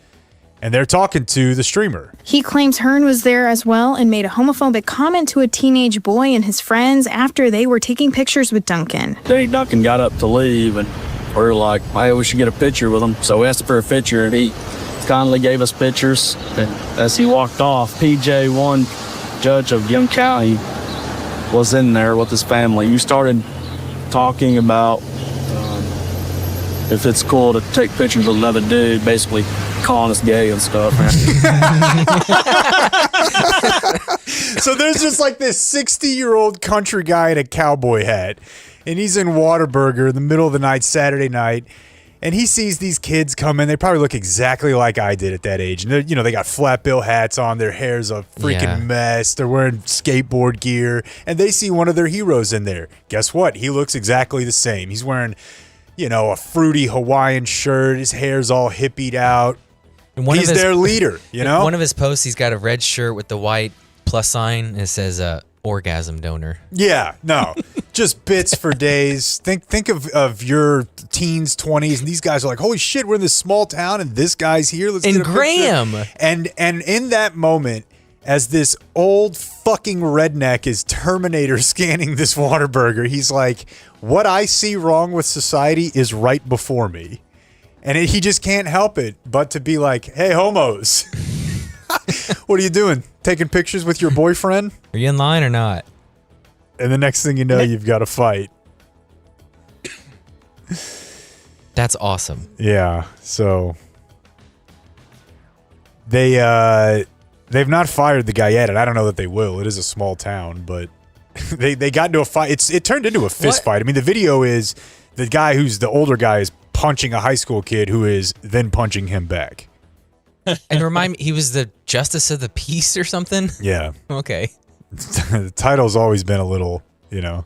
and they're talking to the streamer. He claims Hearn was there as well and made a homophobic comment to a teenage boy and his friends after they were taking pictures with Duncan. Danny Duncan got up to leave, and we were like, hey, we should get a picture with him. So we asked for a picture, and he kindly gave us pictures. And as he walked off, PJ1, judge of Young County, was in there with his family. You started talking about if it's cool to take pictures with another dude, basically calling us gay and stuff. So there's just like this 60-year-old country guy in a cowboy hat, and he's in Whataburger in the middle of the night, Saturday night, and he sees these kids come in. They probably look exactly like I did at that age. And they got flat bill hats on. Their hair's a freaking mess. They're wearing skateboard gear, and they see one of their heroes in there. Guess what? He looks exactly the same. He's wearing, a fruity Hawaiian shirt. His hair's all hippied out. And he's their leader, One of his posts, he's got a red shirt with the white plus sign, and it says orgasm donor. Yeah, no. Just bits for days. Think of your teens, 20s, and these guys are like, holy shit, we're in this small town, and this guy's here. Let's And get a picture." Graham. And in that moment, as this old fucking redneck is Terminator scanning this Whataburger, he's like, what I see wrong with society is right before me. And he just can't help it but to be like, hey, homos. What are you doing? Taking pictures with your boyfriend? Are you in line or not? And the next thing you know, you've got a fight. That's awesome. Yeah. So they've not fired the guy yet, and I don't know that they will. It is a small town, but they got into a fight. It turned into a fist fight. I mean, the video is the guy who's the older guy is punching a high school kid who is then punching him back. And remind me, he was the Justice of the Peace or something? Yeah. Okay. The title's always been a little, a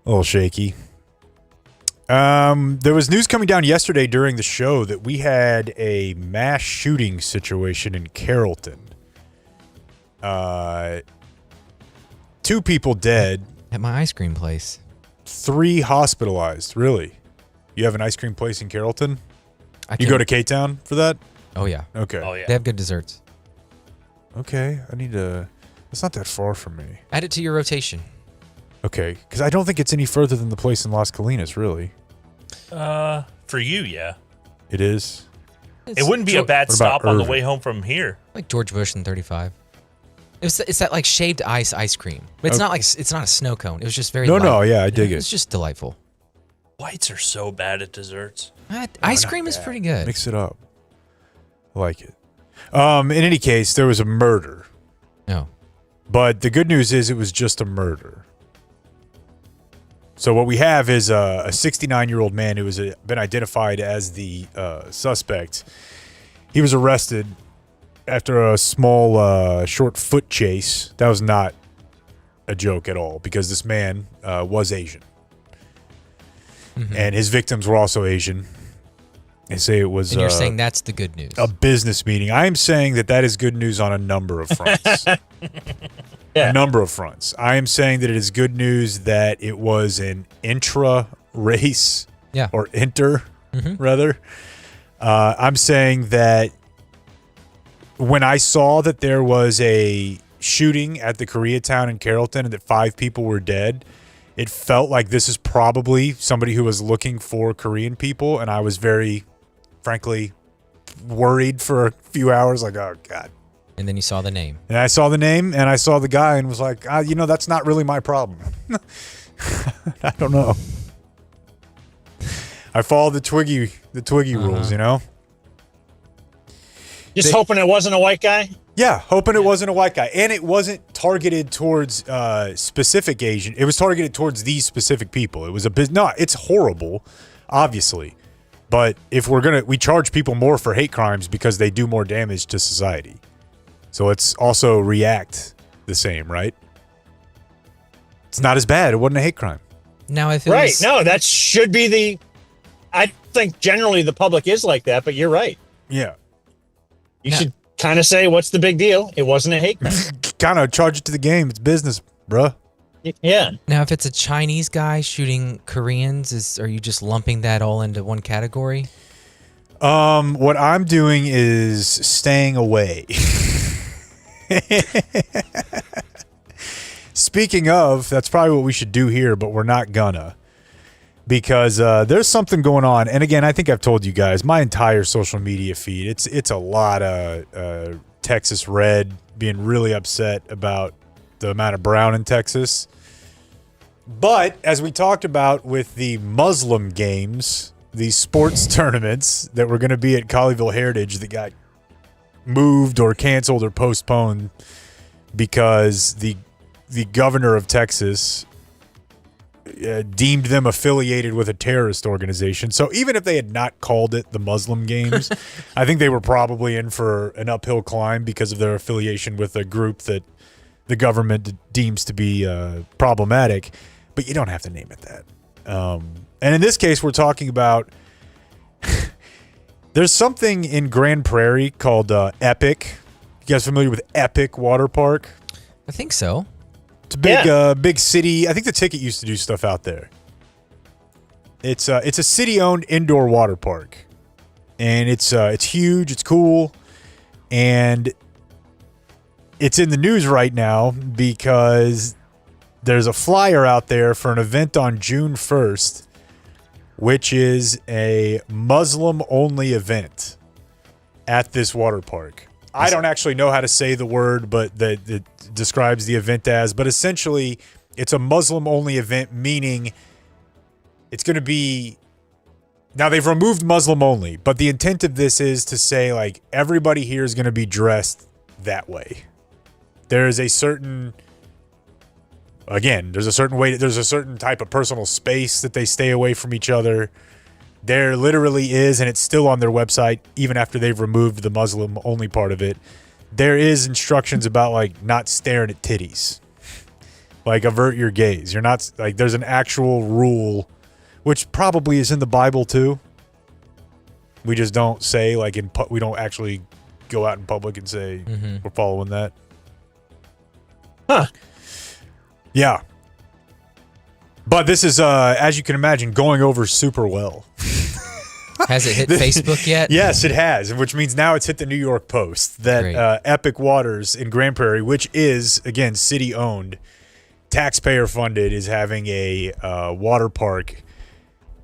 little shaky. There was news coming down yesterday during the show that we had a mass shooting situation in Carrollton. 2 people dead. At my ice cream place. 3 hospitalized. Really? You have an ice cream place in Carrollton? You go to K-Town for that? Oh, yeah. Okay. Oh, yeah. They have good desserts. Okay. I need to... It's not that far from me. Add it to your rotation. Okay. Because I don't think it's any further than the place in Las Colinas, really. For you, yeah. It is? It wouldn't be a bad stop on the way home from here. Like George Bush in 35. It's that like shaved ice cream. But it's not like it's not a snow cone. It was just very light. No, yeah, I dig it. It's just delightful. Whites are so bad at desserts. Ice cream is pretty good. Mix it up. I like it. In any case, there was a murder. No. But the good news is it was just a murder. So what we have is a 69-year-old man who has been identified as the suspect. He was arrested after a small, short foot chase. That was not a joke at all because this man was Asian. Mm-hmm. And his victims were also Asian. They say it was... And you're saying that's the good news. A business meeting. I am saying that is good news on a number of fronts. A number of fronts. I am saying that it is good news that it was an intra-race, or rather. I'm saying that when I saw that there was a shooting at the Koreatown in Carrollton and that 5 people were dead, it felt like this is probably somebody who was looking for Korean people, and I was very, frankly, worried for a few hours, like, oh, God. And then you saw the name. And I saw the name, and I saw the guy, and was like, that's not really my problem. I don't know. I follow the Twiggy rules, Just hoping it wasn't a white guy? Yeah, hoping it wasn't a white guy. And it wasn't targeted towards specific Asian. It was targeted towards these specific people. It was no, it's horrible, obviously. But if we charge people more for hate crimes because they do more damage to society. So let's also react the same, right? It's not as bad. It wasn't a hate crime. Now, if it Right. was, No, that should be I think generally the public is like that, but you're right. Yeah. You should kind of say, what's the big deal? It wasn't a hate crime. Kind of charge it to the game. It's business, bruh. Yeah. Now, if it's a Chinese guy shooting Koreans, are you just lumping that all into one category? What I'm doing is staying away. Speaking of, that's probably what we should do here, but we're not gonna. Because there's something going on. And again, I think I've told you guys, my entire social media feed, it's a lot of Texas Red being really upset about the amount of brown in Texas. But as we talked about with the Muslim games, these sports tournaments that were going to be at Colleyville Heritage that got moved or canceled or postponed because the governor of Texas deemed them affiliated with a terrorist organization. So even if they had not called it the Muslim games, I think they were probably in for an uphill climb because of their affiliation with a group that the government deems to be problematic. But you don't have to name it that. And in this case, we're talking about there's something in Grand Prairie called Epic. You guys familiar with Epic Water Park? I think so. It's a big, big city. I think the Ticket used to do stuff out there. It's a city-owned indoor water park, and it's huge. It's cool, and it's in the news right now because there's a flyer out there for an event on June 1st, which is a Muslim-only event at this water park. I don't actually know how to say the word, but that describes the event as. But essentially, it's a Muslim-only event, meaning it's going to be. Now they've removed Muslim-only, but the intent of this is to say like everybody here is going to be dressed that way. There is a certain. Again, there's a certain way. There's a certain type of personal space that they stay away from each other. There literally is, and it's still on their website, even after they've removed the Muslim-only part of it. There is instructions about, like, not staring at titties. Like, avert your gaze. You're not, like, there's an actual rule, which probably is in the Bible, too. We just don't say, like, we don't actually go out in public and say we're following that. Huh. Yeah. But this is, as you can imagine, going over super well. Has it hit Facebook yet? Yes, it has, which means now it's hit the New York Post that Epic Waters in Grand Prairie, which is, again, city-owned, taxpayer-funded, is having a water park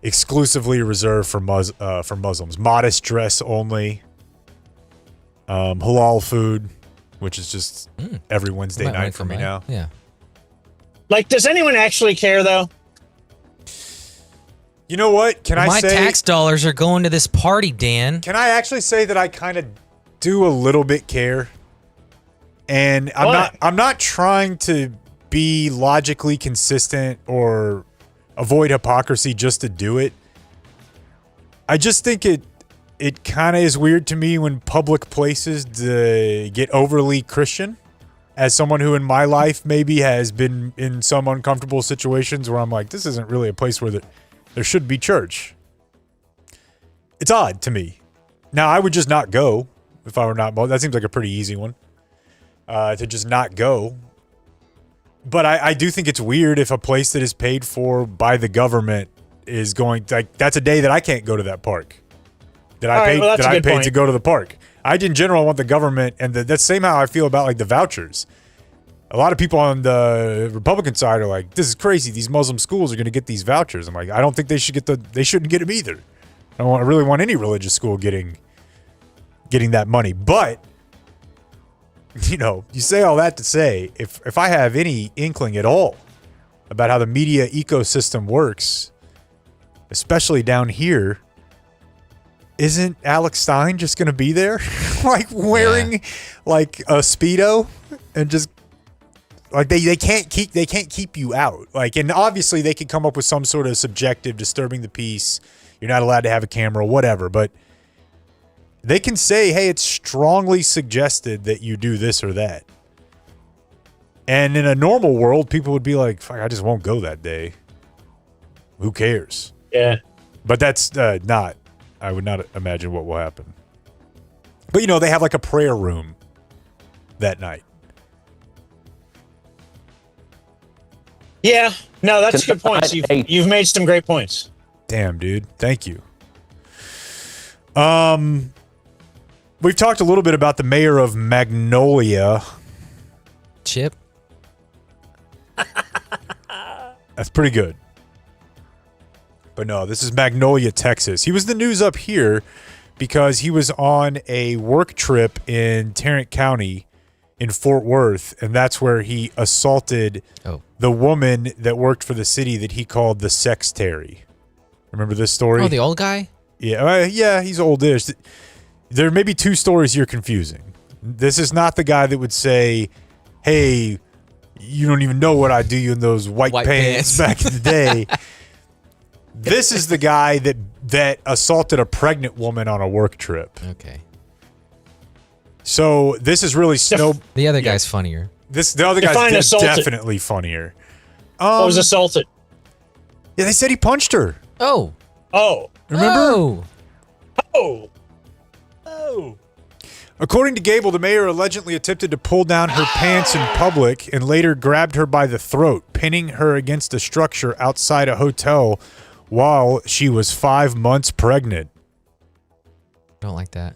exclusively reserved for Muslims. Modest dress only. Halal food, which is just every Wednesday night for me now. Yeah. Like, does anyone actually care, though? You know what? Can I say... My tax dollars are going to this party, Dan. Can I actually say that I kind of do a little bit care? And I'm not trying to be logically consistent or avoid hypocrisy just to do it. I just think it kind of is weird to me when public places get overly Christian. As someone who in my life maybe has been in some uncomfortable situations where I'm like, this isn't really a place where there should be church. It's odd to me. Now, I would just not go if I were not. That seems like a pretty easy one to just not go. But I do think it's weird if a place that is paid for by the government is going, like, that's a day that I can't go to that park. That I paid to go to the park. I, in general, want the government, and that's the same how I feel about, like, the vouchers. A lot of people on the Republican side are like, this is crazy. These Muslim schools are going to get these vouchers. I'm like, I don't think they should they shouldn't get them either. I really want any religious school getting that money. But, you know, you say all that to say, if I have any inkling at all about how the media ecosystem works, especially down here, isn't Alex Stein just going to be there? Like wearing like a Speedo and just like they can't keep you out. Like, and obviously they could come up with some sort of subjective disturbing the peace. You're not allowed to have a camera, whatever. But they can say, hey, it's strongly suggested that you do this or that. And in a normal world, people would be like, fuck, I just won't go that day. Who cares? Yeah. But that's not, I would not imagine what will happen. But, you know, they have like a prayer room that night. Yeah. No, that's good points. You've made some great points. Damn, dude. Thank you. We've talked a little bit about the mayor of Magnolia. Chip. That's pretty good. But no, this is Magnolia, Texas. He was the news up here because he was on a work trip in Tarrant County in Fort Worth, and that's where he assaulted the woman that worked for the city that he called the sextary. Remember this story? Oh, the old guy? Yeah, yeah, he's oldish. There may be two stories you're confusing. This is not the guy that would say, hey, you don't even know what I do in those white pants back in the day. This is the guy that assaulted a pregnant woman on a work trip. Okay. So this is really The other guy's funnier. The other guy's definitely funnier. Was assaulted. Yeah, they said he punched her. Oh. Remember? Oh. According to Gable, the mayor allegedly attempted to pull down her pants in public and later grabbed her by the throat, pinning her against a structure outside a hotel while she was 5 months pregnant. Don't like that.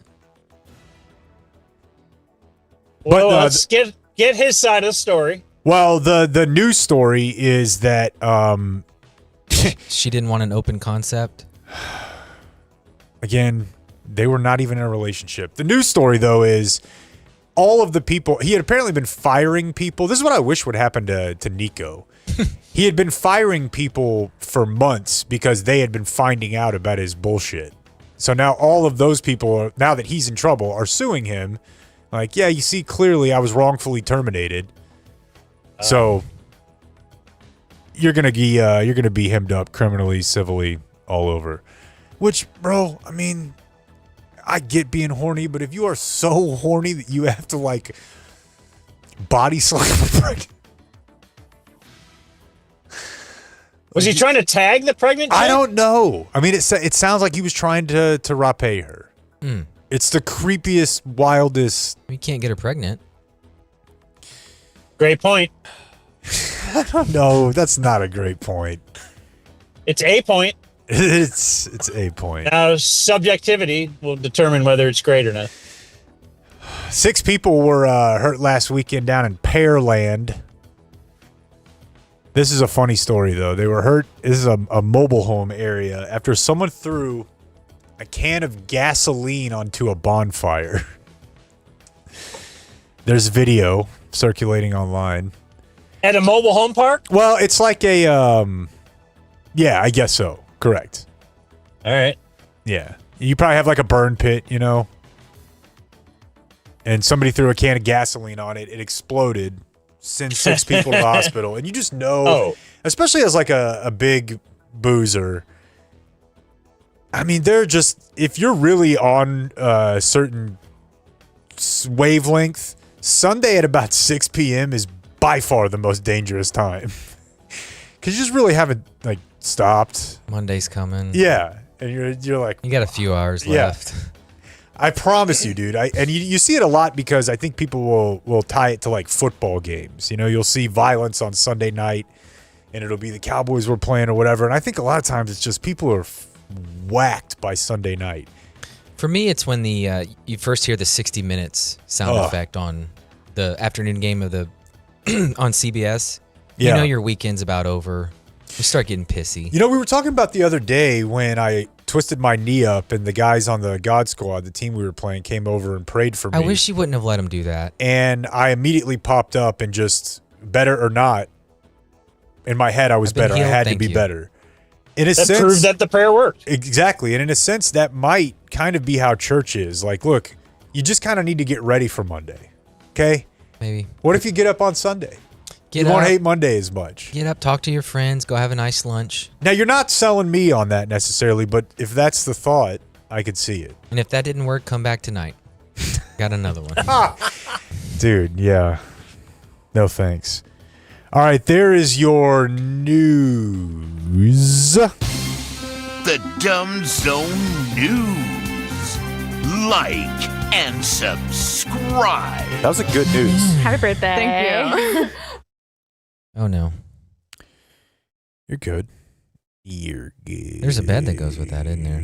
Well, let's get his side of the story. Well, the news story is that she didn't want an open concept. Again, they were not even in a relationship. The news story, though, is all of the people, he had apparently been firing people. This is what I wish would happen to Nico. He had been firing people for months because they had been finding out about his bullshit. So now all of those people, now that he's in trouble, are suing him. Like, yeah, you see, clearly I was wrongfully terminated. So you're gonna be hemmed up criminally, civilly, all over. Which, bro, I mean, I get being horny, but if you are so horny that you have to like body slam a pregnant. Was he trying to tag the pregnant chick? I don't know. I mean, it sounds like he was trying to rape her. Mm. It's the creepiest, wildest. You can't get her pregnant. Great point. I don't know. That's not a great point. It's a point. It's a point. Now, subjectivity will determine whether it's great or not. 6 people were hurt last weekend down in Pearland. This is a funny story, though. They were hurt. This is a mobile home area after someone threw a can of gasoline onto a bonfire. There's video circulating online. At a mobile home park? Well, it's like a, yeah, I guess so. Correct. All right. Yeah. You probably have like a burn pit, you know? And somebody threw a can of gasoline on it. It exploded. Send 6 people to the hospital. And you just know, especially as like a big boozer, I mean, they're just, if you're really on a certain wavelength, Sunday at about 6 p.m. is by far the most dangerous time. Because you just really haven't like stopped. Monday's coming. Yeah. And you're like, you got a few hours left. I promise you, dude. And you see it a lot because I think people will tie it to like football games. You know, you'll see violence on Sunday night and it'll be the Cowboys were playing or whatever. And I think a lot of times it's just people are whacked by Sunday night. For me, it's when you first hear the 60 Minutes sound effect on the afternoon game of the on CBS. You know your weekend's about over. You start getting pissy. You know, we were talking about the other day when I twisted my knee up and the guys on the God Squad, the team we were playing, came over and prayed for me. I wish you wouldn't have let them do that. And I immediately popped up and just, better or not, in my head I was better. I had to be better. In a sense, proved that the prayer worked. Exactly. And in a sense, that might kind of be how church is. Like, look, you just kind of need to get ready for Monday. Okay? Maybe. What if you get up on Sunday? You won't hate Monday as much. Get up, talk to your friends, go have a nice lunch. Now, you're not selling me on that necessarily, but if that's the thought, I could see it. And if that didn't work, come back tonight. Got another one. Dude, yeah. No thanks. All right, there is your news. The Dumb Zone News. Like and subscribe. That was a good news. Happy birthday. Thank you. Oh, no. You're good. You're good. There's a bed that goes with that, isn't there?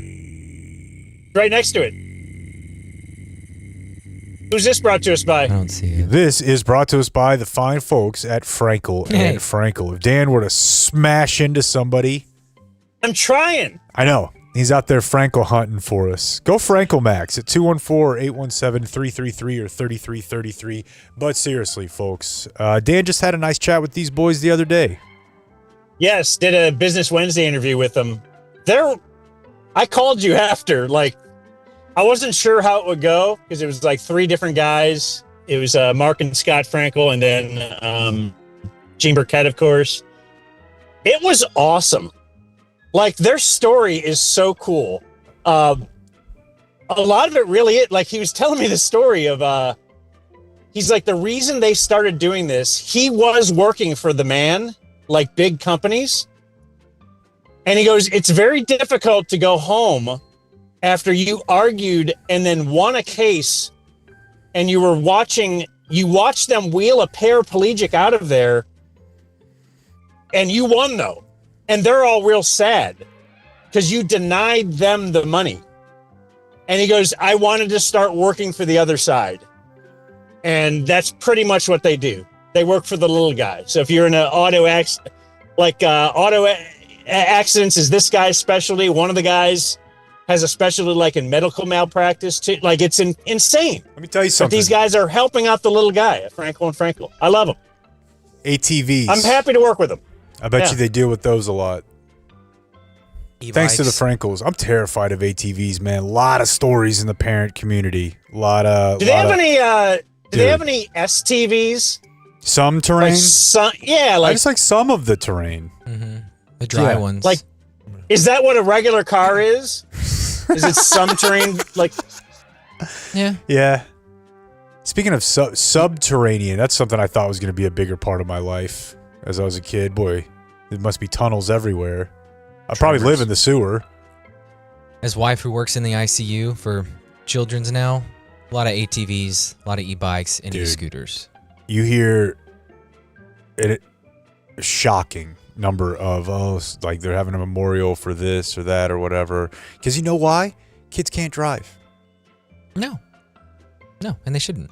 Right next to it. Who's this brought to us by? I don't see it. This is brought to us by the fine folks at Frankel and Frankel. If Dan were to smash into somebody... I'm trying. I know. He's out there Frankel hunting for us. Go Frankel Max at 214-817-333 or 3333. But seriously, folks, Dan just had a nice chat with these boys the other day. Yes, did a Business Wednesday interview with them. I called you after, I wasn't sure how it would go because it was like 3 different guys. It was Mark and Scott Frankel and then Gene Burkett, of course. It was awesome. Their story is so cool. A lot of it really is. He was telling me the story of, he's like, the reason they started doing this, he was working for the man, big companies. And he goes, it's very difficult to go home after you argued and then won a case and you watched them wheel a paraplegic out of there and you won though. And they're all real sad because you denied them the money. And he goes, I wanted to start working for the other side. And that's pretty much what they do. They work for the little guy. So if you're in an auto accident, accidents is this guy's specialty. One of the guys has a specialty in medical malpractice too. It's insane. Let me tell you something. But these guys are helping out the little guy at Frankel and Frankel. I love them. ATVs. I'm happy to work with them. I bet you they deal with those a lot. E-bikes. Thanks to the Frankels. I'm terrified of ATVs, man. A lot of stories in the parent community. Do they have any STVs? Some terrain? I just like some of the terrain. Mm-hmm. The dry ones. Is that what a regular car is? Is it some terrain? Yeah. Yeah. Speaking of subterranean, that's something I thought was going to be a bigger part of my life as I was a kid. Boy, there must be tunnels everywhere. I probably live in the sewer. His wife who works in the ICU for children's now, a lot of ATVs, a lot of e-bikes, and e-scooters. You hear a shocking number of, they're having a memorial for this or that or whatever. Because you know why? Kids can't drive. No, and they shouldn't.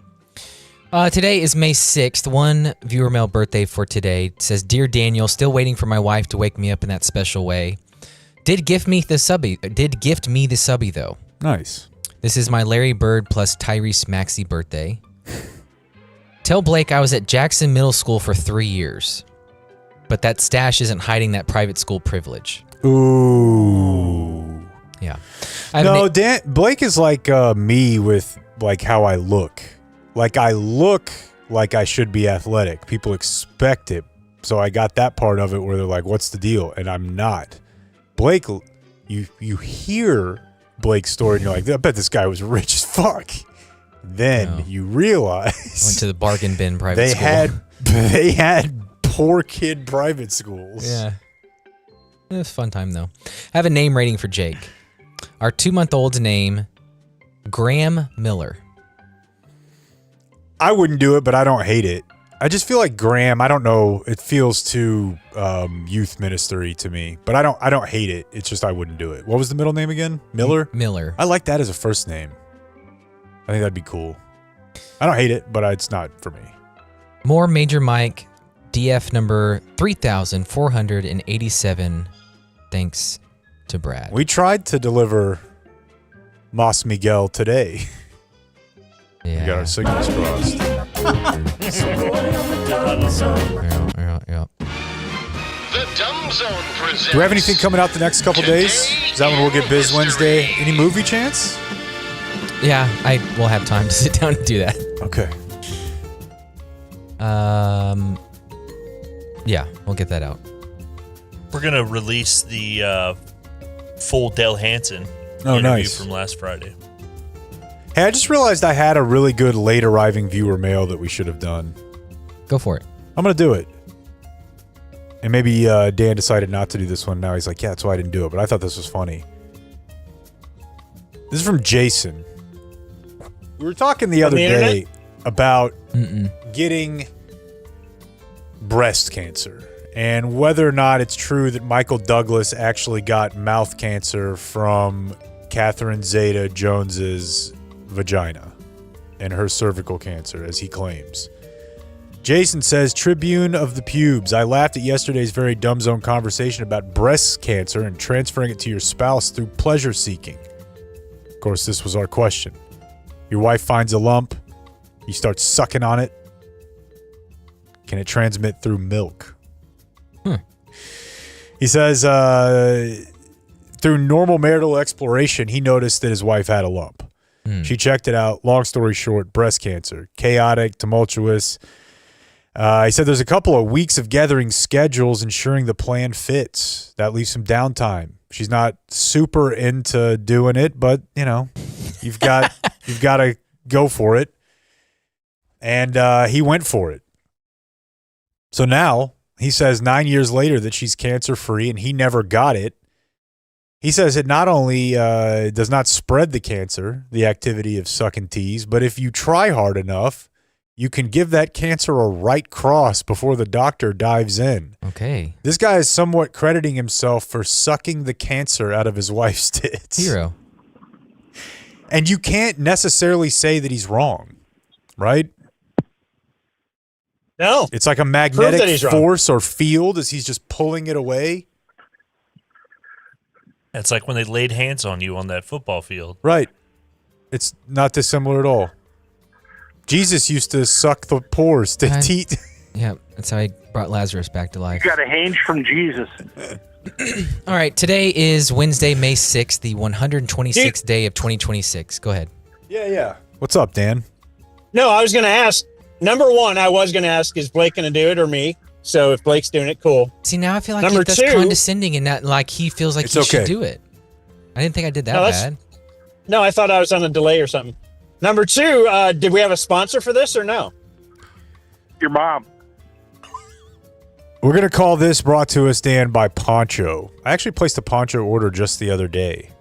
Today is May 6th. One viewer mail birthday for today. It says, Dear Daniel, still waiting for my wife to wake me up in that special way. Did gift me the subby though. Nice. This is my Larry Bird plus Tyrese Maxey birthday. Tell Blake I was at Jackson Middle School for 3 years. But that stash isn't hiding that private school privilege. Ooh. Yeah. Blake is like me with how I look. I look like I should be athletic. People expect it. So I got that part of it where they're like, what's the deal? And I'm not. Blake, you hear Blake's story and you're like, I bet this guy was rich as fuck. Then you realize. Went to the bargain bin private school. They had poor kid private schools. Yeah. It was a fun time though. I have a name rating for Jake. Our 2-month-old's name, Graham Miller. I wouldn't do it, but I don't hate it. I just feel like Graham, I don't know, it feels too youth ministry to me, but I don't hate it. It's just I wouldn't do it. What was the middle name again? Miller? Miller. I like that as a first name. I think that'd be cool. I don't hate it, but it's not for me. More Major Mike, DF number 3487. Thanks to Brad. We tried to deliver Mas Miguel today. Yeah. We got our signals crossed. The Dumb Zone presents. Do we have anything coming out the next couple days? Is that when we'll get Biz Wednesday? Any movie chance? Yeah, I will have time to sit down and do that. Okay. Yeah, we'll get that out. We're going to release the full Del Hansen Oh, interview nice. from last Friday. Hey, I just realized I had a really good late arriving viewer mail that we should have done. Go for it. I'm going to do it. And maybe Dan decided not to do this one. Now he's like, yeah, that's why I didn't do it. But I thought this was funny. This is from Jason. We were talking the other day about getting breast cancer and whether or not it's true that Michael Douglas actually got mouth cancer from Catherine Zeta-Jones's vagina and her cervical cancer, as he claims. Jason says, Tribune of the Pubes, I laughed at yesterday's very dumb zone conversation about breast cancer and transferring it to your spouse through pleasure seeking. Of course, this was our question. Your wife finds a lump, you start sucking on it. Can it transmit through milk? He says, through normal marital exploration, he noticed that his wife had a lump. She checked it out. Long story short, breast cancer. Chaotic, tumultuous. He said there's a couple of weeks of gathering schedules, ensuring the plan fits. That leaves some downtime. She's not super into doing it, but, you know, you've got to go for it. And he went for it. So now he says 9 years later that she's cancer-free and he never got it. He says it not only does not spread the cancer, the activity of sucking teas, but if you try hard enough, you can give that cancer a right cross before the doctor dives in. Okay. This guy is somewhat crediting himself for sucking the cancer out of his wife's tits. Hero. And you can't necessarily say that he's wrong, right? No. It's like a magnetic force or field as he's just pulling it away. It's like when they laid hands on you on that football field. Right. It's not dissimilar at all. Jesus used to suck the pores to teat. Yeah, that's how he brought Lazarus back to life. You got a hinge from Jesus. All right, today is Wednesday, May 6th, the 126th day of 2026. Go ahead. Yeah. What's up, Dan? No, I was going to ask. Number one, I was going to ask, is Blake going to do it or me? So if Blake's doing it, cool. See, now I feel like Number that's two, condescending and not like he feels like he should do it. I didn't think I did that bad. No, I thought I was on a delay or something. Number two, did we have a sponsor for this or no? Your mom. We're going to call this brought to us, Dan, by Poncho. I actually placed a Poncho order just the other day.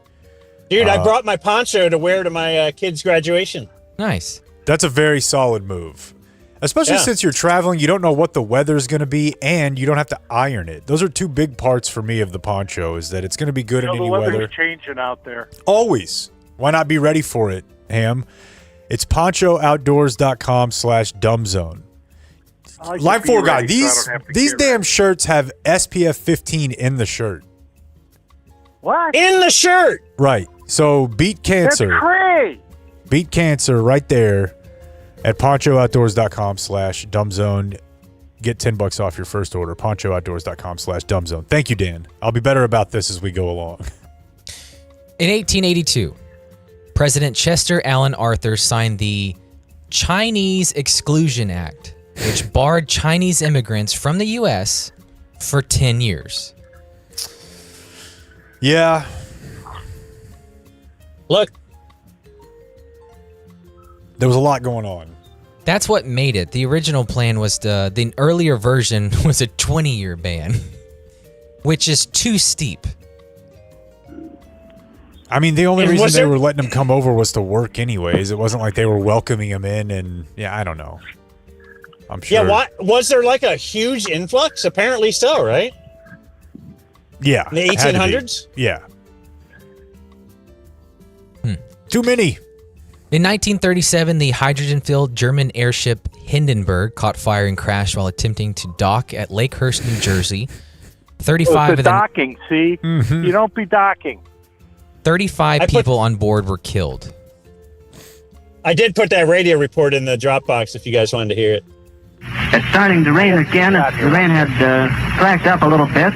Dude, I brought my poncho to wear to my kid's graduation. Nice. That's a very solid move. Especially since you're traveling, you don't know what the weather's going to be, and you don't have to iron it. Those are two big parts for me of the poncho, is that it's going to be good in any The weather's weather. changing out there. Always. Why not be ready for it, Ham? It's ponchooutdoors.com/dumbzone. Line 4 guy, these damn shirts have SPF 15 in the shirt. What? In the shirt! Right. So beat cancer. That's great. Beat cancer right there at ponchooutdoors.com/dumbzone. Get $10 off your first order. ponchooutdoors.com/dumbzone. Thank you, Dan. I'll be better about this as we go along. In 1882, President Chester Alan Arthur signed the Chinese Exclusion Act, which barred Chinese immigrants from the U.S. for 10 years. Yeah. Look. There was a lot going on. That's what made it. The original plan was the earlier version was a 20-year ban, which is too steep. I mean, the only reason they were letting him come over was to work anyways. It wasn't like they were welcoming him in and, I don't know. I'm sure. Yeah, was there like a huge influx? Apparently so, right? Yeah. In the 1800s? Yeah. Too many. In 1937, the hydrogen-filled German airship Hindenburg caught fire and crashed while attempting to dock at Lakehurst, New Jersey. 35 of docking, see? Mm-hmm. You don't be docking. 35 people on board were killed. I did put that radio report in the Dropbox if you guys wanted to hear it. It's starting to rain again. The rain had cracked up a little bit.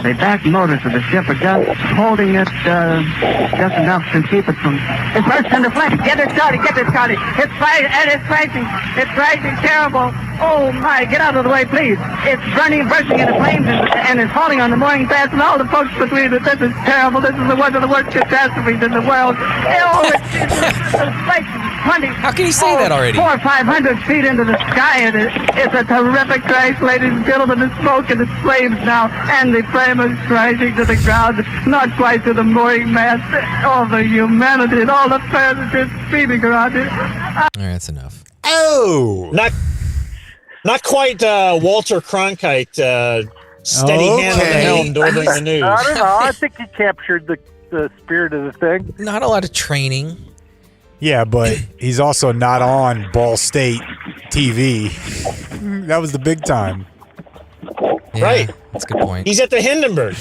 The back motors of the ship are just holding it just enough to keep it from... It burst into flames. Get it started. It's rising. It's rising terrible. Oh my, get out of the way, please. It's bursting into flames and it's falling on the mooring mast and all the folks between it. This is terrible. This is one of the worst catastrophes in the world. Oh, it's like 20. How can you say that already? 400 or 500 feet into the sky, and it's a terrific crash, ladies and gentlemen. The smoke and the flames now, and the flame is crashing to the ground, not quite to the mooring mast. All the humanity and all the fans are just screaming around here. All right, that's enough. Oh! Not quite Walter Cronkite, steady hand on the helm delivering the news. I don't know. I think he captured the spirit of the thing. Not a lot of training. Yeah, but he's also not on Ball State TV. That was the big time. Yeah, right. That's a good point. He's at the Hindenburg.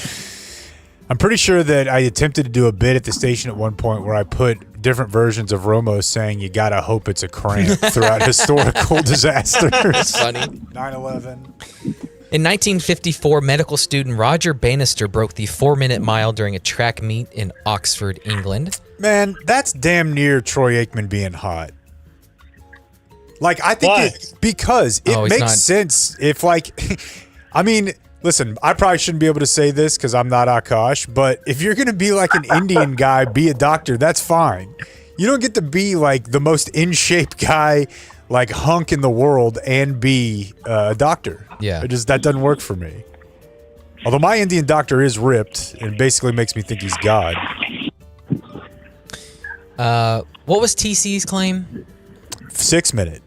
I'm pretty sure that I attempted to do a bit at the station at one point where I put different versions of Romo saying you gotta hope it's a cramp throughout historical disasters. That's funny. 9/11. In 1954, medical student Roger Bannister broke the 4-minute mile during a track meet in Oxford, England. Man, that's damn near Troy Aikman being hot. Like, I think because it makes sense if, like, I mean, listen, I probably shouldn't be able to say this because I'm not Akash, but if you're going to be like an Indian guy, be a doctor, that's fine. You don't get to be like the most in shape guy, like hunk in the world, and be a doctor. Yeah. That doesn't work for me. Although my Indian doctor is ripped and basically makes me think he's God. What was TC's claim? 6 minute.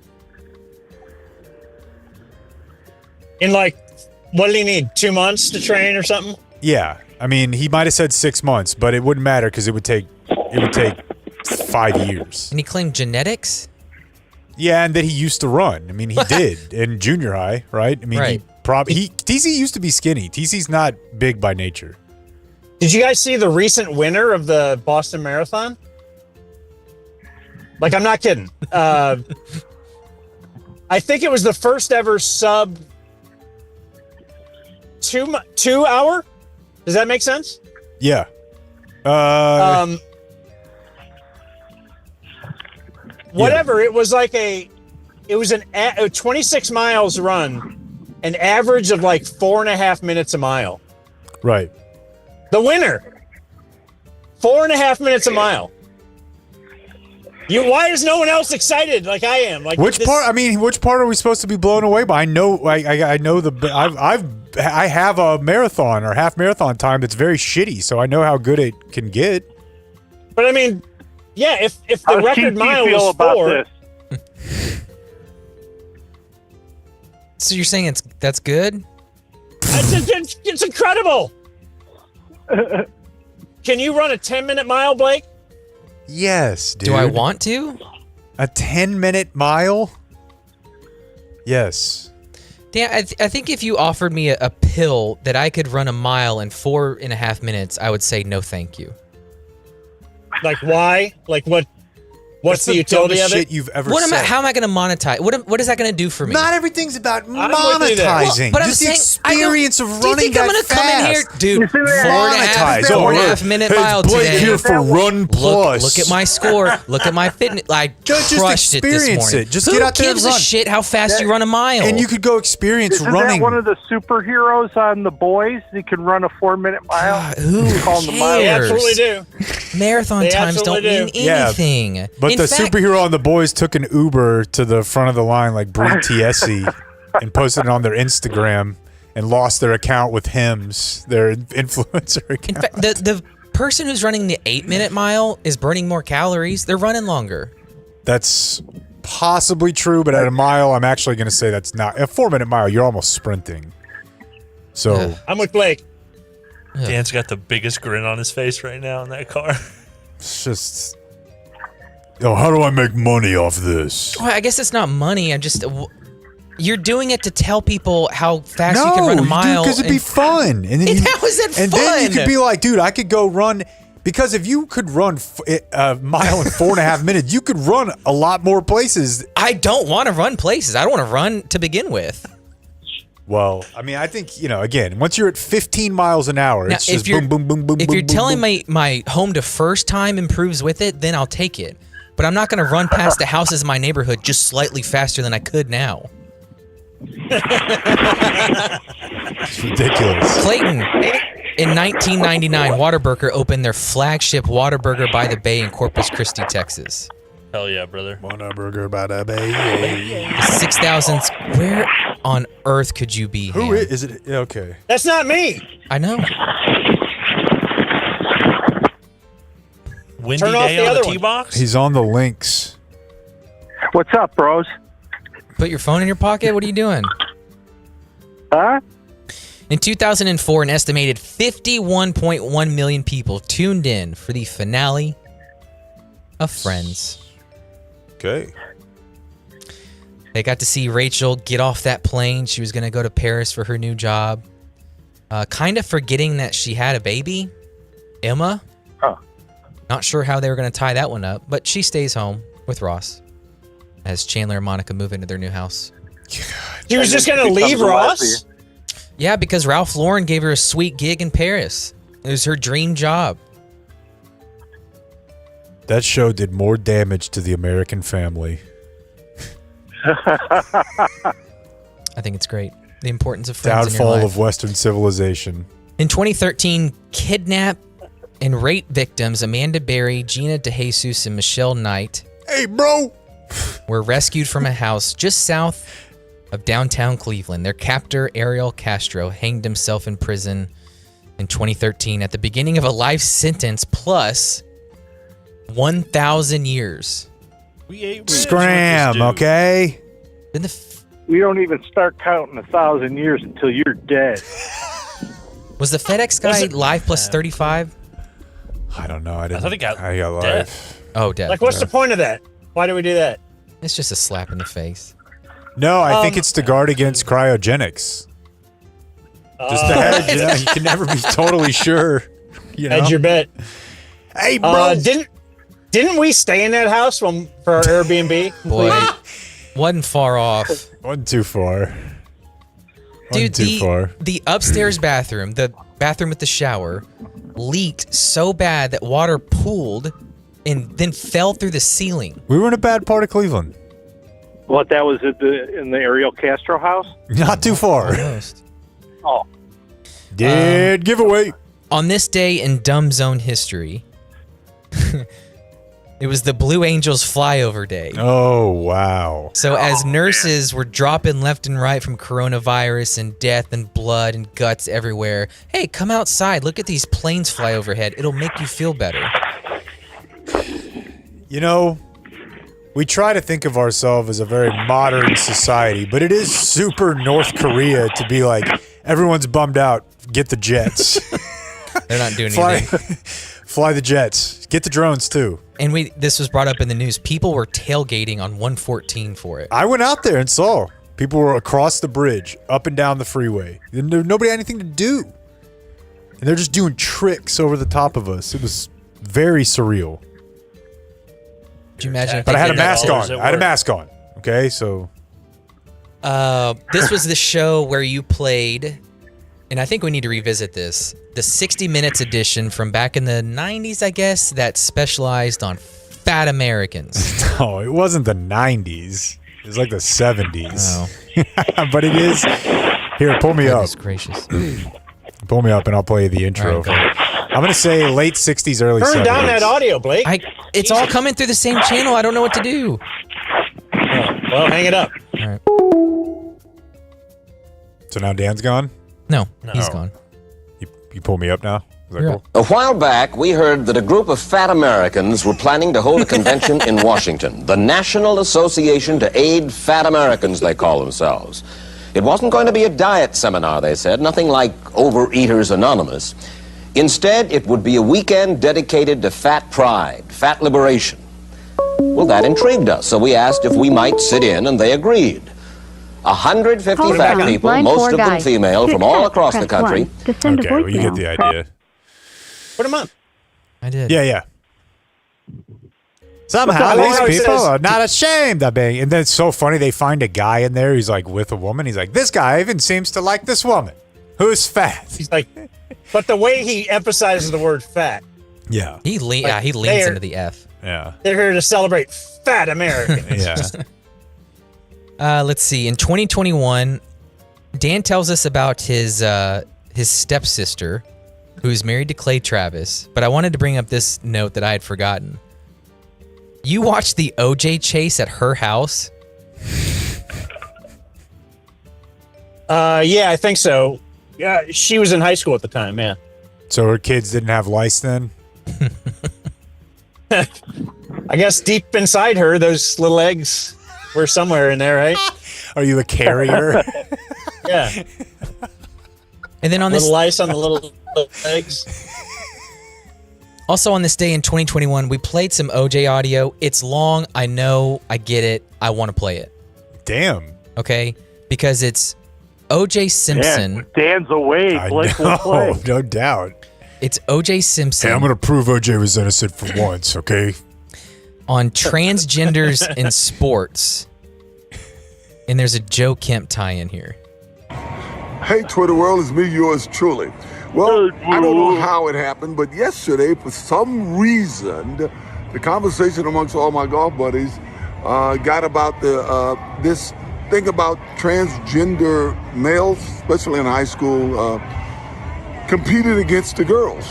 In like, what did he need? 2 months to train or something? Yeah, I mean, he might have said 6 months, but it wouldn't matter because it would take 5 years. And he claimed genetics? Yeah, and that he used to run. I mean, he did in junior high, right? I mean, Right. TC used to be skinny. TC's not big by nature. Did you guys see the recent winner of the Boston Marathon? Like, I'm not kidding. I think it was the first ever sub 2 hour. Does that make sense? Yeah. Whatever. It was like a 26 miles run, an average of like 4.5 minutes a mile. Right. The winner. 4.5 minutes a mile. Why is no one else excited like I am? Like Which part? I mean, which part are we supposed to be blown away by? I know. I know I have a marathon or half marathon time that's very shitty, so I know how good it can get. But I mean, yeah, if the record mile was 4. So you're saying that's good? It's incredible. Can you run a 10-minute mile, Blake? Yes, dude. Do I want to? A 10-minute mile? Yes. Dan, I think if you offered me a pill that I could run a mile in 4.5 minutes, I would say no thank you. Like, why? Like, what's the utility of it? You've ever What said. how am I going to monetize? What is that going to do for me? Not everything's about with you there. monetizing. But I'm Just the saying, I don't- experience of do you running think I'm that gonna come in here, fast. dude? Monetize. 4.5 minute mile Blake today. here for Run Plus. Look at my score. Look at my fitness. I Just crushed it this experience morning. it. Just Who get out there and gives run. a shit how fast you run a mile? And you could go experience Isn't running. that one of the superheroes on The Boys? He can run a 4-minute mile. Who Call him the mile. They cares? absolutely do. Marathon They times don't absolutely mean do. Yeah, anything. But In the fact, superhero on The Boys took an Uber to the front of the line like Bree TSC and posted it on their Instagram and lost their account with hymns, their influencer account. In fact, the person who's running the 8-minute mile is burning more calories. They're running longer. That's possibly true, but at a mile, I'm actually going to say that's not. A 4-minute mile, you're almost sprinting. So I'm with Blake. Dan's got the biggest grin on his face right now in that car. it's just, how do I make money off this? Well, I guess it's not money. I'm just. You're doing it to tell people how fast you can run a mile. because it'd be fun. And then How is it and fun? then you could be like, dude, I could go run. Because if you could run a mile in 4.5 minutes, you could run a lot more places. I don't want to run places. I don't want to run to begin with. Well, I mean, I think, again, once you're at 15 miles an hour, Now, it's just boom, boom, boom, boom, If boom, you're boom, telling boom. my home to first time improves with it, then I'll take it. But I'm not going to run past the houses in my neighborhood just slightly faster than I could now. It's ridiculous. Clayton. In 1999, Whataburger opened their flagship Whataburger by the Bay in Corpus Christi, Texas. Hell yeah, brother. Whataburger by the Bay. 6,000. Where on earth could you be? Who Ham? is it? Okay. That's not me. I know. Windy Turn off day the on other the one. tee box. He's on the links. What's up, bros? Put your phone in your pocket? What are you doing? Huh? In 2004, an estimated 51.1 million people tuned in for the finale of Friends. Okay. They got to see Rachel get off that plane. She was going to go to Paris for her new job. Kind of forgetting that she had a baby, Emma. Huh. Not sure how they were going to tie that one up, but she stays home with Ross as Chandler and Monica move into their new house. She was just going to leave Ross? Yeah, because Ralph Lauren gave her a sweet gig in Paris. It was her dream job. That show did more damage to the American family. I think it's great. The importance of friends in your Downfall life. of Western civilization. In 2013, kidnap and rape victims Amanda Berry, Gina DeJesus, and Michelle Knight were rescued from a house just south of downtown Cleveland. Their captor, Ariel Castro, hanged himself in prison in 2013 at the beginning of a life sentence plus 1,000 years. Scram, okay? We don't even start counting 1,000 years until you're dead. Was the FedEx guy live plus 35? I don't know. I thought he got live. death. Oh, death. Like, what's the point of that? Why do we do that? It's just a slap in the face. No, I think it's to guard against cryogenics. Just a hedge. You know, you can never be totally sure. You know? Hedge your bet. Hey, bro. Didn't we stay in that house for our Airbnb? Boy, wasn't far off. Wasn't too far. Dude, too far. the upstairs bathroom, the bathroom with the shower, leaked so bad that water pooled and then fell through the ceiling. We were in a bad part of Cleveland. What, that was in the Ariel Castro house? Not too far. Almost. Oh. Dead giveaway. On this day in Dumb Zone history, it was the Blue Angels flyover day. Oh, wow. So as nurses were dropping left and right from coronavirus and death and blood and guts everywhere, hey, come outside. Look at these planes fly overhead. It'll make you feel better. You know, we try to think of ourselves as a very modern society, but it is super North Korea to be like, everyone's bummed out. Get the jets. They're not doing anything. Fly the jets. Get the drones, too. And this was brought up in the news. People were tailgating on 114 for it. I went out there and saw. People were across the bridge, up and down the freeway. Nobody had anything to do. And they're just doing tricks over the top of us. It was very surreal. Could you imagine? But I had a mask on. Okay, so. This was the show where you played, and I think we need to revisit this, the 60 Minutes edition from back in the 90s, I guess, that specialized on fat Americans. No, it wasn't the 90s. It was like the 70s. Oh. But it is. Here, pull me up. Gracious. Pull me up and I'll play the intro. I'm going to say late 60s, early 70s. Turn down that audio, Blake. It's all coming through the same channel. I don't know what to do. Well, hang it up. All right. So now Dan's gone? No, he's gone. You pull me up now? Is that cool? A while back, we heard that a group of fat Americans were planning to hold a convention in Washington. The National Association to Aid Fat Americans, they call themselves. It wasn't going to be a diet seminar, they said, nothing like Overeaters Anonymous. Instead, it would be a weekend dedicated to fat pride, fat liberation. Well, that intrigued us, so we asked if we might sit in, and they agreed. 150 fat people, most of them female, from all across the country. Okay, well, you get the idea. Put them on. I did. Yeah. Somehow these people are not ashamed of being. And then it's so funny, they find a guy in there, he's like with a woman. He's like, this guy even seems to like this woman. Who's fat? He's like, but the way he emphasizes the word fat. Yeah. He leans into the F. Yeah. They're here to celebrate fat Americans. Yeah. Let's see. In 2021, Dan tells us about his stepsister, who's married to Clay Travis. But I wanted to bring up this note that I had forgotten. You watched the OJ chase at her house? Yeah, I think so. Yeah, she was in high school at the time. Yeah. So her kids didn't have lice then? I guess deep inside her, those little eggs were somewhere in there, right? Are you a carrier? Yeah. And then on little this lice on the little eggs. Also on this day in 2021, we played some OJ audio. It's long. I know. I get it. I want to play it. Damn. Okay? Because it's OJ Simpson. Dan's away. Blake will play. No doubt. It's OJ Simpson. Hey, I'm going to prove OJ was innocent for once, okay? On transgenders in sports. And there's a Joe Kemp tie-in here. Hey, Twitter world, it's me, yours truly. Well, I don't know how it happened, but yesterday, for some reason, the conversation amongst all my golf buddies got about this thing about transgender males, especially in high school, competed against the girls.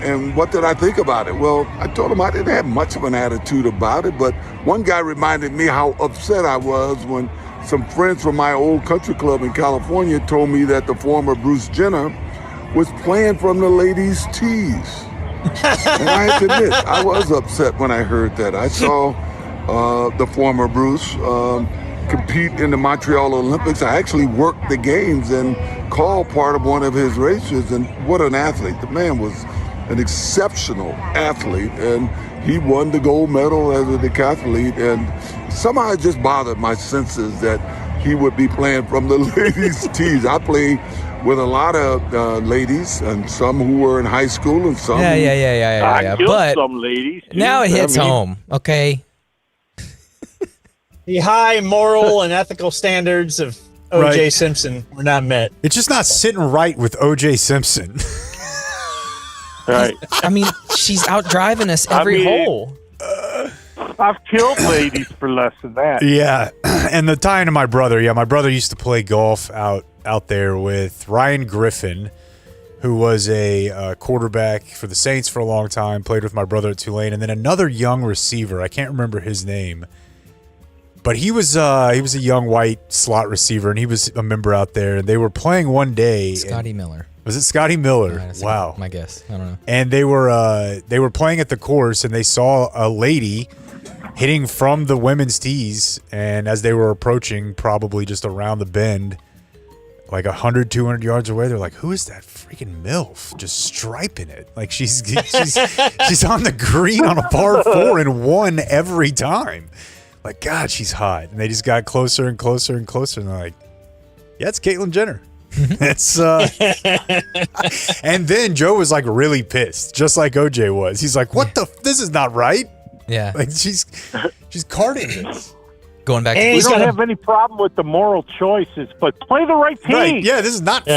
And what did I think about it? Well, I told them I didn't have much of an attitude about it, but one guy reminded me how upset I was when some friends from my old country club in California told me that the former Bruce Jenner was playing from the ladies' tees. And I have to admit, I was upset when I heard that. I saw the former Bruce compete in the Montreal Olympics. I actually worked the games and called part of one of his races, and what an athlete. The man was an exceptional athlete, and he won the gold medal as a decathlete, and somehow it just bothered my senses that he would be playing from the ladies' tees. I played with a lot of ladies, and some who were in high school, and some I killed But some ladies. now it hits home, okay? The high moral and ethical standards of O.J. Simpson were not met. It's just not sitting right with O.J. Simpson. Right. I mean, she's out driving us every hole. I've killed ladies for less than that. Yeah, and the tie into my brother. Yeah, my brother used to play golf out there with Ryan Griffin, who was a quarterback for the Saints for a long time, played with my brother at Tulane, and then another young receiver. I can't remember his name. But he was a young white slot receiver, and he was a member out there. And they were playing one day. Scotty Miller. Was it Scotty Miller? Wow. My guess. I don't know. And they were playing at the course, and they saw a lady hitting from the women's tees. And as they were approaching, probably just around the bend, like 100, 200 yards away, they're like, "Who is that freaking MILF just striping it? Like she's on the green on a par 4 and won every time." Like, God, she's hot. And they just got closer and closer and closer. And they're like, yeah, it's Caitlyn Jenner. It's and then Joe was like really pissed, just like OJ was. He's like, what this is not right. Yeah. Like she's carding this. Going back we don't have any problem with the moral choices, but play the right team. Right. Yeah, this is not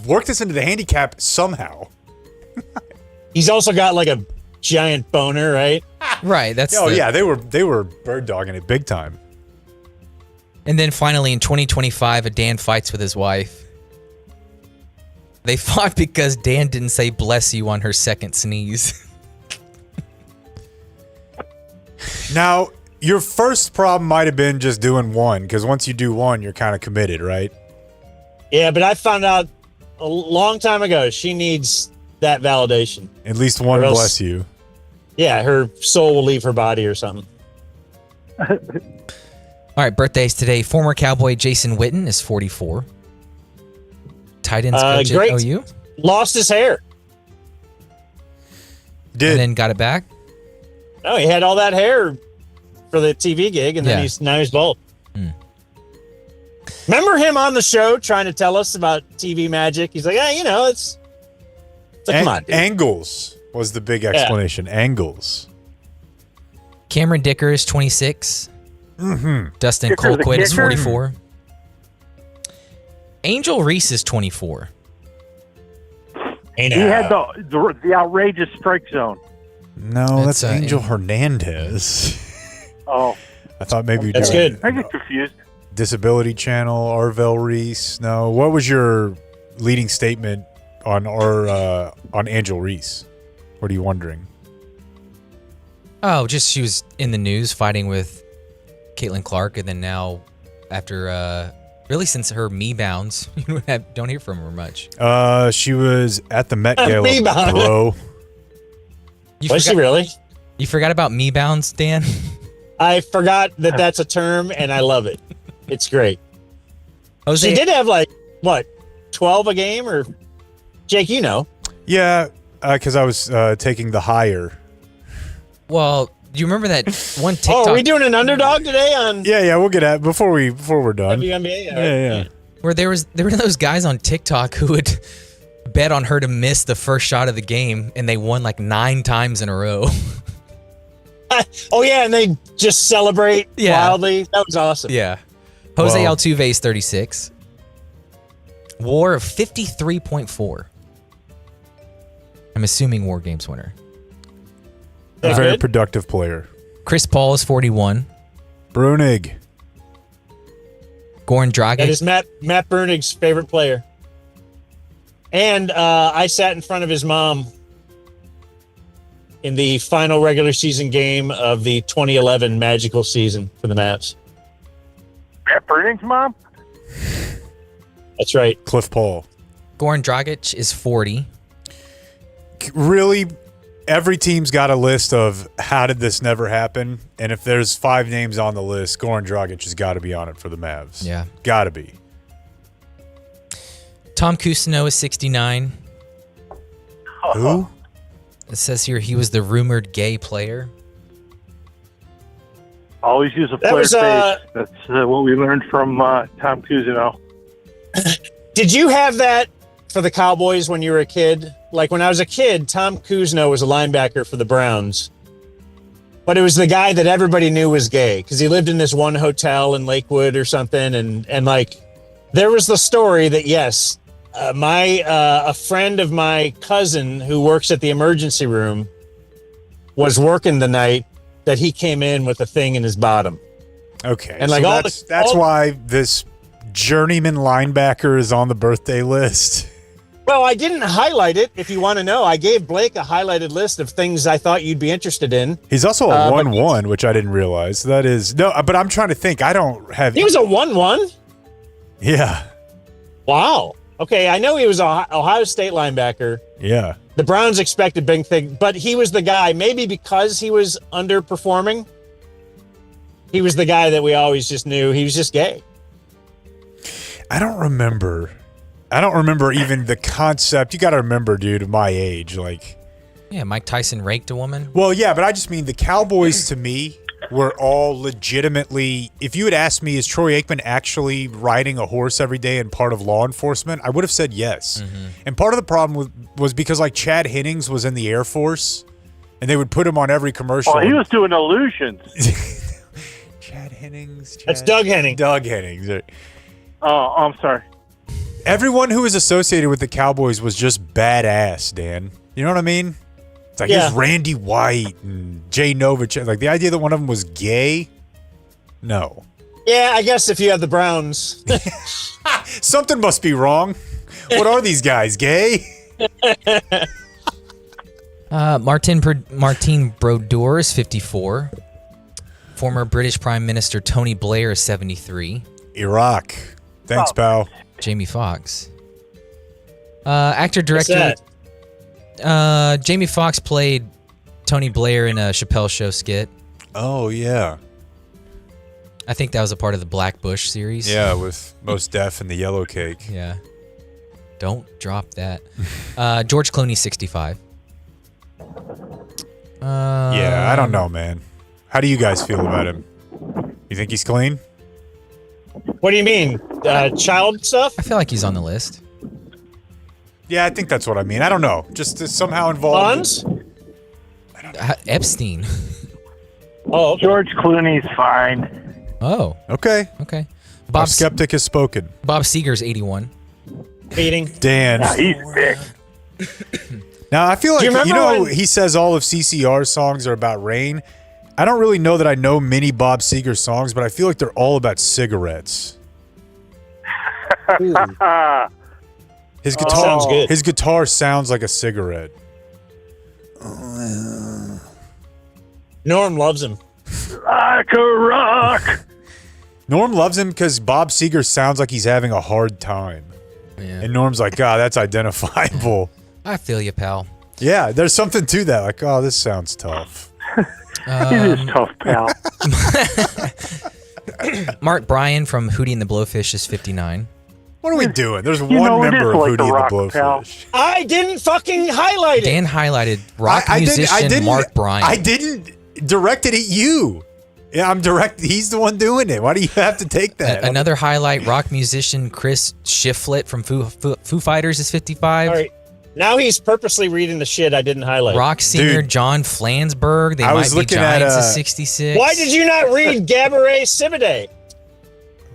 work this into the handicap somehow. He's also got like a giant boner, right? Right. That's yeah, they were bird dogging it big time. And then finally in 2025, a Dan fights with his wife. They fought because Dan didn't say bless you on her second sneeze. Now, your first problem might have been just doing one, because once you do one, you're kind of committed, right? Yeah, but I found out a long time ago she needs that validation. At least one bless you. Yeah, her soul will leave her body or something. All right, birthdays today. Former Cowboy Jason Witten is 44. Tight ends coach great. at OU. Lost his hair. Did. And then got it back? No, he had all that hair for the TV gig, and then now he's bald. Remember him on the show trying to tell us about TV magic? He's like, it's like, come on, dude. Angles was the big explanation. Yeah. Angles. Cameron Dicker is 26. Mm-hmm. Dustin Dicker, Colquitt is 44. Angel Reese is 24. He had the outrageous strike zone. No, that's Angel Hernandez. Oh. I thought maybe that's good. I get confused. Disability Channel, Arvel Reese. No, what was your leading statement on on Angel Reese? What are you wondering? Oh, just she was in the news fighting with Caitlin Clark, and then now after really since her Me Bounds, you don't hear from her much. She was at the Met Gala, Me Bound. bro. Was she really? You forgot about Me Bounds, Dan? I forgot that that's a term, and I love it. It's great. Jose, She did have 12 a game, or Jake, you know. Yeah, because I was taking the higher. Well, do you remember that one TikTok? Oh, are we doing an underdog today on Yeah, we'll get at before we're done. WNBA? Yeah. Where there were those guys on TikTok who would bet on her to miss the first shot of the game, and they won 9 times in a row. Oh yeah, and they just celebrate wildly. That was awesome. Yeah. Jose Altuve is 36. WAR of 53.4. I'm assuming War Games winner. A very productive player. Chris Paul is 41. Brunig. Goran Dragic. That is Matt Brunig's favorite player. And I sat in front of his mom in the final regular season game of the 2011 magical season for the Mavs. Matt Bruning's mom? That's right. Cliff Paul. Goran Dragic is 40. Really, every team's got a list of how did this never happen, and if there's 5 names on the list, Goran Dragic has got to be on it for the Mavs. Yeah. Got to be. Tom Cousineau is 69. Who? It says here he was the rumored gay player. Always use a That player was, face. That's what we learned from Tom Cousineau. Did you have that for the Cowboys when you were a kid? Like when I was a kid, Tom Cousineau was a linebacker for the Browns. But it was the guy that everybody knew was gay because he lived in this one hotel in Lakewood or something. And there was the story that, yes, a friend of my cousin who works at the emergency room was working the night that he came in with a thing in his bottom. Okay. And so that's why this journeyman linebacker is on the birthday list. Well, I didn't highlight it. If you want to know, I gave Blake a highlighted list of things I thought you'd be interested in. He's also a 1-1, which I didn't realize. That is but I'm trying to think. I don't have. He was a 1-1. Yeah. Wow. Okay, I know he was a Ohio State linebacker. Yeah. The Browns expected big things, but he was the guy. Maybe because he was underperforming, he was the guy that we always just knew he was just gay. I don't remember even the concept. You got to remember, dude, of my age. Yeah, Mike Tyson raked a woman. Well, yeah, but I just mean the Cowboys to me were all legitimately. If you had asked me, is Troy Aikman actually riding a horse every day and part of law enforcement? I would have said yes. Mm-hmm. And part of the problem was because Chad Hennings was in the Air Force, and they would put him on every commercial. Oh, he was doing illusions. Chad Hennings. That's Doug Henning. Doug Hennings. Oh, I'm sorry. Everyone who was associated with the Cowboys was just badass, Dan. You know what I mean? It's here's Randy White and Jay Novich. The idea that one of them was gay? No. Yeah, I guess if you have the Browns. Something must be wrong. What are these guys, gay? Martin Brodeur is 54. Former British Prime Minister Tony Blair is 73. Iraq. Thanks, pal. Jamie Foxx. Actor-director. Jamie Foxx played Tony Blair in a Chappelle Show skit. Oh, yeah. I think that was a part of the Black Bush series. Yeah, with Mos Def and the Yellow Cake. Yeah. Don't drop that. George Clooney, 65. Yeah, I don't know, man. How do you guys feel about him? You think he's clean? What do you mean? Child stuff? I feel like he's on the list. Yeah, I think that's what I mean. I don't know. Just somehow involved. Epstein. Oh, George Clooney's fine. Oh. Okay. Bob Skeptic has spoken. Bob Seger's 81. Beating. Dan. Yeah, he's big. Now, I feel like, he says all of CCR's songs are about rain. I don't really know that I know many Bob Seger songs, but I feel like they're all about cigarettes. His guitar sounds good. His guitar sounds like a cigarette. Norm loves him. Like a rock. Norm loves him because Bob Seger sounds like he's having a hard time. Yeah. And Norm's like, God, that's identifiable. I feel you, pal. Yeah, there's something to that. Like, oh, this sounds tough. It is tough, pal. Mark Bryan from Hootie and the Blowfish is 59. What are we doing? There's You one know, it member is of like Hootie The and Rock, the Blowfish. I didn't fucking highlight it. Dan highlighted rock I musician didn't, Mark Bryan. I didn't direct it at you. Yeah, I'm direct. He's the one doing it. Why do you have to take that? Another highlight, rock musician Chris Shiflett from Foo Fighters is 55. All right. Now he's purposely reading the shit I didn't highlight. Rock singer John Flansburgh, They I Might was Be looking Giants at, is 66. Why did you not read Gabourey Sidibe?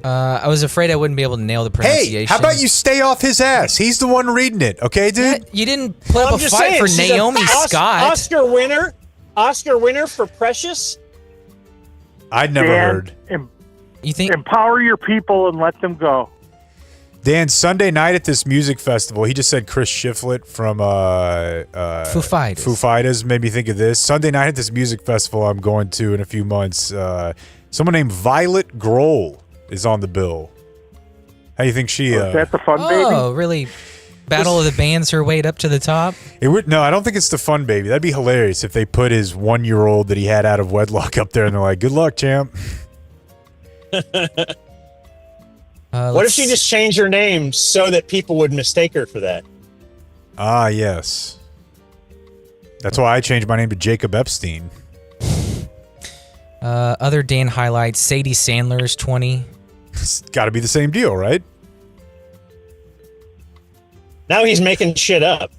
I was afraid I wouldn't be able to nail the pronunciation. Hey, how about you stay off his ass? He's the one reading it, okay, dude? You didn't put up a fight for she's Naomi Scott. Oscar winner for Precious. I'd never heard. You think empower your people and let them go. Dan, Sunday night at this music festival, he just said Chris Shiflett from Foo Fighters. Foo Fighters made me think of this. Sunday night at this music festival I'm going to in a few months, someone named Violet Grohl is on the bill. How do you think she... Is that the fun baby? Oh, really? Battle of the Bands her way up to the top? No, I don't think it's the fun baby. That'd be hilarious if they put his 1-year-old that he had out of wedlock up there and they're like, good luck, champ. What if she just changed her name so that people would mistake her for that? Ah, yes. That's why I changed my name to Jacob Epstein. Other Dan highlights, Sadie Sandler is 20. It's got to be the same deal, right? Now he's making shit up.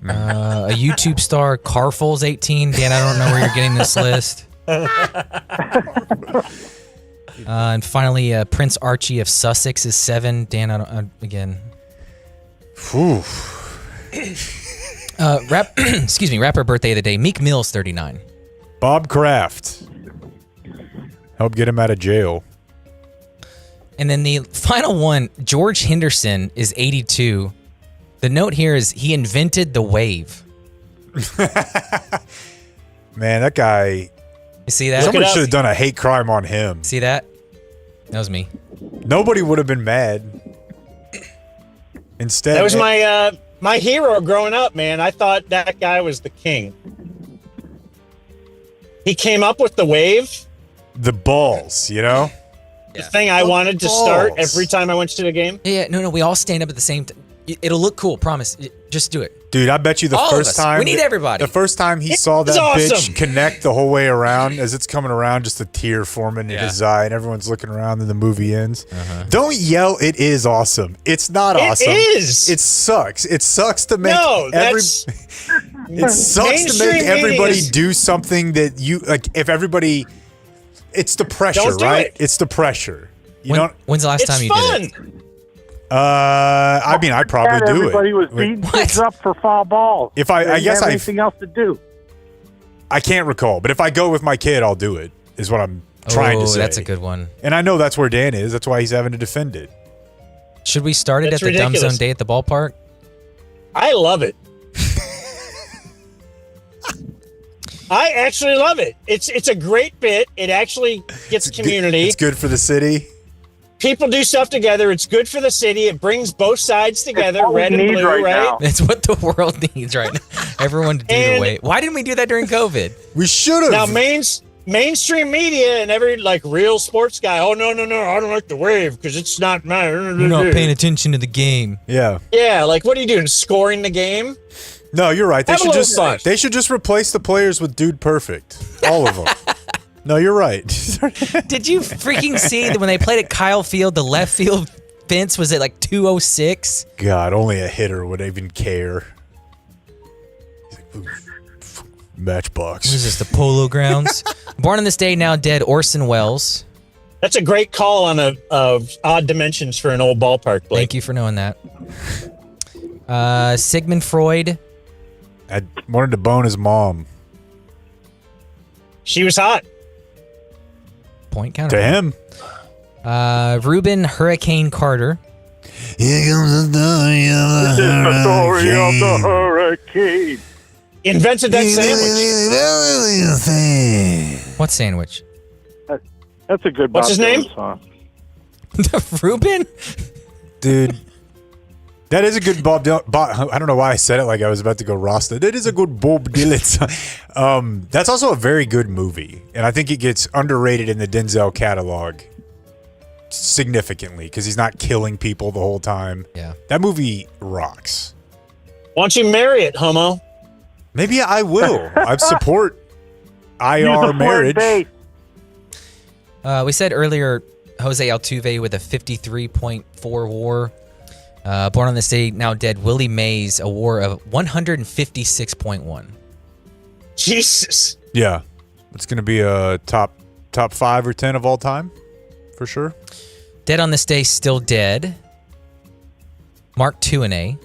A YouTube star, Carful's 18. Dan, I don't know where you're getting this list. And finally, Prince Archie of Sussex is 7. Dan, again. Whew. Rapper birthday of the day, Meek Mill's 39. Bob Kraft. Help get him out of jail. And then the final one, George Henderson is 82. The note here is he invented the wave. Man, that guy... You see that? Somebody should have done a hate crime on him. See that? That was me. Nobody would have been mad. Instead... That was my hero growing up, man. I thought that guy was the king. He came up with the wave. The balls, you know? The thing I wanted to start every time I went to the game. Yeah, no, we all stand up at the same time. It'll look cool, promise. Just do it. Dude, I bet you the All of first us. time... We need everybody. The first time he saw that awesome. bitch connect the whole way around, as it's coming around, just a tear forming in his eye, and everyone's looking around, and the movie ends. Don't yell, it is awesome. It's not awesome. It is. It sucks. It sucks to make It sucks to Mainstream make everybody media is- do something that you... Like, if everybody... It's the pressure, Don't do right? it. It's the pressure. You don't... When's the last time you did it? I mean, I probably And do everybody it. was beating kids up for foul balls. If I They didn't guess have I- anything else to do. I can't recall, but if I go with my kid, I'll do it, is what I'm trying to say. That's a good one. And I know that's where Dan is. That's why he's having to defend it. Should we start it That's at the Dumb ridiculous. Zone Day at the ballpark? I love it. I actually love it. It's a great bit. It actually gets community. It's good for the city. People do stuff together. It's good for the city. It brings both sides together, what we red and need blue, right right? now. That's what the world needs right now. Everyone to do the And- wave. Why didn't we do that during COVID? We should have. Now, mainstream media and every real sports guy. Oh no, I don't like the wave because it's not my. You're not paying attention to the game. Yeah. Yeah, like what are you doing? Scoring the game? No, you're right. Have a little fun. They should just replace the players with Dude Perfect. All of them. No, you're right. Did you freaking see that when they played at Kyle Field, the left field fence was at like 206? God, only a hitter would even care. Matchbox. What is this, the Polo Grounds? Born on this day, now dead, Orson Welles. That's a great call on of odd dimensions for an old ballpark. Blake. Thank you for knowing that. Sigmund Freud. I wanted to bone his mom. She was hot. Point counter. To him. Reuben Hurricane Carter. Here comes the story of the hurricane. Invented that sandwich. What sandwich? That's a good What's his name? song. Reuben? Dude. That is a good Bob Dylan. I don't know why I said it like I was about to go Rasta. That is a good Bob Dylan song. That's also a very good movie. And I think it gets underrated in the Denzel catalog significantly because he's not killing people the whole time. Yeah. That movie rocks. Why don't you marry it, homo? Maybe I will. I support IR marriage. We said earlier Jose Altuve with a 53.4 WAR. Born on this day, now dead, Willie Mays, a WAR of 156.1. Jesus. Yeah. It's going to be a top 5 or 10 of all time, for sure. Dead on this day, still dead. Mark Tuinei.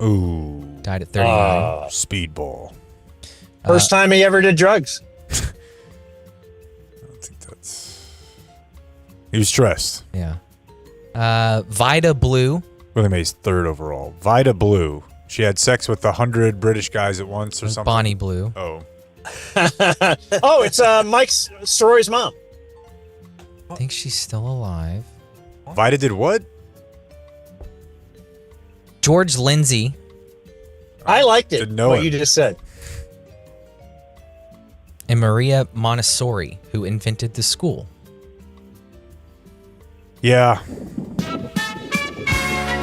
Ooh. Died at 39. Speedball. First time he ever did drugs. He was stressed. Yeah. Vida Blue. Willie Mays, third overall. Vida Blue. She had sex with 100 British guys at once or something. Bonnie Blue. Oh. Oh, it's Mike's Soroy's mom. I think she's still alive. Vida did what? George Lindsay. I liked it. Didn't know what it. you just said. And Maria Montessori, who invented the school. Yeah.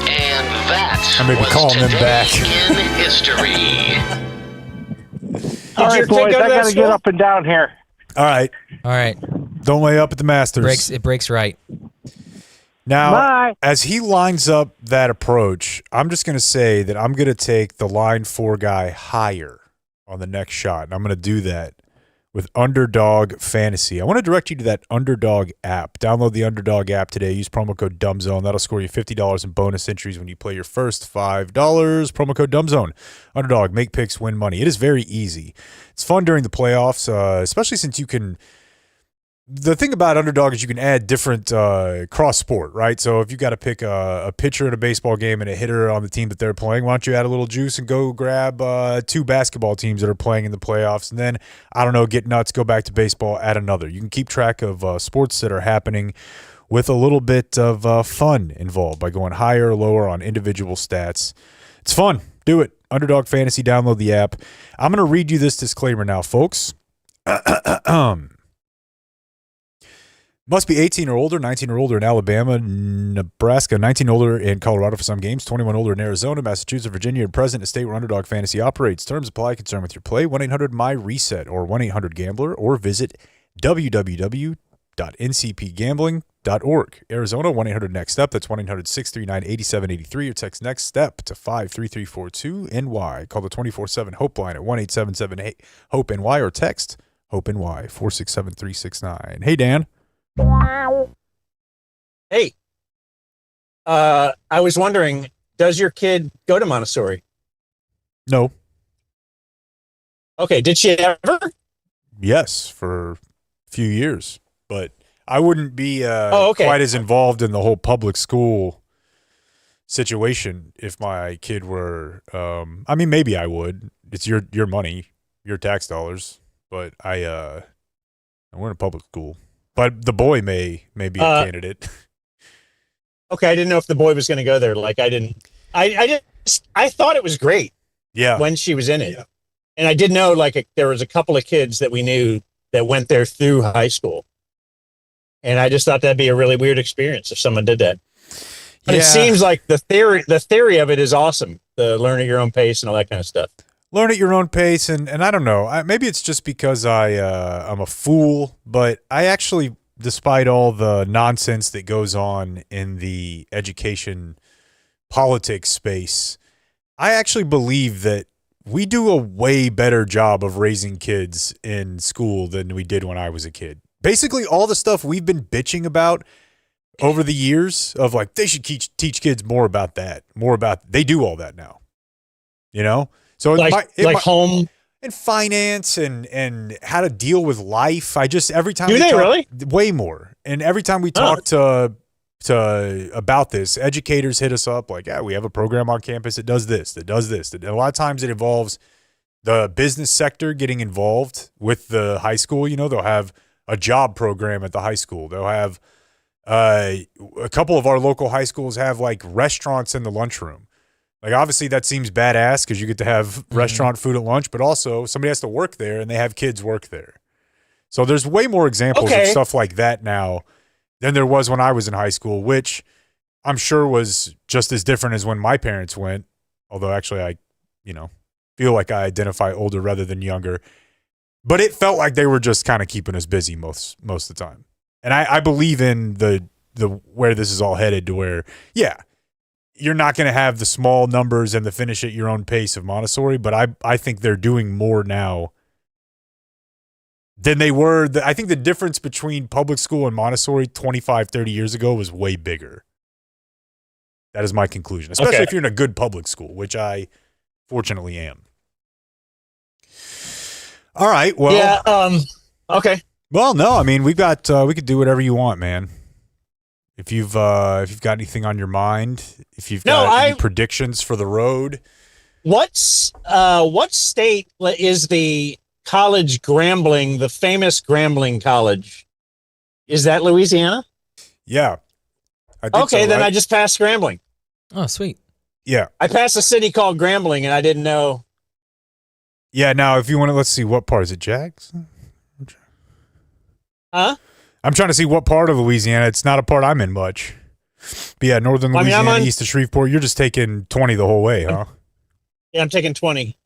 And that I may be was calling them today back. in history. All right, your kid boys, go to I that got to school? get up and down here. All right. All right. Don't lay up at the Masters. It breaks right. Now, Bye. as he lines up that approach, I'm just going to say that I'm going to take the line 4 guy higher on the next shot. And I'm going to do that with Underdog Fantasy. I want to direct you to that Underdog app. Download the Underdog app today. Use promo code DUMBZONE. That'll score you $50 in bonus entries when you play your first $5. Promo code DUMBZONE. Underdog, make picks, win money. It is very easy. It's fun during the playoffs, especially since you can – the thing about Underdog is you can add different cross-sport, right? So if you got to pick a pitcher in a baseball game and a hitter on the team that they're playing, why don't you add a little juice and go grab 2 basketball teams that are playing in the playoffs, and then, I don't know, get nuts, go back to baseball, add another. You can keep track of sports that are happening with a little bit of fun involved by going higher or lower on individual stats. It's fun. Do it. Underdog Fantasy, download the app. I'm going to read you this disclaimer now, folks. Must be 18 or older, 19 or older in Alabama, Nebraska, 19 older in Colorado for some games, 21 older in Arizona, Massachusetts, Virginia, and present in a state where Underdog Fantasy operates. Terms apply. Concern with your play. 1-800-MY-RESET or 1-800-GAMBLER or visit www.ncpgambling.org. Arizona, 1-800-NEXT-STEP. That's 1-800-639-8783 or text NEXT STEP to 53342 NY. Call the 24/7 Hope line at 1-877-HOPE-NY or text HOPE-NY 467-369. Hey, Dan. Hey, I was wondering, does your kid go to Montessori? No. Okay, did she ever? Yes, for a few years. But I wouldn't be okay. quite as involved in the whole public school situation if my kid were I mean, maybe I would. It's your money, your tax dollars. But we're in a public school. But the boy may be a candidate. Okay, I didn't know if the boy was going to go there. Like, I thought it was great. Yeah. When she was in it, and I did know there was a couple of kids that we knew that went there through high school, and I just thought that'd be a really weird experience if someone did that. But it seems like the theory of it is awesome. The learn at your own pace and all that kind of stuff. Learn at your own pace, and I don't know. Maybe it's just because I'm a fool, but I actually, despite all the nonsense that goes on in the education politics space, I actually believe that we do a way better job of raising kids in school than we did when I was a kid. Basically, all the stuff we've been bitching about over the years of like they should teach kids more about that, they do all that now, you know. So home. and finance and how to deal with life. I just every time do they really way more, and every time we talk to about this, educators hit us up like, yeah, we have a program on campus that does this, that does this. And a lot of times it involves the business sector getting involved with the high school. You know, they'll have a job program at the high school. They'll have a couple of our local high schools have like restaurants in the lunchroom. Like, obviously that seems badass because you get to have restaurant food at lunch, but also somebody has to work there and they have kids work there. So there's way more examples of stuff like that now than there was when I was in high school, which I'm sure was just as different as when my parents went. Although actually I, feel like I identify older rather than younger. But it felt like they were just kind of keeping us busy most of the time. And I believe in the where this is all headed to where, yeah, you're not going to have the small numbers and the finish at your own pace of Montessori, but I think they're doing more now than they were. I think the difference between public school and Montessori 25, 30 years ago was way bigger. That is my conclusion, especially if you're in a good public school, which I fortunately am. All right. Well, yeah. Okay. Well, no, I mean, we could do whatever you want, man. If you've got anything on your mind, if you've got any predictions for the road. What state is the college Grambling, the famous Grambling College? Is that Louisiana? Yeah. Okay, then I just passed Grambling. Oh, sweet. Yeah. I passed a city called Grambling, and I didn't know. Yeah, now if you want to, let's see, what part is it, Jags? Huh? I'm trying to see what part of Louisiana. It's not a part I'm in much. But yeah, northern Louisiana, east of Shreveport. You're just taking 20 the whole way, huh? Yeah, I'm taking 20.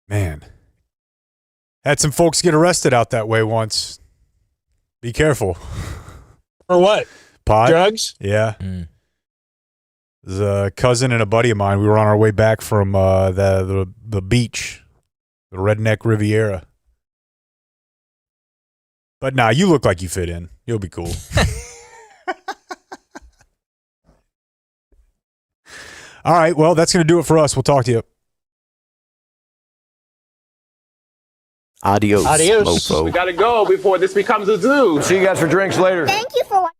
Man. Had some folks get arrested out that way once. Be careful. For what? Pot? Drugs? Yeah. There's a cousin and a buddy of mine. We were on our way back from the beach, the Redneck Riviera. But nah, you look like you fit in. You'll be cool. All right, well, that's going to do it for us. We'll talk to you. Adios, Adios. mofo. We got to go before this becomes a zoo. See you guys for drinks later. Thank you for watching.